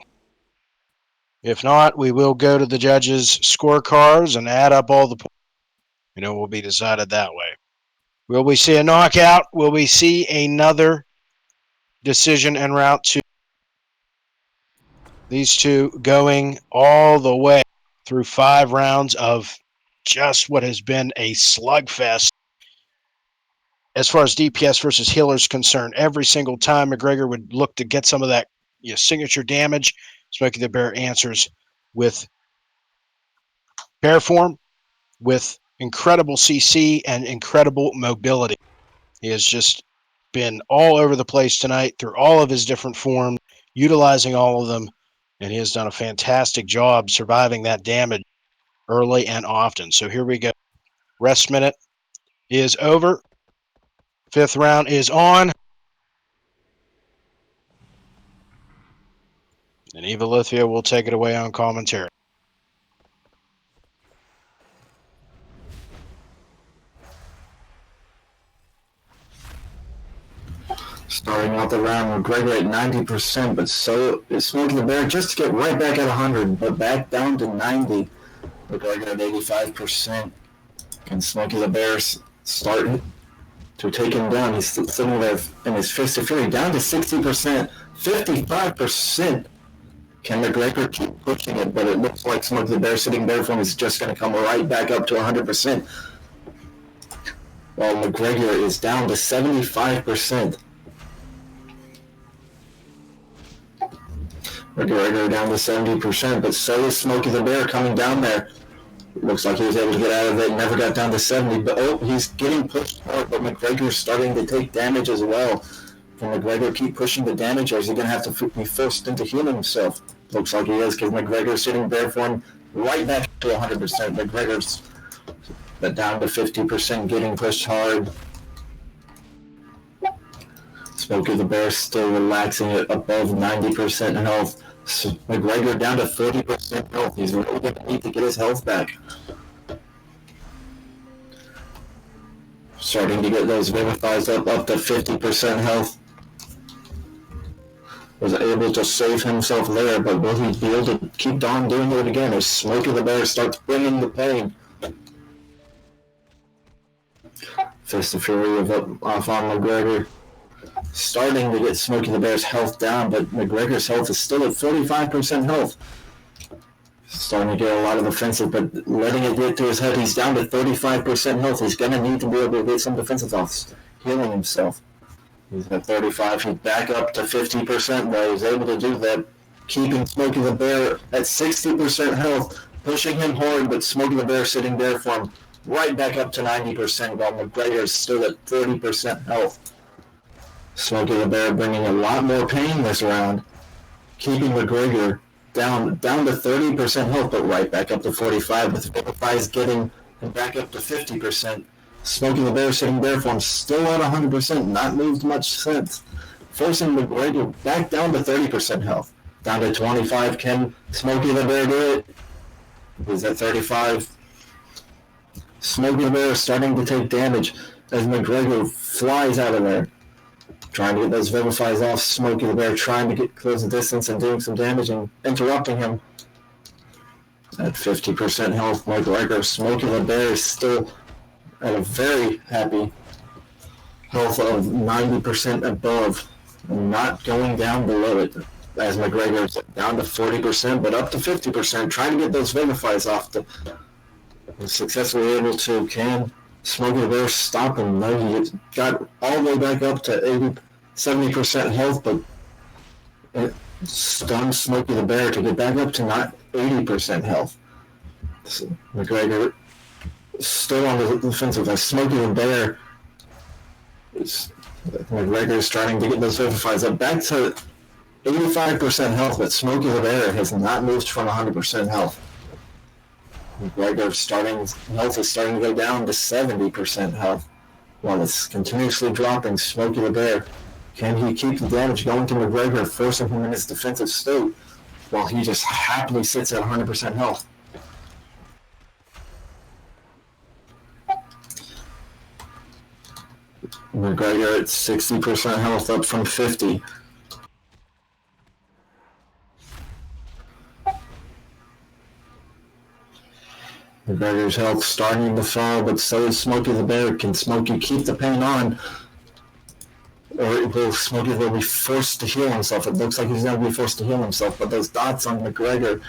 If not, we will go to the judges' scorecards and add up all the points. And it will be decided that way. Will we see a knockout? Will we see another decision en route to these two going all the way through 5 rounds of just what has been a slugfest as far as DPS versus healers concerned? Every single time McGregor would look to get some of that signature damage, Smokey the Bear answers with bear form, with incredible CC and incredible mobility. He has just been all over the place tonight through all of his different forms, utilizing all of them, and he has done a fantastic job surviving that damage early and often. So here we go. Rest minute is over. 5th round is on. And Evalithvia will take it away on commentary. Starting out the round, McGregor at 90%, but so is Smoky the Bear just to get right back at 100, but back down to 90. McGregor at 85%. Can Smoky the Bear start to take him down? He's sitting there in his Fist of Fury, down to 60%, 55%. Can McGregor keep pushing it? But it looks like Smoky the Bear sitting there from is just going to come right back up to 100%. While McGregor is down to 75%. McGregor down to 70%, but so is Smoky the Bear coming down there. Looks like he was able to get out of it, never got down to 70, but he's getting pushed hard, but McGregor's starting to take damage as well. Can McGregor keep pushing the damage, or is he going to have to be forced into healing himself? Looks like he is, because McGregor's sitting there for him right back to 100%. McGregor's down to 50%, getting pushed hard. Smoky the Bear still relaxing it above 90% health. So McGregor down to 30% health. He's really going to need to get his health back. Starting to get those Vivifies up to 50% health. Was able to save himself there, but will he be able to keep on doing it again as Smoky the Bear starts bringing the pain? Fist of Fury off on McGregor. Starting to get Smoky the Bear's health down, but McGregor's health is still at 45% health. Starting to get a lot of offensive, but letting it get to his head, he's down to 35% health. He's going to need to be able to get some defensive health, healing himself. He's at 35, he's back up to 50%, though. He's able to do that, keeping Smoky the Bear at 60% health, pushing him hard, but Smoky the Bear sitting there for him right back up to 90%, while McGregor is still at 30% health. Smoky the Bear bringing a lot more pain this round, keeping McGregor down to 30% health, but right back up to 45, with Vivifies getting and back up to 50%. Smokey the Bear sitting there form still at 100%, not moved much since, forcing McGregor back down to 30% health. Down to 25. Can Smokey the Bear do it? He's at 35. Smokey the Bear is starting to take damage as McGregor flies out of there, trying to get those Vivifies off. Smokey the Bear trying to close the distance and doing some damage and interrupting him. At 50% health, McGregor. Smokey the Bear is still at a very happy health of 90% above, and not going down below it. As McGregor's down to 40%, but up to 50%, trying to get those Vivifies off. Successfully able to. Can Smokey the Bear stop him? No, he got all the way back up to 70% health, but it stunned Smokey the Bear to get back up to not 80% health. So McGregor still on the defensive. As Smokey the Bear, McGregor is starting to get those Vivifies up back to 85% health, but Smokey the Bear has not moved from 100% health. McGregor's health is starting to go down to 70% health, while it's continuously dropping. Smokey the Bear, can he keep the damage going to McGregor, forcing him in his defensive state, while he just happily sits at 100% health? McGregor at 60% health, up from 50. McGregor's health starting to fall, but so is Smokey the Bear. Can Smokey keep the pain on? Or will Smokey be forced to heal himself? It looks like he's going to be forced to heal himself, but those dots on McGregor,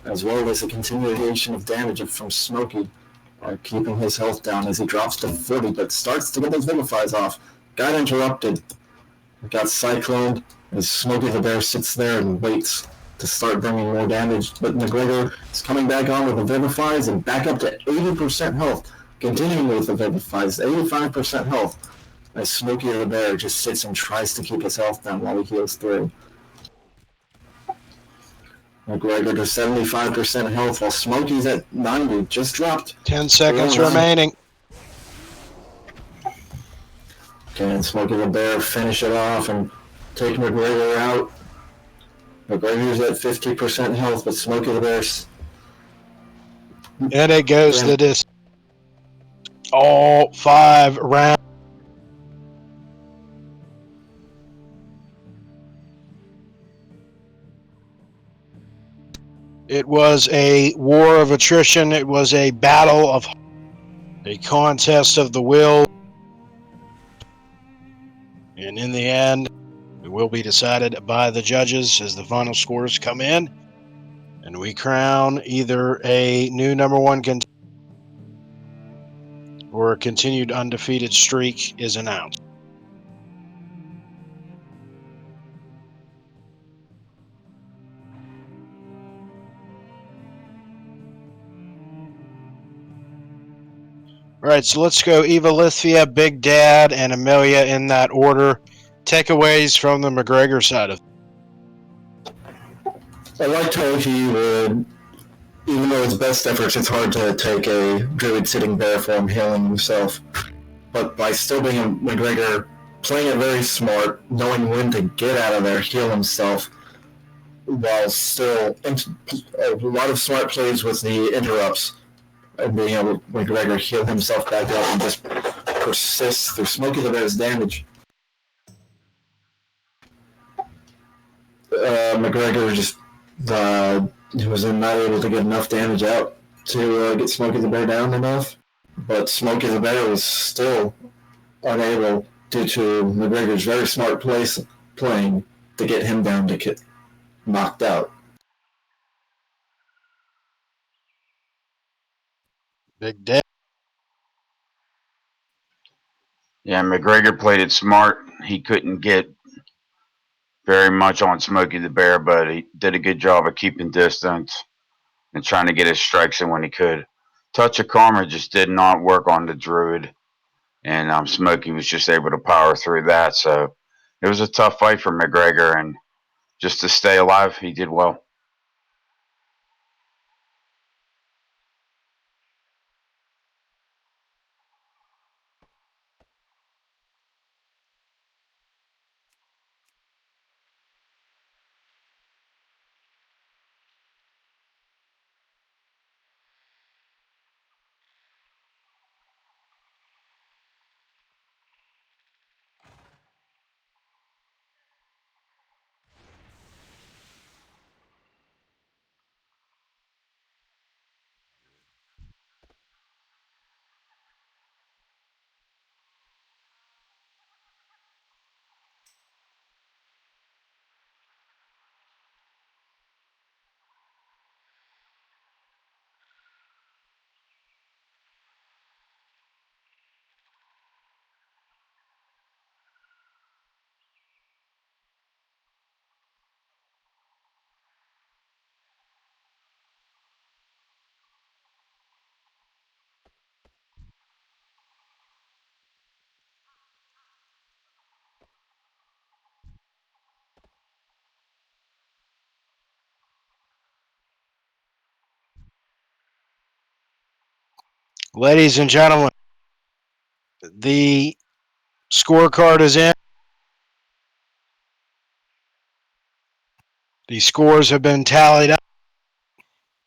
as well as the continuation of damage from Smokey, are keeping his health down as he drops to 40, but starts to get those Vivifies off. Got interrupted. Got cycloned as Smokey the Bear sits there and waits to start bringing more damage, but McGregor is coming back on with the Vivifies and back up to 80% health, continuing with the Vivifies, 85% health, as Smokey the Bear just sits and tries to keep his health down while he heals through. McGregor to 75% health, while Smokey's at 90, just dropped. 10 seconds remaining. Can Smokey the Bear finish it off and take McGregor out? McGregor's at 50% health, but Smokey the Bear's. And it goes the distance. All 5 rounds. It was a war of attrition. It was a battle of a contest of the will. And in the end, it will be decided by the judges as the final scores come in. And we crown either a new #1 contender or a continued undefeated streak is announced. All right, so let's go Evalithvia, Big Dad, and Emillea in that order. Takeaways from the McGregor side of I liked how he would, even though his best efforts, it's hard to take a druid sitting bear form healing himself. But by still being McGregor, playing it very smart, knowing when to get out of there, heal himself, while still a lot of smart plays with the interrupts, and being able to McGregor heal himself back up and just persist through Smokey the Bear's damage. McGregor just was not able to get enough damage out to get Smokey the Bear down enough, but Smokey the Bear was still unable, due to McGregor's very smart playing, to get him down to get knocked out. Big Dad. Yeah, McGregor played it smart. He couldn't get very much on Smokey the Bear, but he did a good job of keeping distance and trying to get his strikes in when he could. Touch of Karma just did not work on the Druid, and Smokey was just able to power through that. So it was a tough fight for McGregor, and just to stay alive, he did well. Ladies and gentlemen, the scorecard is in. The scores have been tallied up.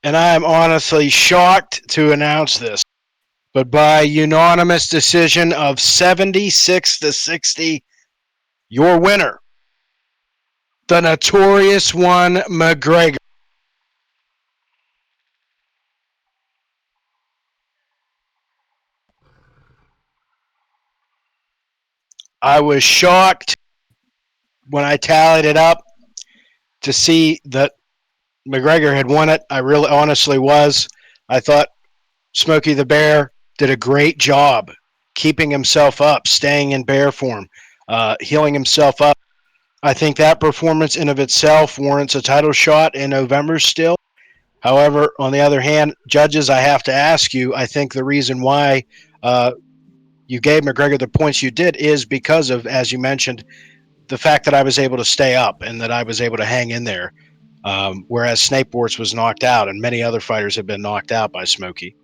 And I am honestly shocked to announce this, but by unanimous decision of 76-60, your winner, the notorious one, McGregor. I was shocked when I tallied it up to see that McGregor had won it. I really honestly was. I thought Smokey the Bear did a great job keeping himself up, staying in bear form, healing himself up. I think that performance in of itself warrants a title shot in November still. However, on the other hand, judges, I have to ask you, I think the reason why you gave McGregor the points you did is because of, as you mentioned, the fact that I was able to stay up and that I was able to hang in there, whereas Snapeworts was knocked out and many other fighters have been knocked out by Smokey.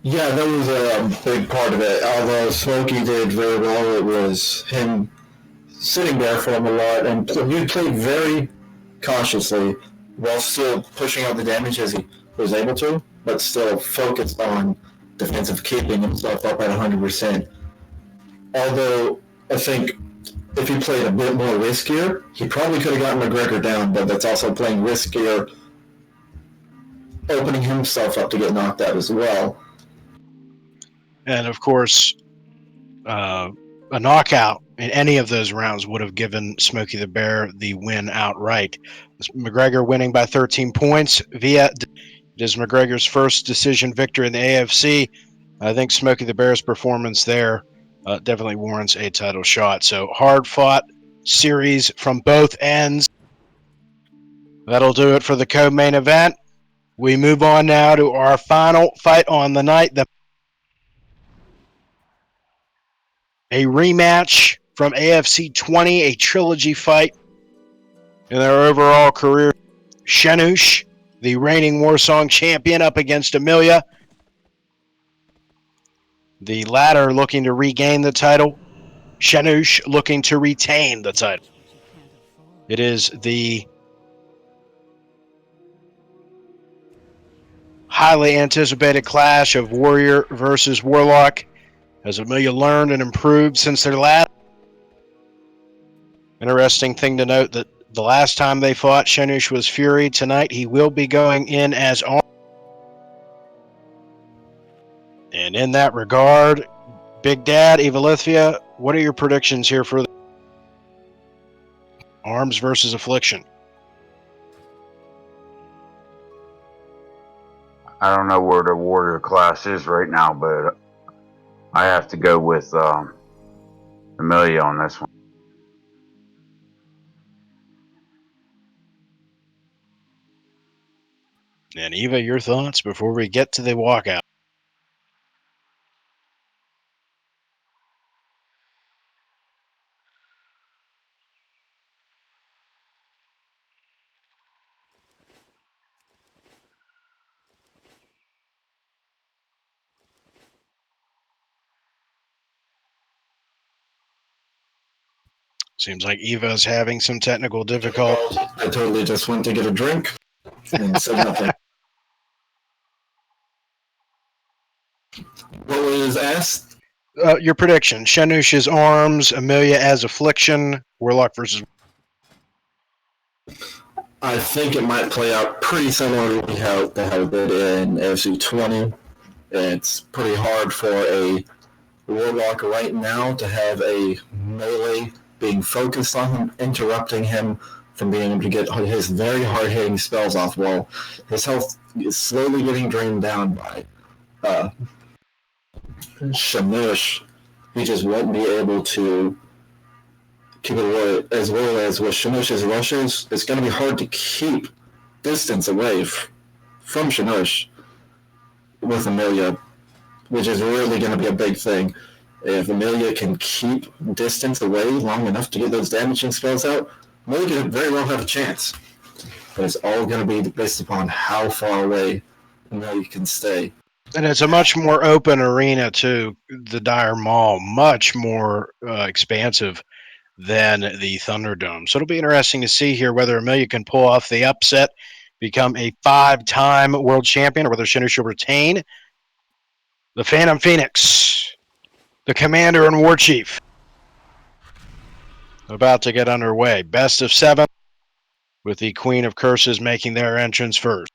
Yeah, that was a big part of it. Although Smokey did very well, it was him sitting there for him a lot, and he played very cautiously while still pushing out the damage as he was able to, but still focused on defensive, keeping himself up at 100%. Although I think if he played a bit more riskier, he probably could have gotten McGregor down, but that's also playing riskier, opening himself up to get knocked out as well. And of course, a knockout in any of those rounds would have given Smokey the Bear the win outright. McGregor winning by 13 points. It is McGregor's first decision victory in the AFC. I think Smokey the Bear's performance there definitely warrants a title shot. So hard-fought series from both ends. That'll do it for the co-main event. We move on now to our final fight on the night. A rematch from AFC 20, a trilogy fight in their overall career. Shanush, the reigning Warsong champion, up against Emillea. The latter looking to regain the title. Shanush looking to retain the title. It is the highly anticipated clash of Warrior versus Warlock. Has Emillea learned and improved since their last? Interesting thing to note that the last time they fought, Shanush was Fury. Tonight, he will be going in as Arms. And in that regard, Big Dad, Evalithvia, what are your predictions here for Arms versus Affliction? I don't know where the warrior class is right now, but I have to go with Emillea on this one. And Eva, your thoughts before we get to the walkout? Seems like Eva's having some technical difficulties. I totally just went to get a drink and said nothing. What was asked? Your prediction. Shanush is Arms, Emillea as Affliction, Warlock versus... I think it might play out pretty similar to how it did in AFC 20. It's pretty hard for a Warlock right now to have a melee being focused on him, interrupting him from being able to get his very hard-hitting spells off while his health is slowly getting drained down by Shanush. He just won't be able to keep it away, as well as with Shanush's rushes. It's going to be hard to keep distance away from Shanush with Emillea, which is really going to be a big thing. If Emillea can keep distance away long enough to get those damaging spells out, Emillea could very well have a chance. But it's all going to be based upon how far away and how you can stay. And it's a much more open arena too. The Dire Maul, much more expansive than the Thunderdome. So it'll be interesting to see here whether Emillea can pull off the upset, become a 5-time world champion, or whether Shanush will retain. The Phantom Phoenix, the Commander and War Chief, about to get underway. Best of 7, with the Queen of Curses making their entrance first.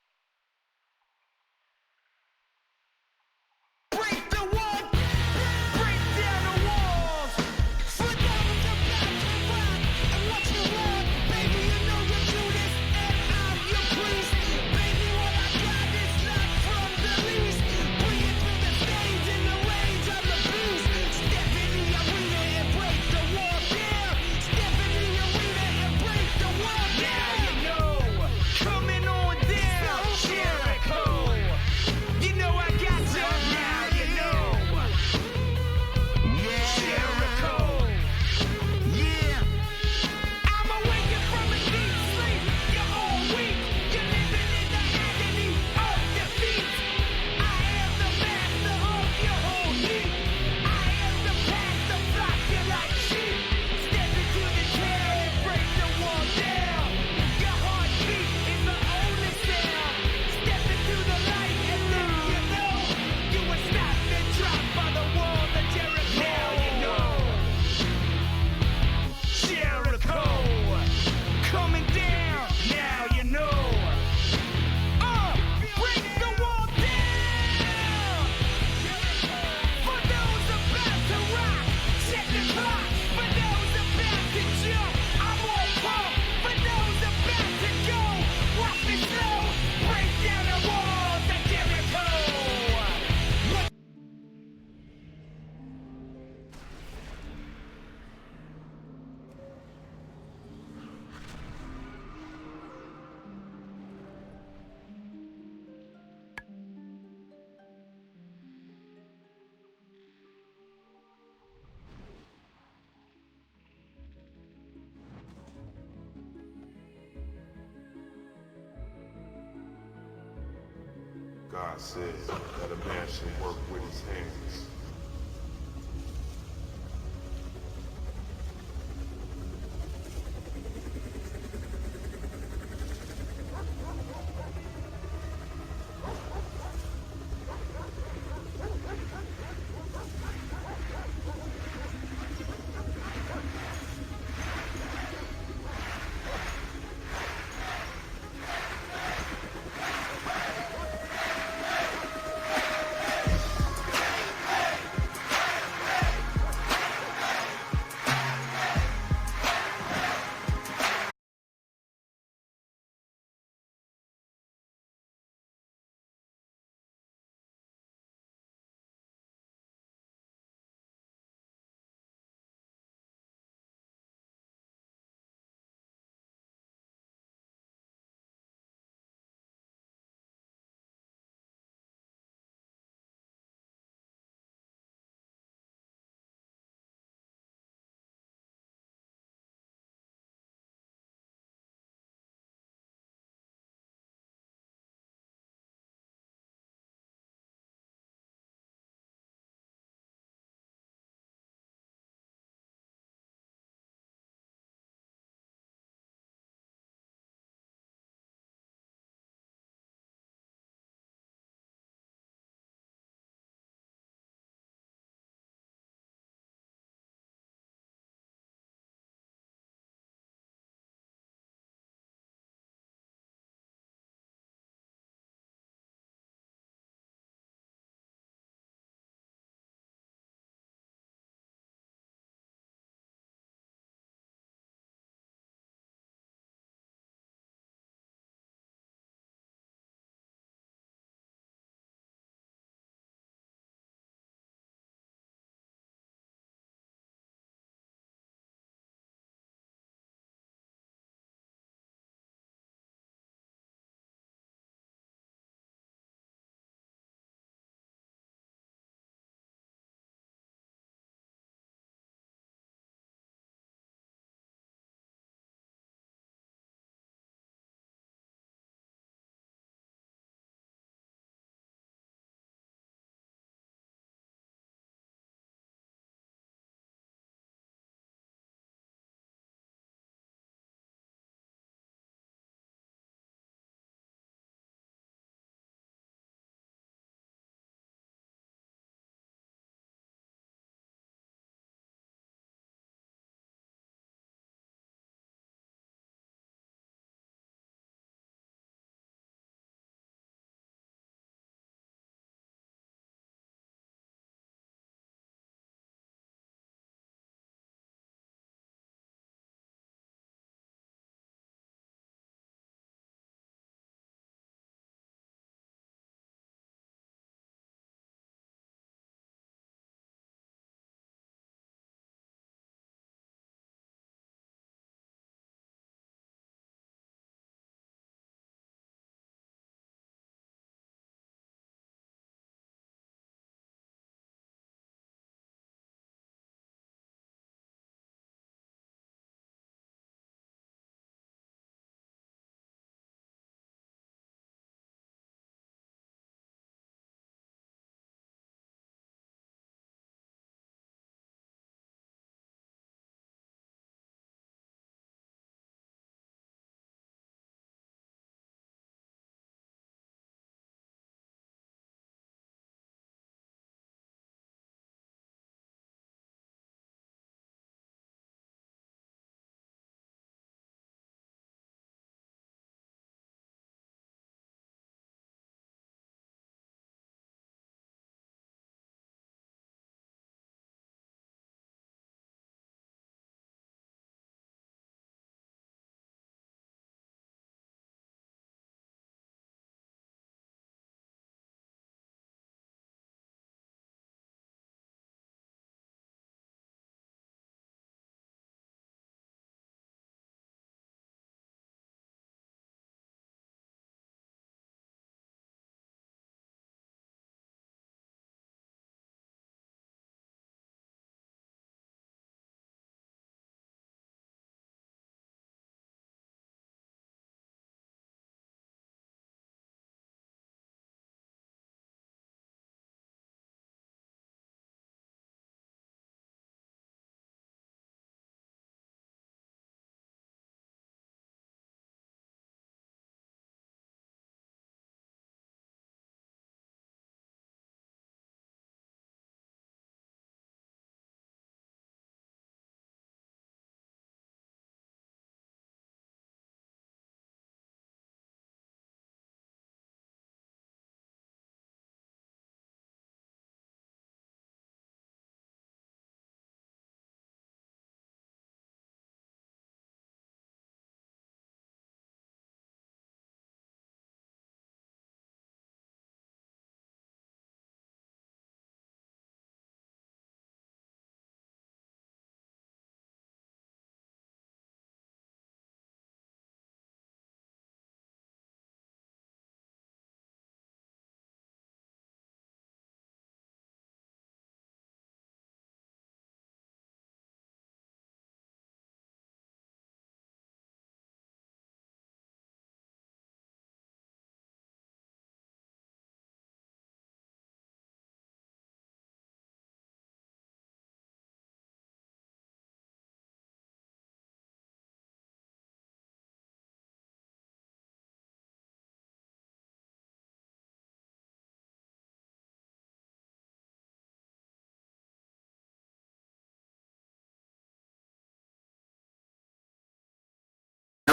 God says that a man should work with his hands.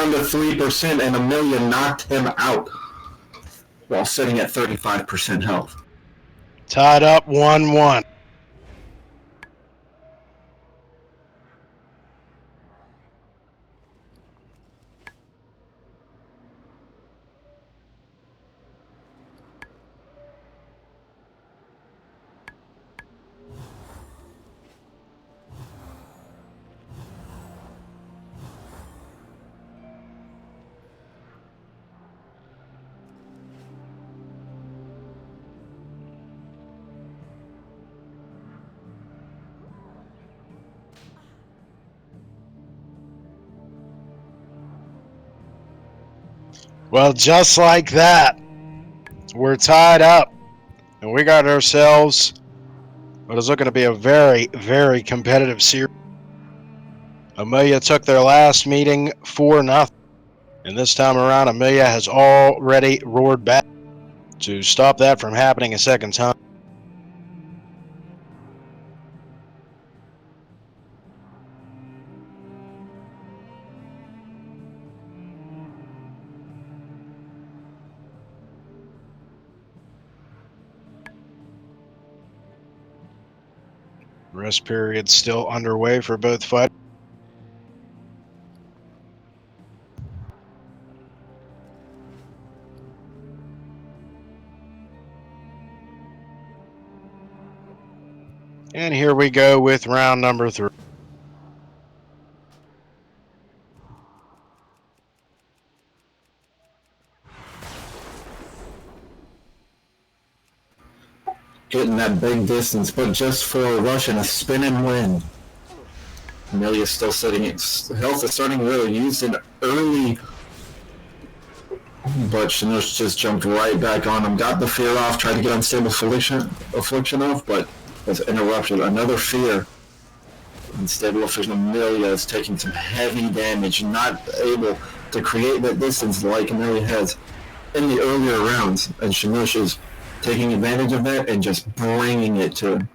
down to 3%, and Emillea knocked him out while sitting at 35% health. Tied up 1-1. Well, just like that, we're tied up, and we got ourselves what is looking to be a very, very competitive series. Emillea took their last meeting 4-0, and this time around, Emillea has already roared back to stop that from happening a second time. Rest period still underway for both fighters. And here we go with round number 3. Getting that big distance, but just for a rush and a spin and win. Emillea's still sitting. Health is starting to really use it early, but Shanush just jumped right back on him. Got the fear off, tried to get unstable affliction off, but was interrupted. Another fear. Unstable affliction. Emillea is taking some heavy damage, not able to create that distance like Emillea has in the earlier rounds, and Shanush is taking advantage of that and just bringing it to him.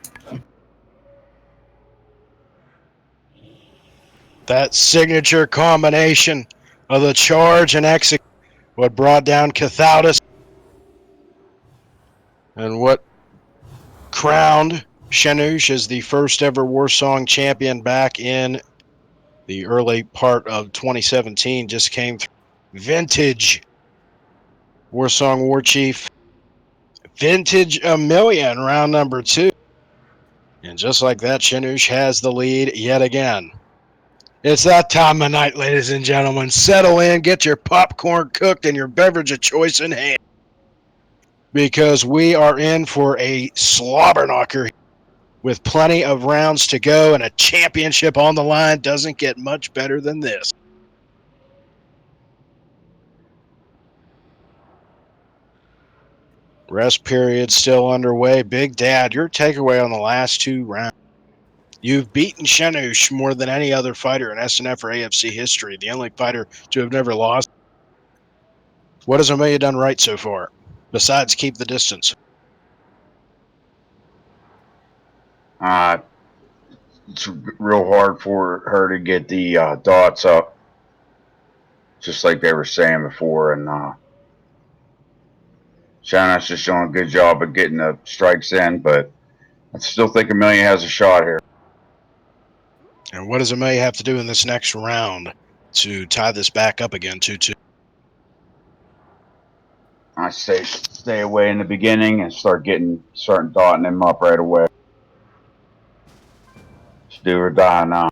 That signature combination of the charge and execute, what brought down Kiskapolyus and what crowned Shanush as the first ever Warsong champion back in the early part of 2017, just came through. Vintage Warsong War Chief, vintage Emillea in round number 2. And just like that, Shanush has the lead yet again. It's that time of night, ladies and gentlemen. Settle in, get your popcorn cooked, and your beverage of choice in hand, because we are in for a slobber knocker with plenty of rounds to go and a championship on the line. Doesn't get much better than this. Rest period still underway. Big Dad, your takeaway on the last 2 rounds. You've beaten Shanush more than any other fighter in SNF or AFC history, the only fighter to have never lost. What has Emillea done right so far, besides keep the distance? It's real hard for her to get the dots up, just like they were saying before, and Shanush is showing a good job of getting the strikes in, but I still think Emillea has a shot here. And what does Emillea have to do in this next round to tie this back up again 2-2? I say stay away in the beginning and start dotting him up right away. It's do or die now.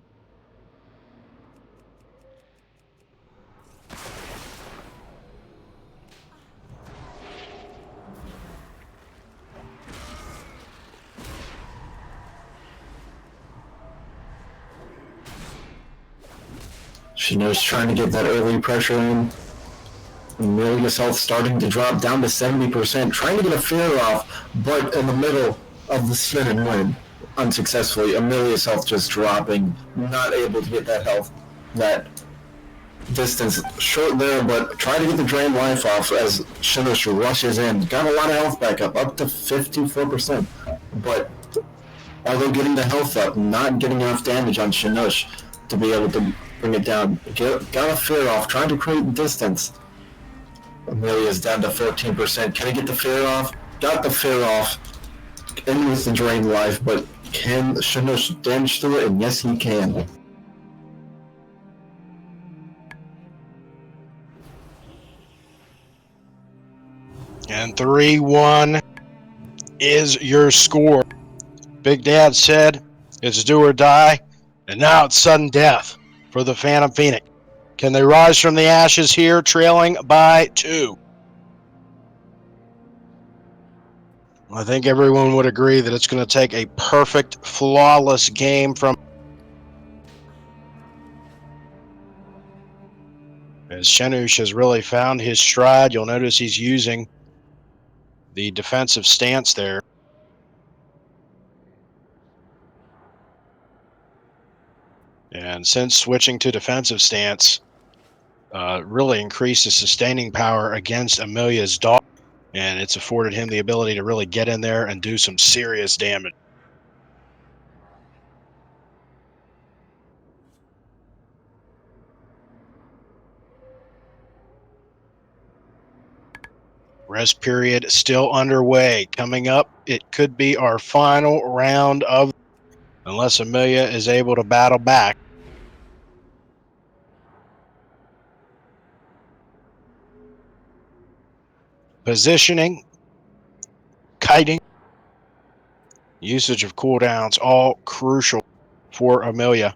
Shanush trying to get that early pressure in. Emillea's health starting to drop down to 70%, trying to get a fear off, but in the middle of the spin and win, unsuccessfully. Emillea's health just dropping, not able to get that health, that distance short there, but trying to get the drained life off as Shanush rushes in. Got a lot of health back up to 54%, but although getting the health up, not getting enough damage on Shanush to be able to Bring it down. Got a fear off. Trying to create distance. Emillea down to 14%. Can I get the fear off? Got the fear off. And with the drain life, but can Shanush damage through it? And yes, he can. And 3-1 is your score. Big Dad said it's do or die, and now it's sudden death for the Phantom Phoenix. Can they rise from the ashes here, trailing by 2? I think everyone would agree that it's going to take a perfect, flawless game from as Shanush has really found his stride. You'll notice he's using the defensive stance there. And since switching to defensive stance, really increased his sustaining power against Emillea's dog, and it's afforded him the ability to really get in there and do some serious damage. Rest period still underway. Coming up, it could be our final round of, unless Emillea is able to battle back. Positioning, kiting, usage of cooldowns, all crucial for Emillea.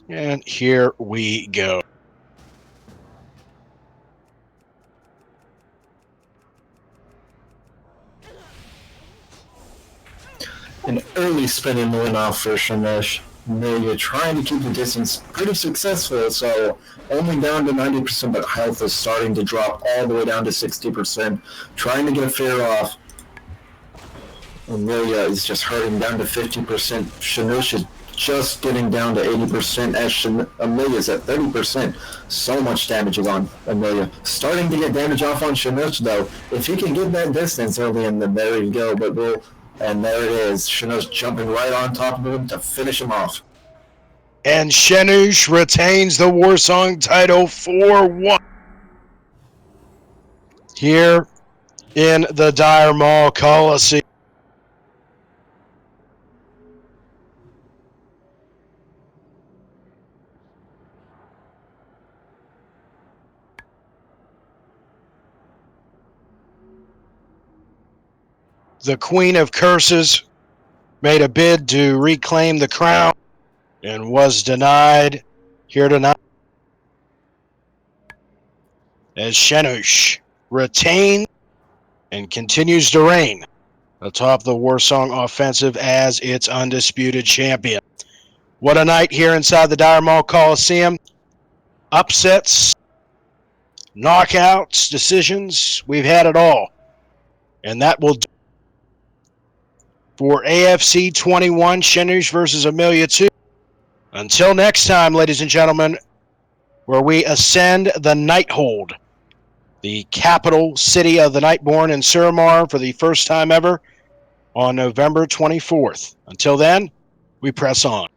And here we go. An early spinning win off for Shanush. Emillea trying to keep the distance pretty successful, so only down to 90%, but health is starting to drop all the way down to 60%. Trying to get a fear off. Emillea is just hurting down to 50%. Shanush is just getting down to 80% as Emillea's at 30%. So much damage on Emillea. Starting to get damage off on Shanush though. If he can get that distance early in, then there you go, but we'll... And there it is. Shanush jumping right on top of him to finish him off. And Shanush retains the Warsong title 4-1 here in the Dire Maul Coliseum. The Queen of Curses made a bid to reclaim the crown and was denied here tonight, as Shanush retains and continues to reign atop the Warsong offensive as its undisputed champion. What a night here inside the Dire Maul Coliseum. Upsets, knockouts, decisions, we've had it all. And that will do for AFC 21, Shanush versus Emillea II. Until next time, ladies and gentlemen, where we ascend the Nighthold, the capital city of the Nightborn in Suramar for the first time ever on November 24th. Until then, we press on.